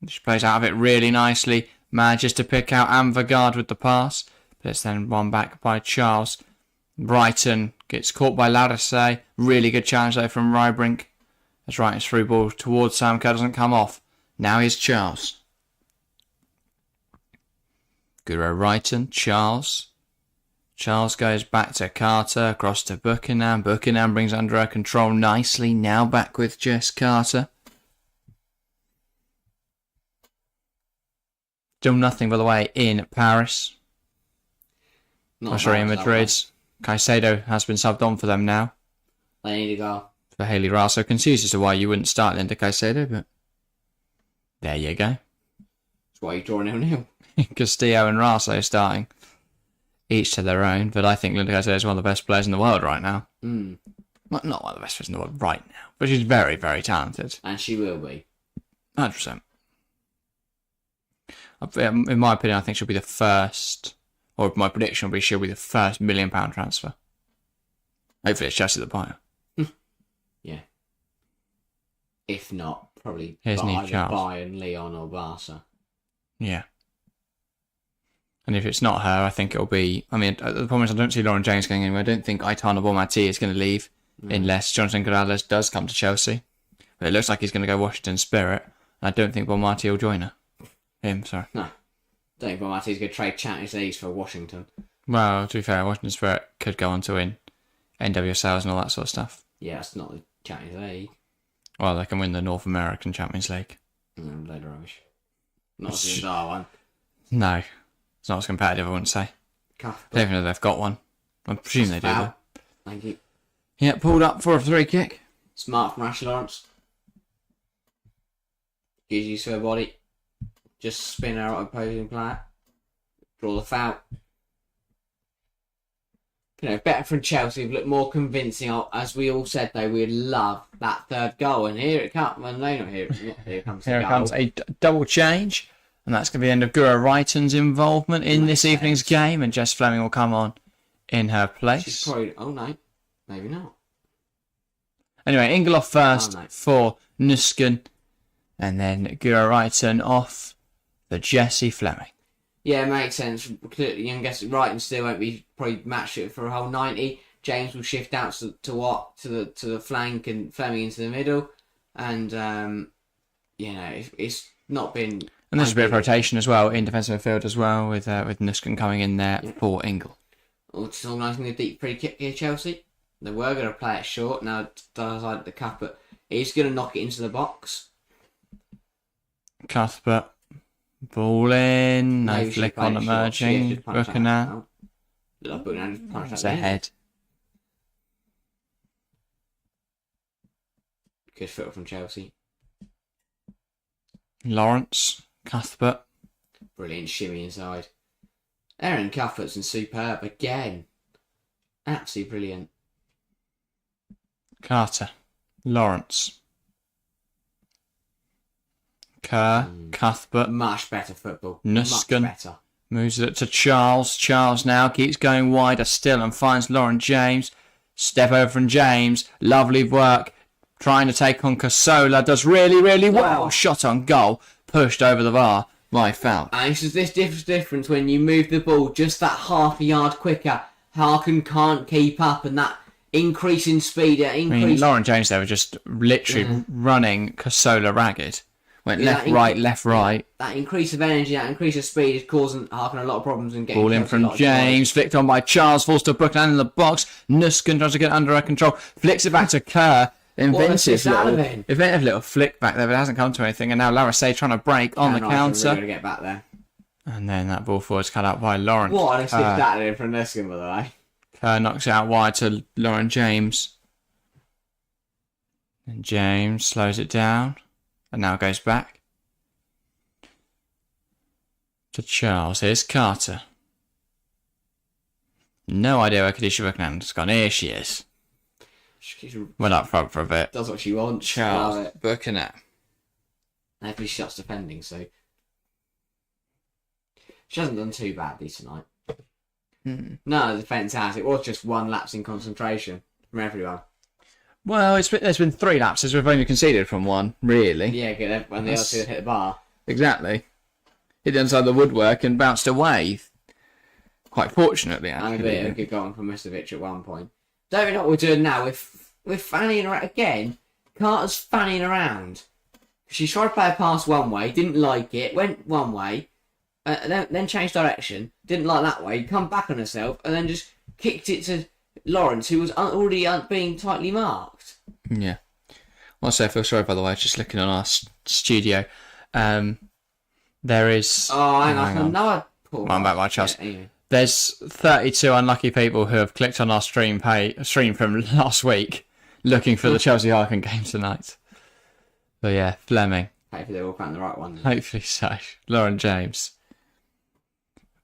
[SPEAKER 1] She plays out of it really nicely. Manages to pick out Amvergaard with the pass. But it's then won back by Charles. Brighton gets caught by Larisse. Really good challenge though from Rybrink. As Brighton's through ball towards Sam Kerr doesn't come off. Now here's Charles. Guro Wrighton, Charles. Charles goes back to Carter, across to Buchanan. Buchanan brings under her control nicely. Now back with Jess Carter. Still nothing, by the way, in Paris. In Madrid. Caicedo has been subbed on for them now.
[SPEAKER 2] They need to go.
[SPEAKER 1] For Hayley Ryle. So confused as to why you wouldn't start Linda Caicedo, but there you go.
[SPEAKER 2] That's why you draw 0-0.
[SPEAKER 1] Castillo and Raso starting. Each to their own, but I think Linda Caicedo is one of the best players in the world right now. Not one of the best players in the world right now, but she's very, very talented.
[SPEAKER 2] And she will be.
[SPEAKER 1] 100%. In my opinion, I think she'll be the first, or my prediction will be she'll be the first £1 million transfer. Hopefully it's Chelsea that buy her.
[SPEAKER 2] Yeah. If not, probably
[SPEAKER 1] Here's
[SPEAKER 2] either
[SPEAKER 1] Charles.
[SPEAKER 2] Bayern, Leon or Barca.
[SPEAKER 1] Yeah. And if it's not her, I think it'll be... I mean, the problem is I don't see Lauren James going anywhere. I don't think Aitana Bonmati is going to leave unless Jonathan Corrales does come to Chelsea. But it looks like he's going to go Washington Spirit. And I don't think Bonmati will join her. Him, sorry.
[SPEAKER 2] No. Don't think Bonmati's going to trade Champions League for Washington.
[SPEAKER 1] Well, to be fair, Washington Spirit could go on to win NWSLs and all that sort of stuff.
[SPEAKER 2] Yeah, it's not the Champions League.
[SPEAKER 1] Well, they can win the North American Champions League.
[SPEAKER 2] Load of rubbish. Not as good as our one.
[SPEAKER 1] No. It's not as competitive, I wouldn't say. I don't even know they've got one. I presume they do, though.
[SPEAKER 2] Thank you.
[SPEAKER 1] Yeah, pulled up for a free kick.
[SPEAKER 2] Smart from Ashley Lawrence. Gives you to her body. Just spin her out opposing player. Draw the foul. You know, better from Chelsea. Looked more convincing. As we all said, though, we'd love that third goal. And here it comes. Well, no, not here. Here comes the
[SPEAKER 1] Here
[SPEAKER 2] goal.
[SPEAKER 1] comes a double change. And that's going to be the end of Guro Wrighton's involvement in this evening's game. And Jess Fleming will come on in her place.
[SPEAKER 2] She's probably... Oh, no. Maybe not.
[SPEAKER 1] Anyway, Ingeloff first
[SPEAKER 2] no.
[SPEAKER 1] for Nusken. And then Guro Wrighton off for Jessie Fleming.
[SPEAKER 2] Yeah, makes sense. Clearly, I'm guessing Wrighton still won't be probably match it for a whole 90. James will shift out to the flank and Fleming into the middle. And, you know, it's not been...
[SPEAKER 1] And there's a bit of rotation as well in defensive midfield as well, with Nusken coming in there for Ingle.
[SPEAKER 2] It's organising a deep free kick here, Chelsea. They were going to play it short. Now it's decided to cut, but he's going to knock it into the box.
[SPEAKER 1] Cuthbert, ball in, no
[SPEAKER 2] Maybe
[SPEAKER 1] flick
[SPEAKER 2] she played
[SPEAKER 1] on
[SPEAKER 2] it short.
[SPEAKER 1] emerging.
[SPEAKER 2] She just punched that
[SPEAKER 1] Buchanan.
[SPEAKER 2] out. Look, Buchanan just punched
[SPEAKER 1] It's
[SPEAKER 2] that in.
[SPEAKER 1] ahead.
[SPEAKER 2] Good foot from Chelsea.
[SPEAKER 1] Lawrence, Cuthbert.
[SPEAKER 2] Brilliant shimmy inside. Erin Cuthbert's in superb again. Absolutely brilliant.
[SPEAKER 1] Carter, Lawrence. Kerr, Cuthbert.
[SPEAKER 2] Much better football.
[SPEAKER 1] Nusken.
[SPEAKER 2] Much better.
[SPEAKER 1] Moves it to Charles. Charles now keeps going wider still and finds Lauren James. Step over from James. Lovely work. Trying to take on Casola. Does really, really well.
[SPEAKER 2] Wow.
[SPEAKER 1] Shot on goal. Pushed over the bar by foul.
[SPEAKER 2] And it's just this difference when you move the ball just that half a yard quicker. Harkin can't keep up, and that increase in speed.
[SPEAKER 1] I mean, Lauren James there was just literally running Casola ragged. Went left, right, left, right.
[SPEAKER 2] That increase of energy, that increase of speed is causing Harkin a lot of problems and getting...
[SPEAKER 1] Ball in from James, flicked on by Charles, falls to Buchanan in the box. Nusken tries to get under her control, flicks it back to Kerr. Inventive little flick back there, but it hasn't come to anything. And now Larisse trying to break on the counter.
[SPEAKER 2] Really get back there.
[SPEAKER 1] And then that ball forward's cut out by Lawrence.
[SPEAKER 2] What an assist that did from Nusken, by the way.
[SPEAKER 1] Kerr knocks it out wide to Lauren James. And James slows it down. And now goes back. To Charles. Here's Carter. No idea where Kadisha Buchanan's gone. Here she is. Went up front for a bit.
[SPEAKER 2] Does what she wants.
[SPEAKER 1] Charles Buchanan.
[SPEAKER 2] Hopefully she starts defending, so... She hasn't done too badly tonight. No, the defence has. It was just one lapse in concentration from everyone.
[SPEAKER 1] Well, there's been 3 lapses. We've only conceded from 1, really.
[SPEAKER 2] Yeah, good. When the other 2 hit the bar.
[SPEAKER 1] Exactly. Hit the inside the woodwork and bounced away. Quite fortunately, actually.
[SPEAKER 2] And a bit of a good goal from Mistovic at one point. Don't we know what we're doing now? We're fanning around again. Carter's fanning around. She tried to play a pass one way, didn't like it, went one way, then changed direction, didn't like that way, come back on herself, and then just kicked it to Lawrence, who was already being tightly marked.
[SPEAKER 1] Yeah. Also, I feel sorry, by the way, just looking on our studio. There is...
[SPEAKER 2] Oh, hang on. Another poor...
[SPEAKER 1] I'm back, my Charles.
[SPEAKER 2] Yeah, anyway.
[SPEAKER 1] There's 32 unlucky people who have clicked on our stream from last week looking for the Chelsea Häcken game tonight. But yeah, Fleming.
[SPEAKER 2] Hopefully they all found the right one. Then.
[SPEAKER 1] Hopefully so. Lauren James.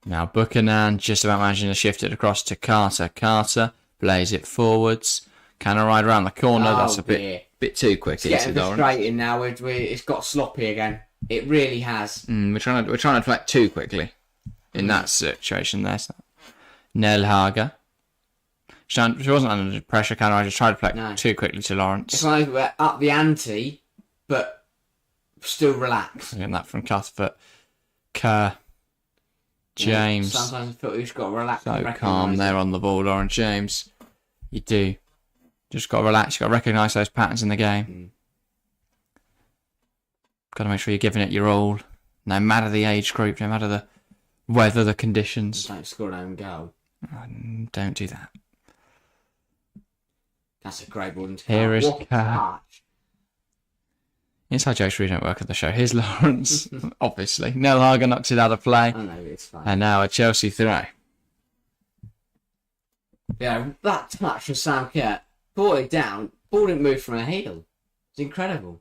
[SPEAKER 1] Now Buchanan just about managing to shift it across to Carter. Carter plays it forwards. Can I ride around the corner? That's a bit too quick.
[SPEAKER 2] It's getting frustrating now. It's got sloppy again. It really has.
[SPEAKER 1] We're trying to deflect too quickly in that situation there. So. Nell Hager. She wasn't under pressure. Can I just try to deflect too quickly to Lawrence?
[SPEAKER 2] It's like we're up the ante, but still relaxed.
[SPEAKER 1] Getting that from Cuthbert. Kerr. James.
[SPEAKER 2] Yeah, sometimes I feel you've got to relax.
[SPEAKER 1] So calm there on the ball, Lauren James. You do. Just got to relax. You've got to recognise those patterns in the game. Got to make sure you're giving it your all. No matter the age group, no matter the weather, the conditions.
[SPEAKER 2] Don't score an own goal.
[SPEAKER 1] Don't do that.
[SPEAKER 2] That's a great ball.
[SPEAKER 1] Here is Kerr. Inside jokes really don't work at the show. Here's Lawrence, obviously. Nell Hager knocks it out of play.
[SPEAKER 2] I know, it's fine.
[SPEAKER 1] And now a Chelsea throw.
[SPEAKER 2] Yeah, that touch from Sam Kerr. Brought it down. Ball didn't move from her heel. It's incredible.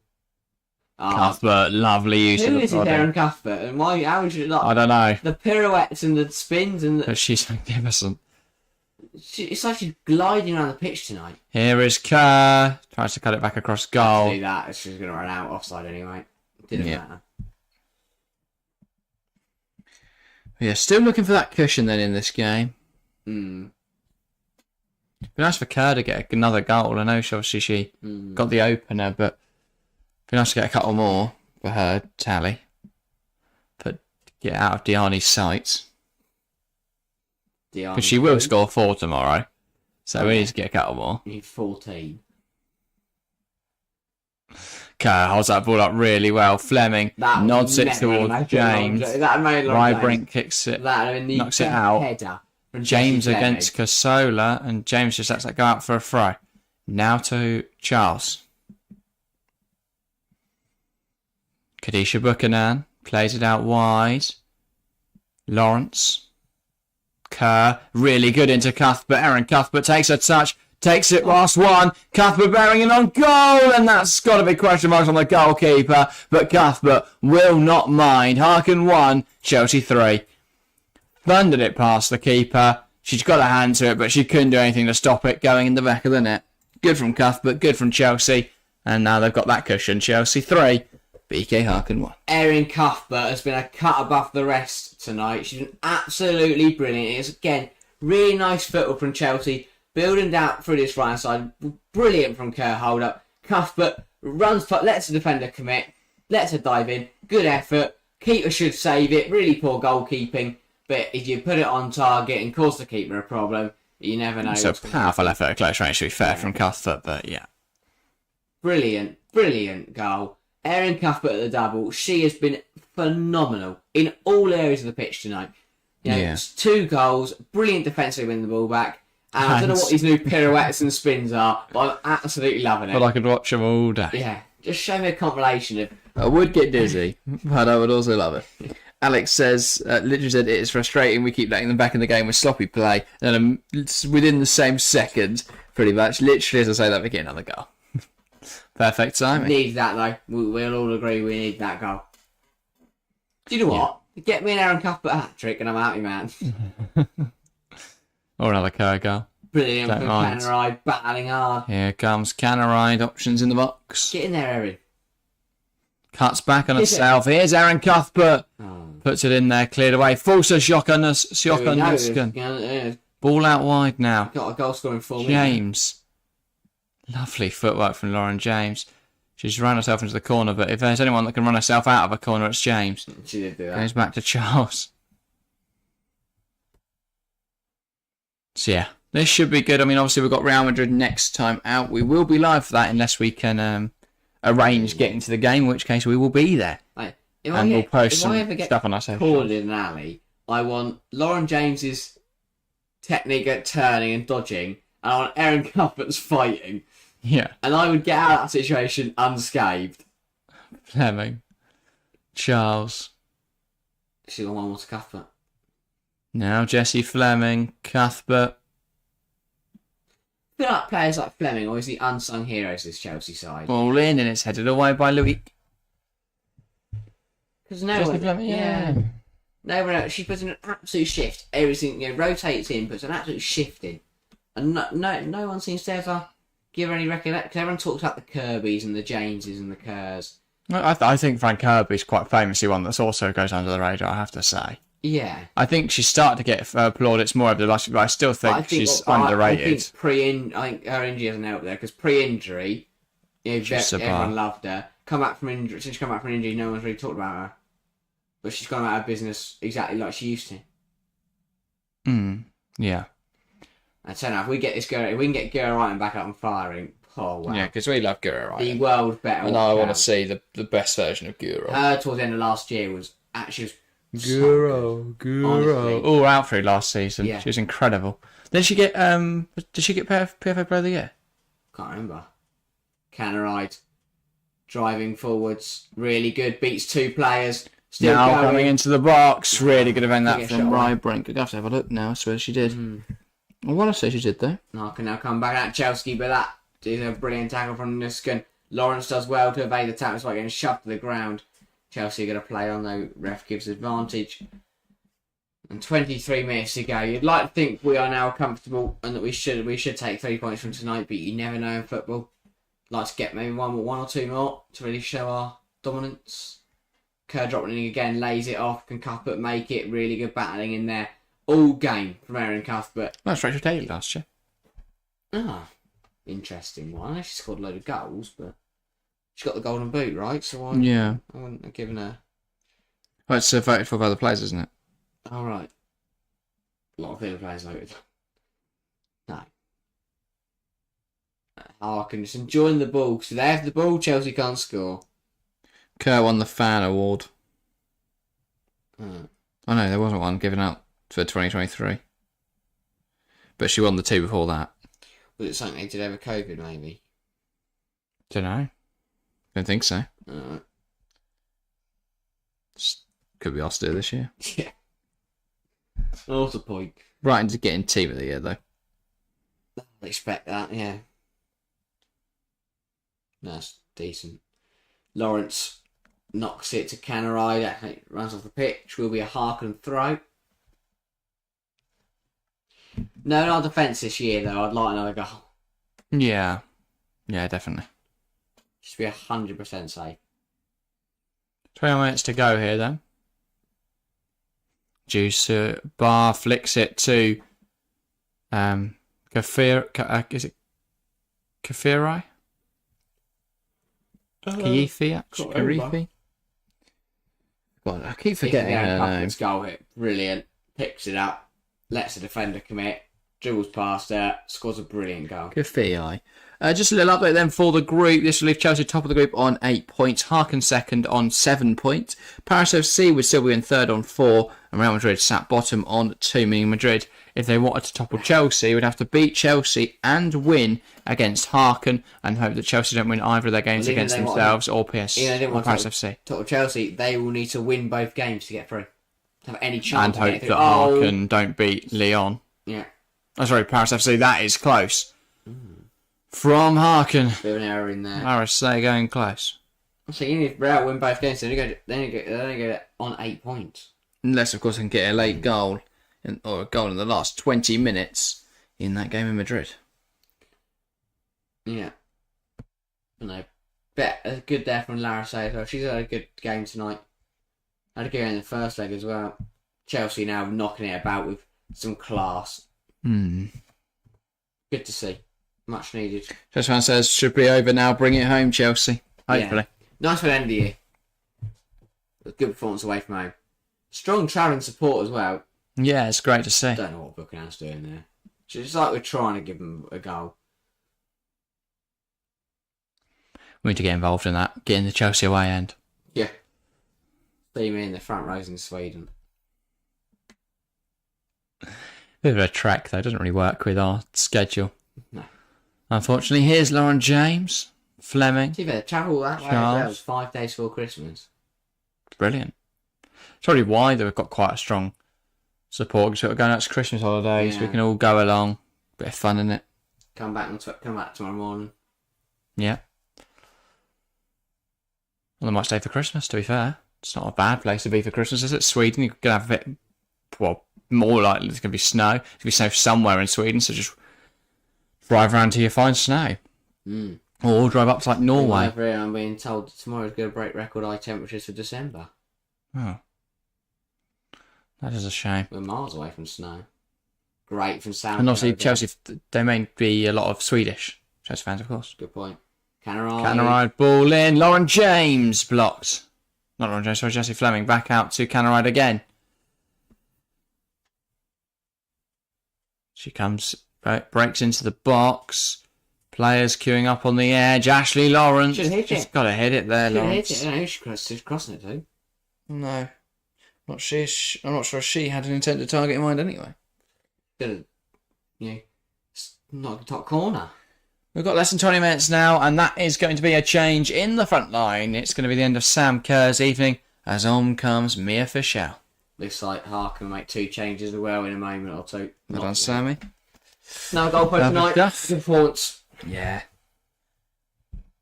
[SPEAKER 1] Cuthbert, lovely use of the body.
[SPEAKER 2] Who is Aaron Cuthbert? And why? How would you like?
[SPEAKER 1] I don't know.
[SPEAKER 2] The pirouettes and the spins and
[SPEAKER 1] But she's magnificent.
[SPEAKER 2] It's like she's gliding around the pitch tonight.
[SPEAKER 1] Here is Kerr. Tries to cut it back across goal.
[SPEAKER 2] Do that. She's going to run out offside anyway. Didn't matter.
[SPEAKER 1] Yeah, still looking for that cushion then in this game.
[SPEAKER 2] Mm.
[SPEAKER 1] It'd be nice for Kerr to get another goal. I know she got the opener, but it'd be nice to get a couple more for her tally. But get out of Diani's sight. Because she will score 4 tomorrow. So we need to get a couple more.
[SPEAKER 2] You need 14.
[SPEAKER 1] Kerr holds that ball up really well. Fleming nods it towards James. Rybrink kicks it, knocks it out. James against Casola, and James just lets that go out for a throw. Now to Charles. Kadisha Buchanan plays it out wide. Lawrence. Kerr, really good into Cuthbert. Aaron Cuthbert takes a touch, takes it last one. Cuthbert bearing it on goal, and that's got to be question marks on the goalkeeper. But Cuthbert will not mind. Häcken 1, Chelsea 3. Thundered it past the keeper. She's got a hand to it, but she couldn't do anything to stop it going in the back of the net. Good from Cuthbert, good from Chelsea. And now they've got that cushion. Chelsea 3, BK Häcken 1.
[SPEAKER 2] Erin Cuthbert has been a cut above the rest tonight. She's been absolutely brilliant. It's, again, really nice football from Chelsea. Building out through this right side. Brilliant from Kerr hold up. Cuthbert runs, lets the defender commit. Lets her dive in. Good effort. Keeper should save it. Really poor goalkeeping. But if you put it on target and cause the keeper a problem, you never know.
[SPEAKER 1] It's a powerful effort at close range, to be fair, from Cuthbert, but yeah.
[SPEAKER 2] Brilliant, brilliant goal. Erin Cuthbert at the double. She has been phenomenal in all areas of the pitch tonight. It's 2 goals, brilliant defensively winning the ball back. And I don't know what these new pirouettes and spins are, but I'm absolutely loving it.
[SPEAKER 1] But I could watch them all day.
[SPEAKER 2] Yeah, just show me a compilation of...
[SPEAKER 1] I would get dizzy, but I would also love it. Alex says, literally said, it is frustrating. We keep letting them back in the game with sloppy play. And within the same second, pretty much, literally as I say that, we get another goal. Perfect timing.
[SPEAKER 2] Need that though. We'll all agree we need that goal. Do you know what? Get me an Aaron Cuthbert hat-trick and I'm happy, man.
[SPEAKER 1] Or another Kerr goal.
[SPEAKER 2] Brilliant
[SPEAKER 1] Don't
[SPEAKER 2] for
[SPEAKER 1] mind.
[SPEAKER 2] Canary, battling hard.
[SPEAKER 1] Here comes Canaride, options in the box.
[SPEAKER 2] Get in there, Erin.
[SPEAKER 1] Cuts back on itself. Here's Aaron Cuthbert. Puts it in there, cleared away. Forza Sjokonusken. Ball out wide now.
[SPEAKER 2] Got a goal scoring for me.
[SPEAKER 1] James. Lovely footwork from Lauren James. She's run herself into the corner, but if there's anyone that can run herself out of a corner, it's James.
[SPEAKER 2] She did do that.
[SPEAKER 1] Goes back to Charles. So yeah, this should be good. I mean, obviously we've got Real Madrid next time out. We will be live for that unless we can arrange getting to the game, in which case we will be there. We'll post some stuff on our social.
[SPEAKER 2] Caught in an alley, I want Lauren James's technique at turning and dodging, and I want Aaron Cuthbert's fighting.
[SPEAKER 1] Yeah.
[SPEAKER 2] And I would get out of that situation unscathed.
[SPEAKER 1] Fleming. Charles.
[SPEAKER 2] She's the one wants Cuthbert.
[SPEAKER 1] Now Jesse Fleming, Cuthbert.
[SPEAKER 2] I feel like players like Fleming always the unsung heroes of this Chelsea side.
[SPEAKER 1] Ball in and it's headed away by Louis.
[SPEAKER 2] Because no one, no one else, she puts in an absolute shift. Everything rotates in, puts an absolute shift in, and no one seems to ever give her any recollection. Because everyone talks about the Kirbys and the Jameses and the Kerrs.
[SPEAKER 1] I think Frank Kirby's quite famously one that also goes under the radar, I have to say.
[SPEAKER 2] Yeah.
[SPEAKER 1] I think she's starting to get plaudits more over the last few, but I still think she's underrated.
[SPEAKER 2] I think her injury hasn't helped there, because pre-injury, everyone loved her. Since she come back from injury, no one's really talked about her. But she's gone out of business exactly like she used to.
[SPEAKER 1] Yeah.
[SPEAKER 2] I don't know, if we can get Gera Wrighton back up and firing, oh wow.
[SPEAKER 1] Yeah, because we love Gura Wrighton.
[SPEAKER 2] The world better.
[SPEAKER 1] And I want to see the best version of Gura.
[SPEAKER 2] Her towards the end of last year was actually...
[SPEAKER 1] Gura. Oh, out through last season.
[SPEAKER 2] Yeah.
[SPEAKER 1] She was incredible. Did she get PFA Player of the Year?
[SPEAKER 2] Can't remember. Canaride. Driving forwards. Really good. Beats two players. Still
[SPEAKER 1] now
[SPEAKER 2] going.
[SPEAKER 1] coming into the box. Really good event that
[SPEAKER 2] Get
[SPEAKER 1] from
[SPEAKER 2] shot
[SPEAKER 1] Rybrink. I'd have to have a look now. I swear she did. I want to say she did though.
[SPEAKER 2] I can now come back at Chelsea, but that is a brilliant tackle from Nusken. Lawrence does well to evade the tackle despite getting shoved to the ground. Chelsea are going to play on, though. Ref gives advantage. And 23 minutes to go. You'd like to think we are now comfortable and that we should take 3 points from tonight, but you never know in football. Like to get maybe one or two more to really show our dominance. Kerr dropping in again, lays it off. Can Cuthbert make it? Really good battling in there. All game from Aaron Cuthbert.
[SPEAKER 1] That's Rachel Daly last year.
[SPEAKER 2] Interesting one. She scored a load of goals, but she got the golden boot, right? So I wouldn't have given her.
[SPEAKER 1] Well, it's voted for by the players, isn't it?
[SPEAKER 2] All right. A lot of Villa players voted. No. Harkin just enjoying the ball. So they have the ball, Chelsea can't score.
[SPEAKER 1] Kerr won the fan award.
[SPEAKER 2] Oh.
[SPEAKER 1] Oh no, there wasn't one given out for 2023. But she won the two before that.
[SPEAKER 2] Was it something they did over COVID, maybe?
[SPEAKER 1] Don't know. Don't think so.
[SPEAKER 2] Alright.
[SPEAKER 1] Could be Oster this year.
[SPEAKER 2] Yeah. What's the point?
[SPEAKER 1] Right into getting team of the year though.
[SPEAKER 2] I expect that, yeah. That's decent. Lawrence knocks it to Canaride. It runs off the pitch. Will be a Harkin throw. No, not defence this year though. I'd like another goal.
[SPEAKER 1] Yeah. Yeah, definitely.
[SPEAKER 2] Just be 100% safe.
[SPEAKER 1] 20 minutes to go here then. Juice Bar flicks it to Kafir. Is it Kafirai? Kaifi? Karifi? God, I keep forgetting her name.
[SPEAKER 2] Goal hit, brilliant. Picks it up, lets the defender commit, dribbles past her, scores a brilliant goal.
[SPEAKER 1] Kafii. Just a little update then for the group. This will leave Chelsea top of the group on 8 points. Harkin second on 7 points. Paris FC would still be in third on 4. And Real Madrid sat bottom on 2. Meaning Madrid, if they wanted to topple Chelsea, would have to beat Chelsea and win against Harkin. And hope that Chelsea don't win either of their games against themselves or PS or Paris FC.
[SPEAKER 2] Topple Chelsea, they will need to win both games to get through. To have any chance.
[SPEAKER 1] And hope that Harkin don't beat Lyon.
[SPEAKER 2] Yeah.
[SPEAKER 1] Oh, sorry, Paris FC, that is close. from Häcken.
[SPEAKER 2] Bit of an error in there.
[SPEAKER 1] RSA going close.
[SPEAKER 2] So you need Real win both games, so they only go on 8 points.
[SPEAKER 1] Unless, of course, I can get a late goal or a goal in the last 20 minutes in that game in Madrid.
[SPEAKER 2] Yeah. No. Bet good there from Larissa as well. She's had a good game tonight. Had a good game in the first leg as well. Chelsea now knocking it about with some class. Good to see. Much needed.
[SPEAKER 1] Chelsea fan says, should be over now. Bring it home, Chelsea. Hopefully.
[SPEAKER 2] Yeah. Nice for the end of the year. Good performance away from home. Strong travelling support as well.
[SPEAKER 1] Yeah, it's great to see.
[SPEAKER 2] Don't know what Buchanan's doing there. It's like we're trying to give them a goal.
[SPEAKER 1] We need to get involved in that. Get in the Chelsea away end.
[SPEAKER 2] Yeah. See me in the front rows in Sweden.
[SPEAKER 1] Bit of a trek, though. Doesn't really work with our schedule.
[SPEAKER 2] No.
[SPEAKER 1] Unfortunately, here's Lauren James, Fleming.
[SPEAKER 2] See, they travel that way as well. It was 5 days before Christmas.
[SPEAKER 1] Brilliant. It's probably why they've got quite a strong support. Because we're going out to Christmas holidays.
[SPEAKER 2] Yeah.
[SPEAKER 1] We can all go along. Bit of fun in it.
[SPEAKER 2] Come back tomorrow morning.
[SPEAKER 1] Yeah. Well, they might stay for Christmas, to be fair. It's not a bad place to be for Christmas, is it? Sweden, you're going to have a bit, well, more likely there's going to be snow. There's going to be snow somewhere in Sweden, so just drive around till you find snow. Or drive up to like Norway.
[SPEAKER 2] Over here, I'm being told that tomorrow's going to break record high temperatures for December.
[SPEAKER 1] Oh. That is a shame.
[SPEAKER 2] We're miles away from snow. Great from South.
[SPEAKER 1] And obviously, Chelsea, there may be a lot of Swedish Chelsea fans, of course.
[SPEAKER 2] Good point. Canaride.
[SPEAKER 1] Canaride ball in. Lauren James blocked. Not Lauren James, sorry, Jesse Fleming. Back out to Canaride again. She comes, breaks into the box. Players queuing up on the edge. Ashley Lawrence.
[SPEAKER 2] Should hit
[SPEAKER 1] She's
[SPEAKER 2] it.
[SPEAKER 1] got to hit it there,
[SPEAKER 2] Should
[SPEAKER 1] Lawrence.
[SPEAKER 2] hit it. No, she's crossing it too.
[SPEAKER 1] No. I'm not sure she had an intended target in mind anyway.
[SPEAKER 2] Good. Yeah. Not the top corner.
[SPEAKER 1] We've got less than 20 minutes now, and that is going to be a change in the front line. It's going to be the end of Sam Kerr's evening as on comes Mia Fischel.
[SPEAKER 2] Looks like Häcken will make 2 changes as well in a moment or two.
[SPEAKER 1] Well done, Sammy.
[SPEAKER 2] No goal post tonight. Good performance.
[SPEAKER 1] Yeah.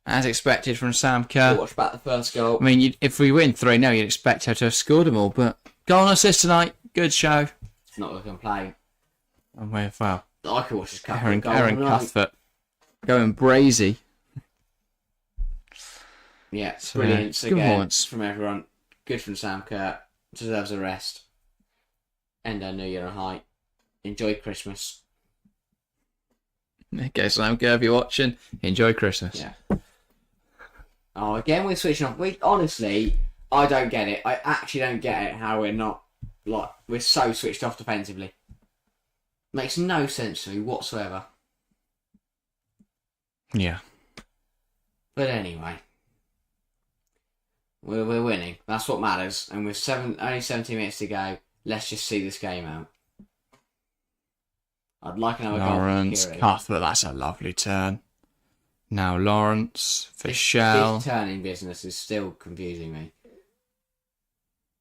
[SPEAKER 1] As expected from Sam Kerr.
[SPEAKER 2] Watch back the first goal.
[SPEAKER 1] I mean, if we win 3-0, you'd expect her to have scored them all, but goal and assist tonight. Good show.
[SPEAKER 2] It's not looking play.
[SPEAKER 1] And with, well,
[SPEAKER 2] I could watch this couple
[SPEAKER 1] Erin
[SPEAKER 2] of goals.
[SPEAKER 1] Cuthbert going brazy.
[SPEAKER 2] Yeah,
[SPEAKER 1] So,
[SPEAKER 2] brilliant
[SPEAKER 1] good
[SPEAKER 2] again
[SPEAKER 1] performance.
[SPEAKER 2] from everyone. Good from Sam Kerr. Deserves a rest. End our New Year on high. Enjoy Christmas.
[SPEAKER 1] Okay, Sam Kerr, if you're watching, enjoy Christmas.
[SPEAKER 2] Yeah. Oh, again we're switching off. Honestly, I don't get it. I actually don't get it how we're not, like, we're so switched off defensively. Makes no sense to me whatsoever.
[SPEAKER 1] Yeah.
[SPEAKER 2] But anyway, we're winning. That's what matters. And with only 17 minutes to go, let's just see this game out. I'd like another goal.
[SPEAKER 1] Lawrence, Cuthbert, that's a lovely turn. Now Lawrence, Fischel.
[SPEAKER 2] This turning business is still confusing me.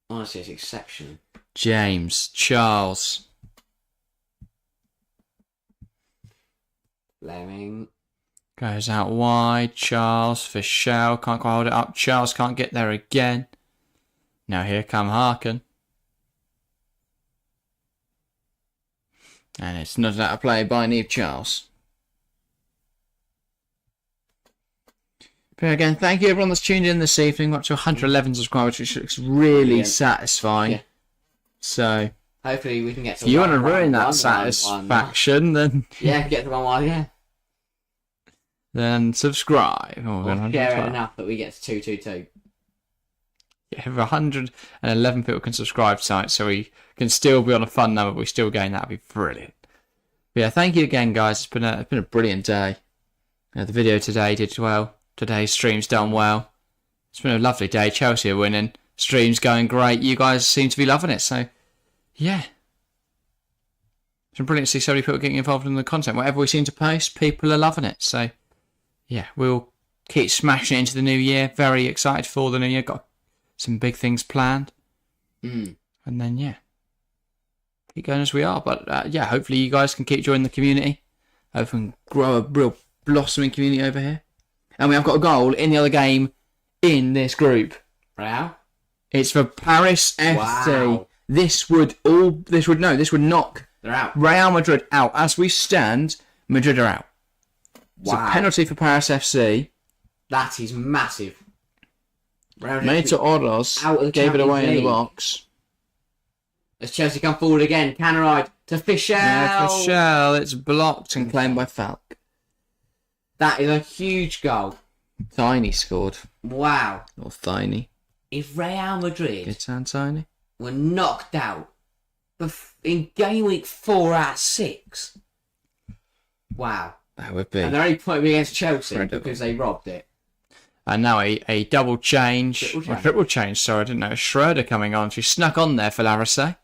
[SPEAKER 2] Honestly, it's exceptional.
[SPEAKER 1] James, Charles.
[SPEAKER 2] Fleming.
[SPEAKER 1] Goes out wide. Charles, Fischel. Can't quite hold it up. Charles can't get there again. Now here come Häcken. And it's not out of play by Neve Charles. But again, thank you everyone that's tuned in this evening. We're up to 111 subscribers, which looks really satisfying.
[SPEAKER 2] Yeah.
[SPEAKER 1] So,
[SPEAKER 2] Hopefully we can get to
[SPEAKER 1] if you want to
[SPEAKER 2] one,
[SPEAKER 1] ruin that
[SPEAKER 2] one,
[SPEAKER 1] satisfaction, then
[SPEAKER 2] yeah, get to 1-1, yeah.
[SPEAKER 1] then subscribe. Oh, we're
[SPEAKER 2] Or
[SPEAKER 1] on
[SPEAKER 2] share it
[SPEAKER 1] 112.
[SPEAKER 2] enough that we get to 222.
[SPEAKER 1] Yeah, if 111 people can subscribe tonight, so we can still be on a fun number, but we still gain, that'd be brilliant. But yeah, thank you again, guys. It's been a brilliant day. The video today did well. Today's stream's done well. It's been a lovely day. Chelsea are winning. Stream's going great. You guys seem to be loving it. So, yeah. It's been brilliant to see so many people getting involved in the content. Whatever we seem to post, people are loving it. So, yeah, we'll keep smashing it into the new year. Very excited for the new year. Got some big things planned. And then, yeah, keep going as we are. But, yeah, hopefully you guys can keep joining the community. Hopefully we can grow a real blossoming community over here. And we have got a goal in the other game in this group.
[SPEAKER 2] Real?
[SPEAKER 1] It's for Paris FC.
[SPEAKER 2] Wow.
[SPEAKER 1] This would knock
[SPEAKER 2] They're out.
[SPEAKER 1] Real Madrid out. As we stand, Madrid are out. It's a
[SPEAKER 2] Wow.
[SPEAKER 1] penalty for Paris FC.
[SPEAKER 2] That is massive. Real Madrid
[SPEAKER 1] Made to Oros.
[SPEAKER 2] out of the
[SPEAKER 1] Gave it away
[SPEAKER 2] Champions
[SPEAKER 1] in the
[SPEAKER 2] League.
[SPEAKER 1] box.
[SPEAKER 2] As Chelsea come forward again, Canaride to Fischel.
[SPEAKER 1] Yeah, for Shell, it's blocked and claimed by Falk.
[SPEAKER 2] That is a huge goal.
[SPEAKER 1] Tiny scored.
[SPEAKER 2] Wow.
[SPEAKER 1] Or Tiny.
[SPEAKER 2] If Real Madrid
[SPEAKER 1] Good sound, Tiny.
[SPEAKER 2] were knocked out in game week 4 out of 6, wow.
[SPEAKER 1] That would be.
[SPEAKER 2] And they're only putting me against Chelsea
[SPEAKER 1] Incredible.
[SPEAKER 2] because they robbed it.
[SPEAKER 1] And now a double change. Triple change, sorry, I didn't know. Schroeder coming on. She snuck on there for Larissé.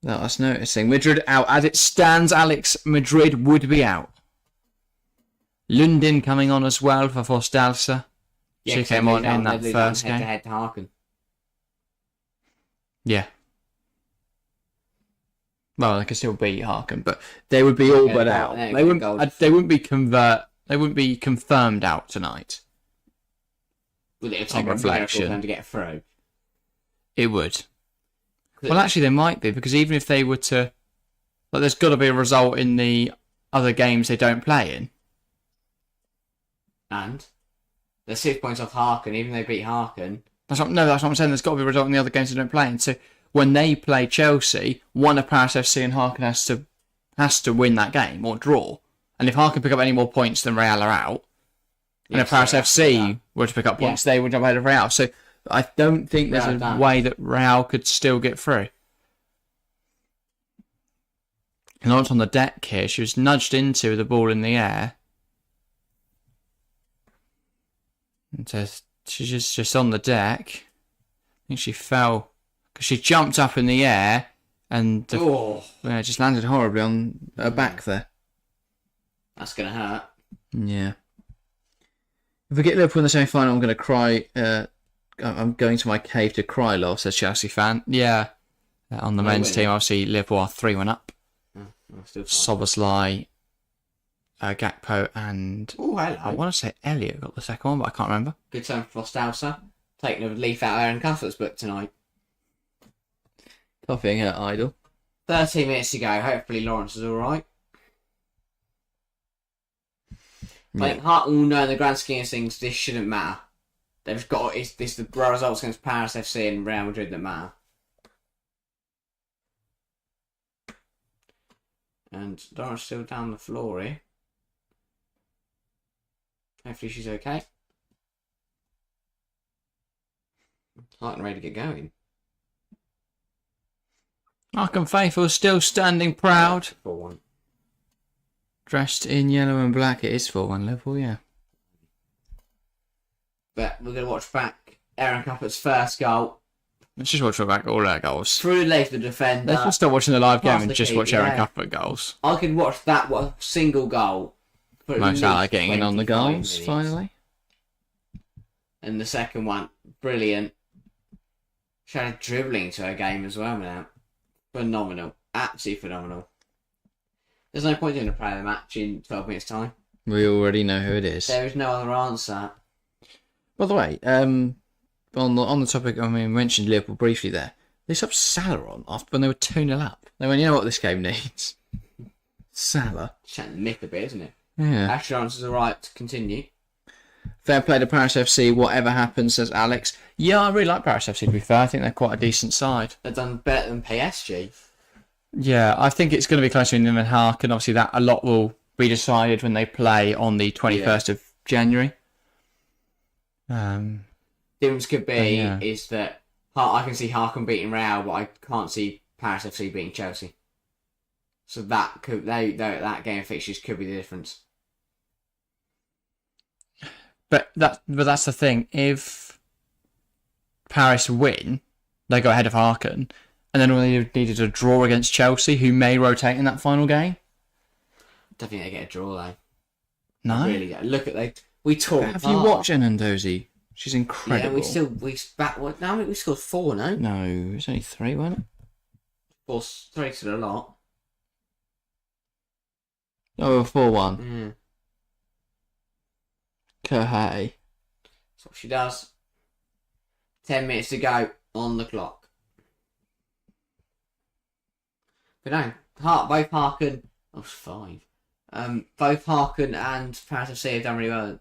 [SPEAKER 1] That was noticing. Madrid out. As it stands, Alex, Madrid would be out. Lundin coming on as well for Forstalsa.
[SPEAKER 2] Yeah,
[SPEAKER 1] She
[SPEAKER 2] 'cause
[SPEAKER 1] came
[SPEAKER 2] they
[SPEAKER 1] on
[SPEAKER 2] lose out,
[SPEAKER 1] in
[SPEAKER 2] they
[SPEAKER 1] that
[SPEAKER 2] lose
[SPEAKER 1] first
[SPEAKER 2] out
[SPEAKER 1] game.
[SPEAKER 2] Head to Harken.
[SPEAKER 1] Yeah. Well, they could still beat Harken, but they would be all but out.
[SPEAKER 2] yeah,
[SPEAKER 1] They wouldn't.
[SPEAKER 2] gold.
[SPEAKER 1] They wouldn't be They wouldn't be confirmed out tonight.
[SPEAKER 2] Well, it would
[SPEAKER 1] On
[SPEAKER 2] take a miracle
[SPEAKER 1] reflection.
[SPEAKER 2] for them to get through.
[SPEAKER 1] It would. Well, actually, they might be, because even if they were to, like, there's got to be a result in the other games they don't play in.
[SPEAKER 2] And they're 6 points off Harken, even though they beat Harken.
[SPEAKER 1] That's what I'm saying. There's got to be a result in the other games they don't play in. So when they play Chelsea, one of Paris FC and Harken has to win that game or draw. And if Harken pick up any more points, then Real are out. And if Paris FC were to pick up points, they would jump ahead of Real. So I don't think there's a way that Real could still get through. And on the deck here, she was nudged into the ball in the air. And she's just on the deck. I think she fell because she jumped up in the air and just landed horribly on her back there.
[SPEAKER 2] That's going to hurt.
[SPEAKER 1] Yeah. If we get Liverpool in the semi-final, I'm going to cry. I'm going to my cave to cry, love, says Chelsea fan. Yeah. On the men's team, obviously, Liverpool are 3-1 up. Soboslai, Gakpo, and I want to say Elliot got the second one, but I can't remember.
[SPEAKER 2] Good time for Forstalsa. Taking a leaf out of Aaron Cuthbert's book tonight.
[SPEAKER 1] Copying her idol.
[SPEAKER 2] 13 minutes to go. Hopefully Lawrence is alright. I think Hartlepool will know in the grand scheme of things this shouldn't matter. They've got it's the results against Paris FC and Real Madrid that matter. And Dora's still down the floor here. Hopefully she's okay. Hart and ready to get going.
[SPEAKER 1] Arkham Faithful still standing proud.
[SPEAKER 2] 4-1.
[SPEAKER 1] Dressed in yellow and black. It is 4-1 Liverpool, yeah.
[SPEAKER 2] But we're going to watch back Aaron Cuthbert's first goal.
[SPEAKER 1] Let's just watch back all our goals.
[SPEAKER 2] Through the legs of the defender.
[SPEAKER 1] Let's just stop watching the live game
[SPEAKER 2] Past
[SPEAKER 1] and
[SPEAKER 2] the
[SPEAKER 1] just
[SPEAKER 2] keeper,
[SPEAKER 1] watch Aaron
[SPEAKER 2] yeah.
[SPEAKER 1] Cuthbert goals.
[SPEAKER 2] I could watch that single goal. For at
[SPEAKER 1] Mo
[SPEAKER 2] least
[SPEAKER 1] Salah getting in on the
[SPEAKER 2] 25
[SPEAKER 1] goals,
[SPEAKER 2] minutes.
[SPEAKER 1] finally.
[SPEAKER 2] And the second one, brilliant. She had a dribbling to her game as well now. Phenomenal. Absolutely phenomenal. There's no point in a player of the match in 12 minutes' time.
[SPEAKER 1] We already know who it is.
[SPEAKER 2] There is no other answer.
[SPEAKER 1] By the way, on the topic, I mean, we mentioned Liverpool briefly there. They subbed Salah on after when they were 2-0 up. They went, you know what this game needs? Salah.
[SPEAKER 2] Chatting the mick a bit, isn't it?
[SPEAKER 1] Yeah.
[SPEAKER 2] Assurance is alright to continue.
[SPEAKER 1] Fair play to Paris FC, whatever happens, says Alex. Yeah, I really like Paris FC, to be fair. I think they're quite a decent side.
[SPEAKER 2] They've done better than PSG.
[SPEAKER 1] Yeah, I think it's going to be closer in them and Hark, and obviously that a lot will be decided when they play on the 21st of January.
[SPEAKER 2] Difference could be is that I can see Harken beating Real, but I can't see Paris FC beating Chelsea. So that game of fixtures could be the difference.
[SPEAKER 1] But that's the thing. If Paris win, they go ahead of Harken, and then all they needed a draw against Chelsea, who may rotate in that final game.
[SPEAKER 2] I don't think they get a draw though.
[SPEAKER 1] No,
[SPEAKER 2] I really don't. Look at we tore.
[SPEAKER 1] Have you watched Enandozi? She's incredible.
[SPEAKER 2] Yeah, we scored 4, no?
[SPEAKER 1] No, it was only 3, wasn't it?
[SPEAKER 2] 4-3 to a lot.
[SPEAKER 1] Oh, 4-1. her hay.
[SPEAKER 2] That's what she does. 10 minutes to go on the clock. But no, both Häcken... Oh, it's 5. Both Häcken and Paris FC have done really well.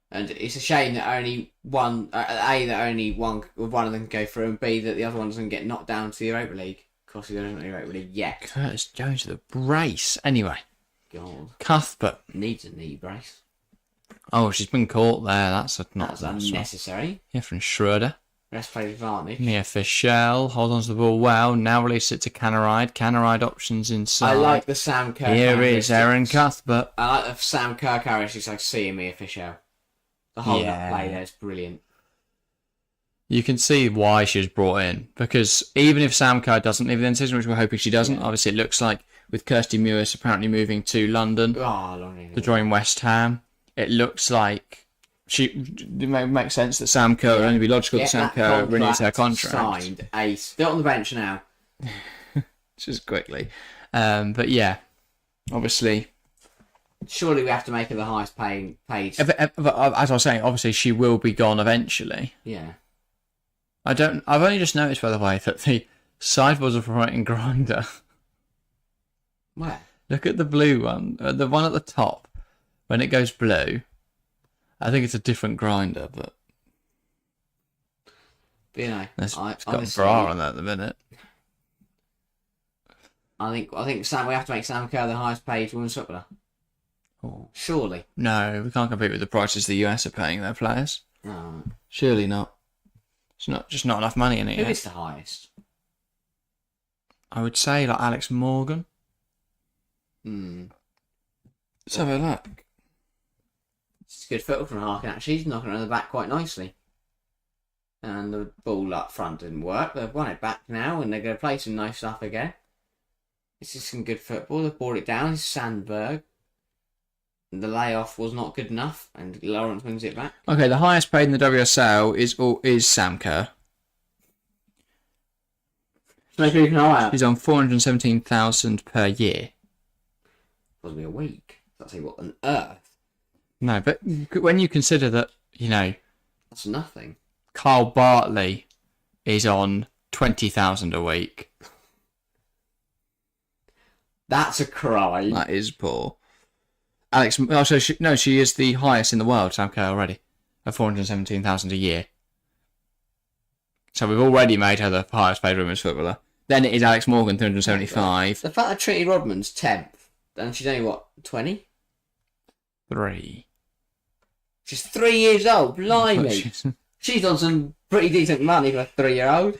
[SPEAKER 2] And it's a shame that only one... that only one of them can go through, and B, that the other one doesn't get knocked down to the Europa League. Of course, he doesn't know the Europa League yet.
[SPEAKER 1] Curtis Jones with a brace. Anyway.
[SPEAKER 2] God.
[SPEAKER 1] Cuthbert.
[SPEAKER 2] Needs a knee brace.
[SPEAKER 1] Oh, she's been caught there. That's
[SPEAKER 2] That's unnecessary.
[SPEAKER 1] Yeah, from Schroeder.
[SPEAKER 2] Rest play advantage.
[SPEAKER 1] Mia Fischel holds on to the ball well. Now release it to Canaride. Canaride options inside.
[SPEAKER 2] I like the Sam Kerr.
[SPEAKER 1] Here is Erin Cuthbert.
[SPEAKER 2] I like the Sam Kerr characteristics I see in Mia Fischel. The whole play there is brilliant.
[SPEAKER 1] You can see why she was brought in, because even if Sam Kerr doesn't leave the decision, which we're hoping she doesn't, obviously it looks like with Kirsty Mewis apparently moving to London to join West Ham, it looks like it makes sense that Sam Kerr would only be logical that Sam Kerr renews her contract.
[SPEAKER 2] Signed, ace. Still on the bench now.
[SPEAKER 1] Just quickly. But yeah, obviously.
[SPEAKER 2] Surely we have to make her the highest paid.
[SPEAKER 1] As I was saying, obviously she will be gone eventually.
[SPEAKER 2] Yeah.
[SPEAKER 1] I've only just noticed, by the way, that the sideboards are promoting grinder.
[SPEAKER 2] Where?
[SPEAKER 1] Look at the blue one, the one at the top. When it goes blue, I think it's a different grinder, but
[SPEAKER 2] you know,
[SPEAKER 1] it's got a bra on that at the minute.
[SPEAKER 2] I think Sam. We have to make Sam Kerr the highest paid women's footballer.
[SPEAKER 1] Oh.
[SPEAKER 2] Surely.
[SPEAKER 1] No, we can't compete with the prices the US are paying their players.
[SPEAKER 2] No.
[SPEAKER 1] Surely not. It's not enough money in it.
[SPEAKER 2] Who
[SPEAKER 1] yet.
[SPEAKER 2] is the highest?
[SPEAKER 1] I would say like Alex Morgan. Let's have a look.
[SPEAKER 2] It's good football from Häcken, actually. He's knocking around the back quite nicely. And the ball up front didn't work. They've won it back now, and they're going to play some nice stuff again. This is some good football. They've brought it down. It's Sandberg. The layoff was not good enough, and Lawrence wins it back. Okay,
[SPEAKER 1] the highest paid in the WSL is Sam Kerr.
[SPEAKER 2] Make sure you can eye out.
[SPEAKER 1] He's on $417,000 per year.
[SPEAKER 2] Possibly a week. I'll say what on earth.
[SPEAKER 1] No, but when you consider that,
[SPEAKER 2] that's nothing.
[SPEAKER 1] Carl Bartley is on $20,000 a week.
[SPEAKER 2] That's a crime.
[SPEAKER 1] That is poor. Alex, she is the highest in the world, Sam Kerr, already, at $417,000 a year. So we've already made her the highest paid women's footballer. Then it is Alex Morgan, 375.
[SPEAKER 2] The fact that Trinity Rodman's 10th, and she's only, 20?
[SPEAKER 1] 3.
[SPEAKER 2] She's 3 years old, blimey. She's on some pretty decent money for a 3-year-old.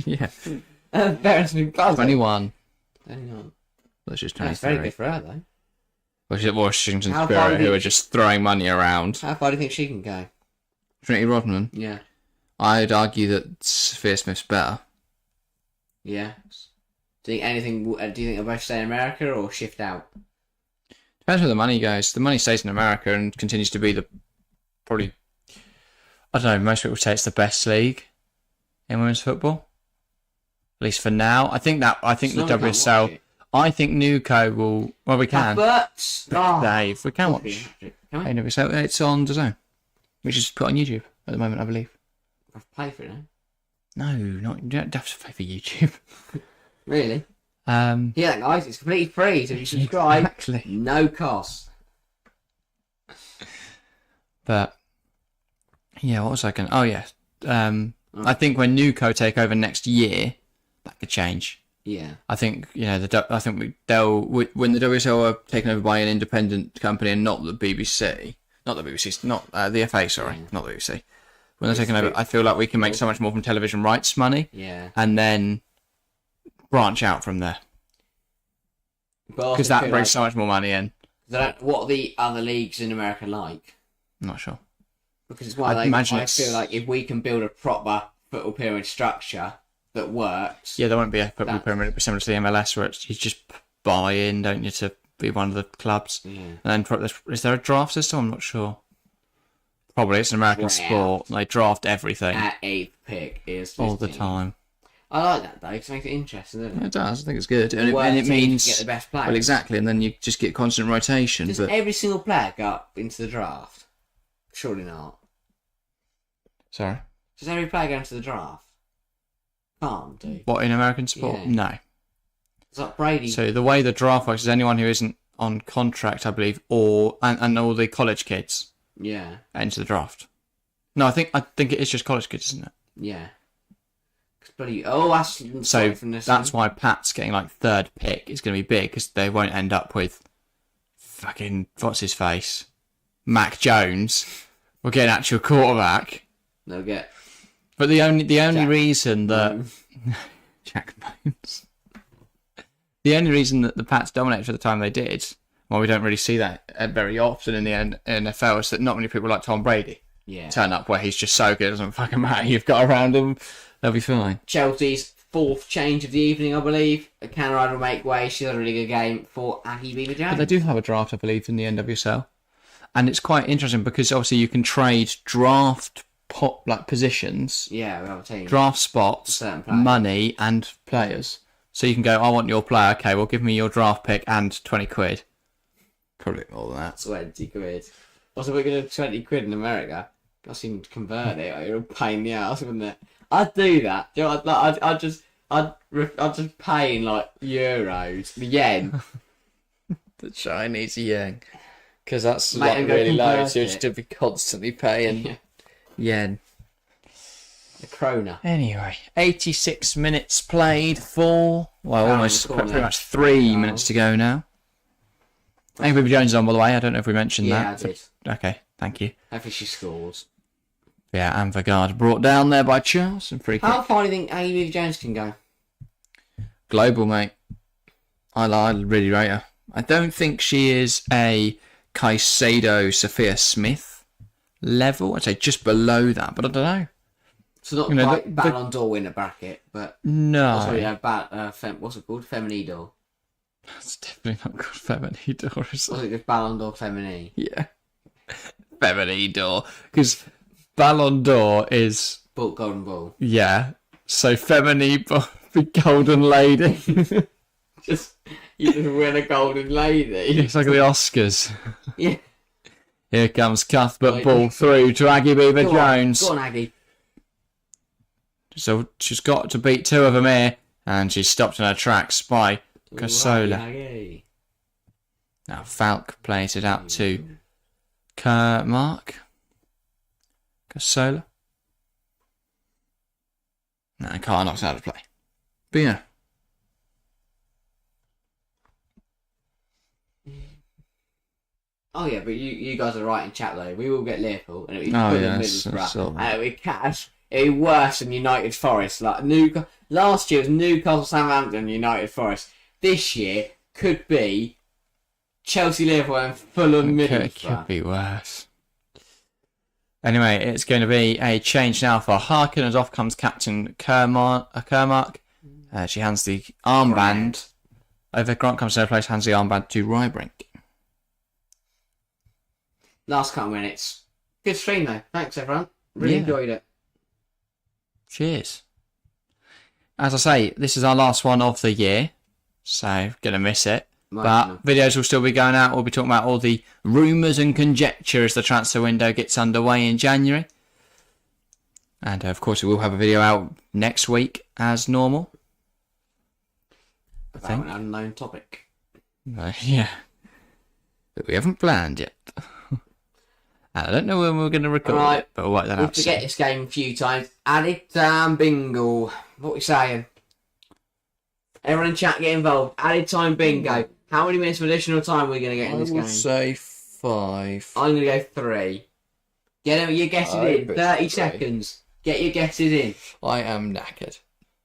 [SPEAKER 1] Yeah.
[SPEAKER 2] Embarrassed me buzzing.
[SPEAKER 1] 21.
[SPEAKER 2] 21.
[SPEAKER 1] That's just 23.
[SPEAKER 2] That's very good for her, though.
[SPEAKER 1] Well, she's at Washington Spirit, who are just throwing money around.
[SPEAKER 2] How far do you think she can go?
[SPEAKER 1] Trinity Rodman?
[SPEAKER 2] Yeah.
[SPEAKER 1] I'd argue that Sophia Smith's better.
[SPEAKER 2] Yeah. Do you think they'll both stay in America or shift out?
[SPEAKER 1] Depends where the money goes. The money stays in America and continues to be probably, I don't know, most people would say it's the best league in women's football. At least for now. I think the WSL... I think Nuco will... Well, we can. Dave, we can watch.
[SPEAKER 2] Can we?
[SPEAKER 1] So it's on DAZN, which is put on YouTube at the moment, I believe.
[SPEAKER 2] I have to pay for it now.
[SPEAKER 1] No, you don't have to pay for YouTube.
[SPEAKER 2] Really? Yeah, guys, it's completely free. So if you subscribe,
[SPEAKER 1] exactly.
[SPEAKER 2] No cost.
[SPEAKER 1] But yeah, what was I going? Oh yeah, I think when Nuco take over next year, that could change.
[SPEAKER 2] Yeah,
[SPEAKER 1] I think when the WSL are taken over by an independent company and not the BBC, not the FA, sorry, not the BBC. When they're taken over, I feel like we can make so much more from television rights money.
[SPEAKER 2] Yeah,
[SPEAKER 1] and then branch out from there because that brings so much more money in.
[SPEAKER 2] What are the other leagues in America like?
[SPEAKER 1] I'm not sure.
[SPEAKER 2] Because it's why I feel like if we can build a proper football pyramid structure that works.
[SPEAKER 1] Yeah, there won't be a football pyramid. It'll be similar to the MLS where you just buy in, don't you, to be one of the clubs. Yeah. And then is there a draft system? I'm not sure. Probably. It's an American sport. They draft everything.
[SPEAKER 2] At 8th pick is
[SPEAKER 1] all the time.
[SPEAKER 2] I like that though, because it makes it interesting, doesn't it?
[SPEAKER 1] It does. I think it's good, and
[SPEAKER 2] Worst
[SPEAKER 1] it
[SPEAKER 2] teams
[SPEAKER 1] means
[SPEAKER 2] get the best players.
[SPEAKER 1] well, exactly, and then you just get constant rotation.
[SPEAKER 2] Does
[SPEAKER 1] but
[SPEAKER 2] every single player go up into the draft? Surely not.
[SPEAKER 1] sorry,
[SPEAKER 2] Does every player go into the draft? Can't do.
[SPEAKER 1] what in American sport?
[SPEAKER 2] Yeah.
[SPEAKER 1] No.
[SPEAKER 2] It's like Brady.
[SPEAKER 1] So the way the draft works is anyone who isn't on contract, I believe, or and all the college kids
[SPEAKER 2] Yeah.
[SPEAKER 1] enter the draft. No, I think it is just college kids, isn't it?
[SPEAKER 2] Yeah. Bloody, that's
[SPEAKER 1] So that's why Pat's getting like third pick is going to be big because they won't end up with fucking what's his face, Mac Jones. We'll get an actual quarterback.
[SPEAKER 2] They'll get.
[SPEAKER 1] But the only
[SPEAKER 2] Jack
[SPEAKER 1] reason that Jack Bones. The only reason that the Pats dominated for the time they did, well, we don't really see that very often in the NFL, is that not many people like Tom Brady turn up where he's just so good, it doesn't fucking matter. You've got around him, they'll be fine.
[SPEAKER 2] Chelsea's fourth change of the evening, I believe. Canada will make way. She's had a really good game for Aggie BB Jones.
[SPEAKER 1] But they do have a draft, I believe, in the NWSL. And it's quite interesting because obviously you can trade draft positions,
[SPEAKER 2] Yeah, we have a team.
[SPEAKER 1] draft spots,
[SPEAKER 2] Certain players.
[SPEAKER 1] money, and players. So you can go, I want your player. Okay, well, give me your draft pick and 20 quid. Probably more than that.
[SPEAKER 2] 20 quid. Also, we're going to 20 quid in America. I seem to convert it. You're a pain in the ass, wouldn't it? I'd do that. You know, I'd just pay in like euros, the yen.
[SPEAKER 1] The Chinese yen. Because that's
[SPEAKER 2] Mate, I'm gonna
[SPEAKER 1] really low,
[SPEAKER 2] convert
[SPEAKER 1] so you
[SPEAKER 2] it.
[SPEAKER 1] have to be constantly paying yen.
[SPEAKER 2] The krona.
[SPEAKER 1] Anyway, 86 minutes played for, well,
[SPEAKER 2] Round
[SPEAKER 1] almost
[SPEAKER 2] the corner.
[SPEAKER 1] pretty much 3 minutes to go now. Amy Jones is on, by the way. I don't know if we mentioned
[SPEAKER 2] Yeah,
[SPEAKER 1] that.
[SPEAKER 2] I did.
[SPEAKER 1] Okay, thank you.
[SPEAKER 2] Hopefully she scores.
[SPEAKER 1] Yeah, and Vanguard brought down there by Charles and free kick.
[SPEAKER 2] How far do you think Aggie BB Jones can go?
[SPEAKER 1] Global, mate. I really rate her. I don't think she is a Caicedo Sophia Smith level. I'd say just below that, but I don't know.
[SPEAKER 2] So not
[SPEAKER 1] You know,
[SPEAKER 2] quite
[SPEAKER 1] the-
[SPEAKER 2] Ballon d'Or winner bracket, but
[SPEAKER 1] No.
[SPEAKER 2] sorry, what's it called? Femini d'Or.
[SPEAKER 1] It's definitely not called Femini Door.
[SPEAKER 2] Was it just Ballon d'Or Femini?
[SPEAKER 1] Yeah. Femini Door. Because Ballon d'Or is,
[SPEAKER 2] Golden Ball.
[SPEAKER 1] yeah. So Femini, the Golden Lady.
[SPEAKER 2] You just win a golden lady.
[SPEAKER 1] It's like the Oscars.
[SPEAKER 2] Yeah.
[SPEAKER 1] Here comes Cuthbert
[SPEAKER 2] Right.
[SPEAKER 1] ball through to Aggie Beaver
[SPEAKER 2] Go on,
[SPEAKER 1] Jones.
[SPEAKER 2] Go on, Aggie.
[SPEAKER 1] So she's got to beat two of them here, and she's stopped in her tracks by Casola.
[SPEAKER 2] Aggie.
[SPEAKER 1] Now Falk plays it out to Mark. Casola. No, Carr knocks out of play. But yeah.
[SPEAKER 2] Oh yeah, but you guys are right in chat though. We will get Liverpool, and it'll be
[SPEAKER 1] Oh,
[SPEAKER 2] Fulham,
[SPEAKER 1] yeah,
[SPEAKER 2] Middlesbrough, and it'll be cash. It'll be worse than United Forest. Like last year was Newcastle, Southampton, United Forest. This year could be Chelsea, Liverpool, and Fulham,
[SPEAKER 1] It
[SPEAKER 2] Middlesbrough.
[SPEAKER 1] could be worse. Anyway, it's going to be a change now for Harkin, as off comes Captain Kermark. She hands the armband over. Grant comes to her place, hands the armband to Rybrink.
[SPEAKER 2] Last couple minutes. Good stream though. Thanks everyone. Really
[SPEAKER 1] Yeah.
[SPEAKER 2] enjoyed it.
[SPEAKER 1] Cheers. As I say, this is our last one of the year, so gonna miss it. But videos will still be going out. We'll be talking about all the rumours and conjecture as the transfer window gets underway in January. And of course, we will have a video out next week as normal.
[SPEAKER 2] About an unknown topic.
[SPEAKER 1] Yeah. But we haven't planned yet. And I don't know when we're going to record
[SPEAKER 2] Right.
[SPEAKER 1] it, but we'll work that
[SPEAKER 2] We'll
[SPEAKER 1] out
[SPEAKER 2] forget
[SPEAKER 1] soon.
[SPEAKER 2] this game a few times. Added time bingo. What we saying? Everyone in chat get involved. Added time bingo. How many minutes of additional time are we going to get in this game?
[SPEAKER 1] say 5.
[SPEAKER 2] I'm going to go 3. Get your guesses in. 30 seconds. Get your guesses in.
[SPEAKER 1] I am knackered.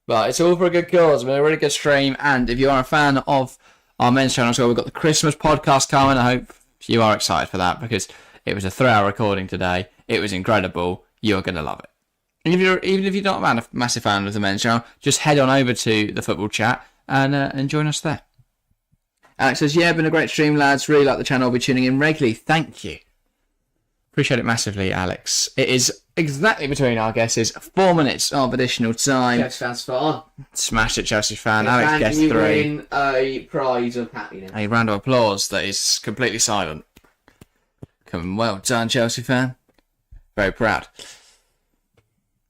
[SPEAKER 1] But it's all for a good cause. It's been a really good stream. And if you are a fan of our men's channel as well, we've got the Christmas podcast coming. I hope you are excited for that because it was a 3-hour recording today. It was incredible. You're going to love it. And even if you're not a massive fan of the men's channel, just head on over to the football chat and join us there. Alex says, yeah, been a great stream, lads. Really like the channel. I'll be tuning in regularly. Thank you. Appreciate it massively, Alex. It is exactly between our guesses 4 minutes of additional time.
[SPEAKER 2] Chelsea fans spot on.
[SPEAKER 1] Smashed it, Chelsea fan. Alex guessed
[SPEAKER 2] you
[SPEAKER 1] 3.
[SPEAKER 2] win a prize of happiness.
[SPEAKER 1] A round of applause that is completely silent. Well done, Chelsea fan. Very proud.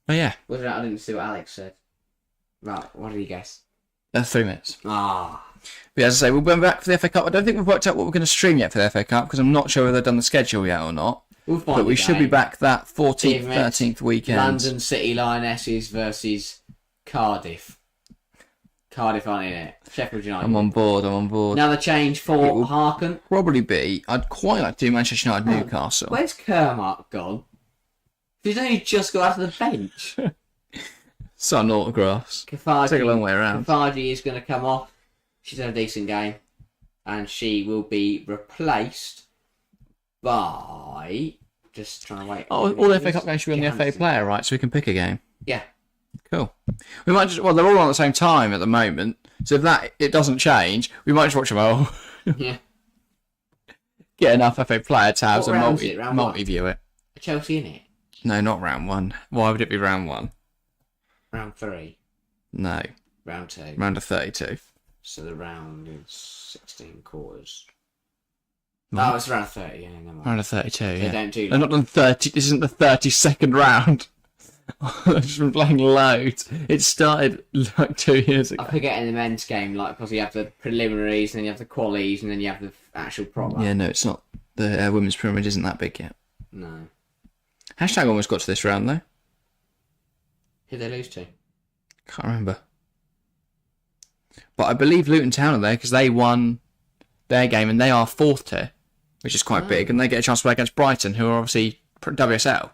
[SPEAKER 1] But yeah.
[SPEAKER 2] I didn't see what Alex said. Right, what did he guess?
[SPEAKER 1] 3 minutes.
[SPEAKER 2] Ah.
[SPEAKER 1] But as I say, we'll be back for the FA Cup. I don't think we've worked out what we're going to stream yet for the FA Cup because I'm not sure whether they've done the schedule yet or not.
[SPEAKER 2] We'll find
[SPEAKER 1] but we should be back that 14th, 13th weekend.
[SPEAKER 2] London City Lionesses versus Cardiff. Cardiff aren't in it. Sheffield United.
[SPEAKER 1] I'm on board.
[SPEAKER 2] Another change for Häcken.
[SPEAKER 1] Probably be. I'd quite like to do Manchester United Newcastle.
[SPEAKER 2] Where's Kermark gone? He's only just got out of the bench.
[SPEAKER 1] Some autographs. Take a long way around.
[SPEAKER 2] Kafaji is going to come off. She's had a decent game. And she will be replaced by... Just trying to wait.
[SPEAKER 1] Oh, all the FA Cup games should be on the FA player, right? So we can pick a game.
[SPEAKER 2] Yeah.
[SPEAKER 1] Cool. We might just... Well, they're all on at the same time at the moment. So if it doesn't change, we might just watch them all.
[SPEAKER 2] Yeah.
[SPEAKER 1] Get enough FA player tabs
[SPEAKER 2] What
[SPEAKER 1] and
[SPEAKER 2] round is it? Round
[SPEAKER 1] multi-view it.
[SPEAKER 2] Are Chelsea in it?
[SPEAKER 1] No, not round 1. Why would it be round 1?
[SPEAKER 2] Round 3.
[SPEAKER 1] No.
[SPEAKER 2] Round 2.
[SPEAKER 1] Round of 32.
[SPEAKER 2] So the round is 16 quarters.
[SPEAKER 1] What?
[SPEAKER 2] Oh, it's round 30, yeah. Never mind.
[SPEAKER 1] Round of 32,
[SPEAKER 2] They
[SPEAKER 1] yeah.
[SPEAKER 2] don't do
[SPEAKER 1] They're not done 30. This isn't the 32nd round. They've just been playing loads. It started like 2 years ago.
[SPEAKER 2] I forget in the men's game, like, because you have the preliminaries, and then you have the qualies, and then you have the actual proper.
[SPEAKER 1] Yeah, no, it's not. The women's pyramid isn't that big yet.
[SPEAKER 2] No.
[SPEAKER 1] Hashtag almost got to this round, though.
[SPEAKER 2] Who'd they lose to?
[SPEAKER 1] Can't remember. But I believe Luton Town are there because they won their game and they are 4th tier, which is quite big, and they get a chance to play against Brighton, who are obviously WSL.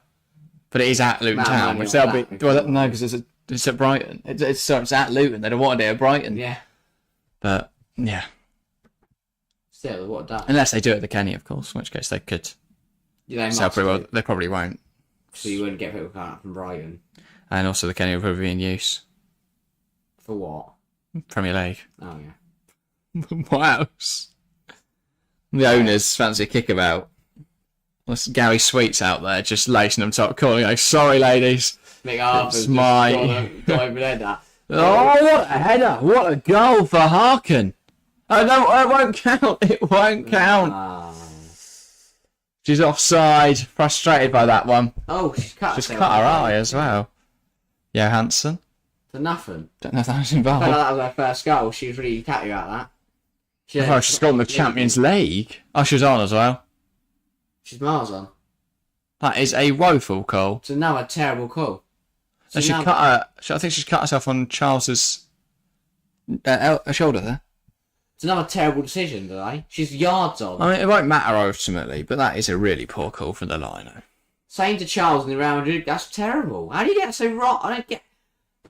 [SPEAKER 1] But it is at Luton Town, which they'll be... Well, no, because it's at Brighton. It's at Luton. They don't want it at Brighton.
[SPEAKER 2] Yeah.
[SPEAKER 1] But, yeah.
[SPEAKER 2] Still, what done?
[SPEAKER 1] Unless they do it at the Kenny, of course, in which case they could.
[SPEAKER 2] Yeah, they
[SPEAKER 1] So
[SPEAKER 2] must
[SPEAKER 1] probably,
[SPEAKER 2] do.
[SPEAKER 1] they probably won't.
[SPEAKER 2] So you wouldn't get people coming up from Brighton.
[SPEAKER 1] And also the Kenny will probably be in use.
[SPEAKER 2] For what?
[SPEAKER 1] Premier League.
[SPEAKER 2] Oh, yeah.
[SPEAKER 1] What else? The owners fancy a kickabout. There's Gary Sweets out there just lacing them top corner going, sorry ladies.
[SPEAKER 2] Mick Harper's
[SPEAKER 1] my...
[SPEAKER 2] got over there, that.
[SPEAKER 1] Oh, what a header. What a goal for Häcken. Oh, no, it won't count. It won't count. She's offside. Frustrated by that one.
[SPEAKER 2] Oh, she's cut
[SPEAKER 1] Just
[SPEAKER 2] herself.
[SPEAKER 1] cut her eye as well. Johansson.
[SPEAKER 2] For nothing.
[SPEAKER 1] Don't know if that was
[SPEAKER 2] I
[SPEAKER 1] involved.
[SPEAKER 2] felt like that was her first goal. She was really happy about that.
[SPEAKER 1] Oh, she's got in the Champions League. Oh, she was on as well.
[SPEAKER 2] She's miles on.
[SPEAKER 1] That is a woeful call.
[SPEAKER 2] It's another terrible call.
[SPEAKER 1] So she cut her. I think she's cut herself on Charles's shoulder there.
[SPEAKER 2] It's another terrible decision today. She's yards on.
[SPEAKER 1] I mean, it won't matter ultimately, but that is a really poor call from the lino.
[SPEAKER 2] Same to Charles in the round. That's terrible. How do you get so wrong? I don't get.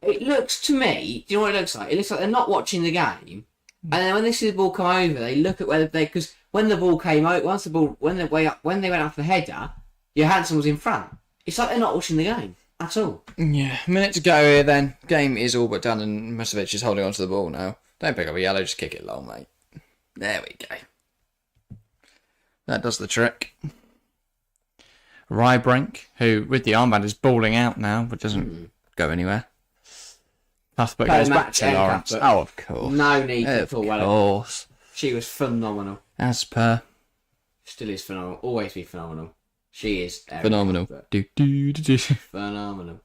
[SPEAKER 2] It looks to me. Do you know what it looks like? It looks like they're not watching the game, and then when they see the ball come over, they look at whether they because when the ball came out, when they went up the header, Johansson was in front. It's like they're not watching the game at all.
[SPEAKER 1] Yeah, a minute to go here then. Game is all but done and Musovic is holding on to the ball now. Don't pick up a yellow, just kick it long, mate. There we go. That does the trick. Rybrink, who with the armband is balling out now, but doesn't go anywhere. Cuthbert goes back to Lawrence. Oh, of course.
[SPEAKER 2] No need to
[SPEAKER 1] Of
[SPEAKER 2] pull well.
[SPEAKER 1] course.
[SPEAKER 2] She was phenomenal.
[SPEAKER 1] As per.
[SPEAKER 2] Still is phenomenal. Always be phenomenal. She is
[SPEAKER 1] Phenomenal. Do, do, do, do.
[SPEAKER 2] Phenomenal.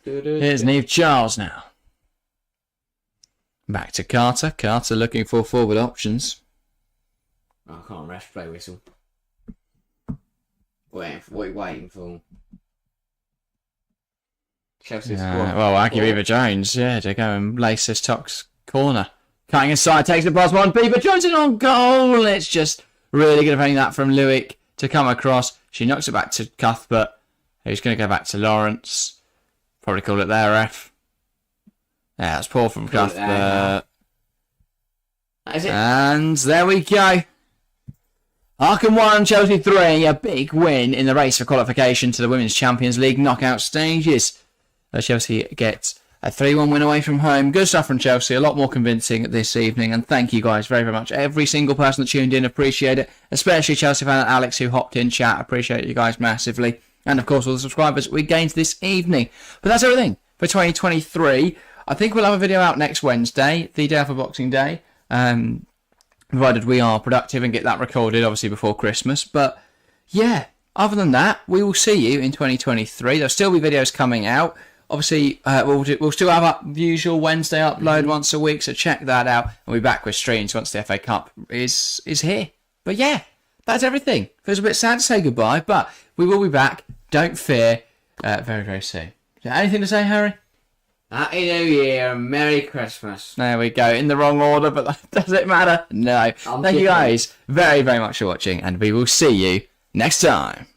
[SPEAKER 1] Here's Neve Charles now. Back to Carter. Carter looking for forward options.
[SPEAKER 2] Oh, I can't ref play whistle. What are you waiting for? Chelsea's squad.
[SPEAKER 1] Well, Aggie Beaver Jones, to go and lace this Tox corner. Cutting inside, takes it past one. Beaver Jones in on goal. It's just really good defending that from Lewick to come across. She knocks it back to Cuthbert, who's going to go back to Lawrence. Probably call it there, ref. Yeah, that's poor from Cuthbert.
[SPEAKER 2] That is it.
[SPEAKER 1] And there we go. Häcken 1, Chelsea 3. A big win in the race for qualification to the Women's Champions League knockout stages. Chelsea get A 3-1 win away from home. Good stuff from Chelsea. A lot more convincing this evening. And thank you guys very, very much. Every single person that tuned in, appreciate it. Especially Chelsea fan Alex who hopped in chat. Appreciate you guys massively. And of course all the subscribers we gained this evening. But that's everything for 2023. I think we'll have a video out next Wednesday, the day after Boxing Day. Provided we are productive and get that recorded obviously before Christmas. But yeah, other than that, we will see you in 2023. There'll still be videos coming out. Obviously, we'll still have our usual Wednesday upload once a week, so check that out. We'll be back with streams once the FA Cup is here. But yeah, that's everything. Feels a bit sad to say goodbye, but we will be back. Don't fear, very, very soon. Anything to say, Harry?
[SPEAKER 2] Happy New Year and Merry Christmas.
[SPEAKER 1] There we go. In the wrong order, but does it matter? No. Thank you guys very, very much for watching, and we will see you next time.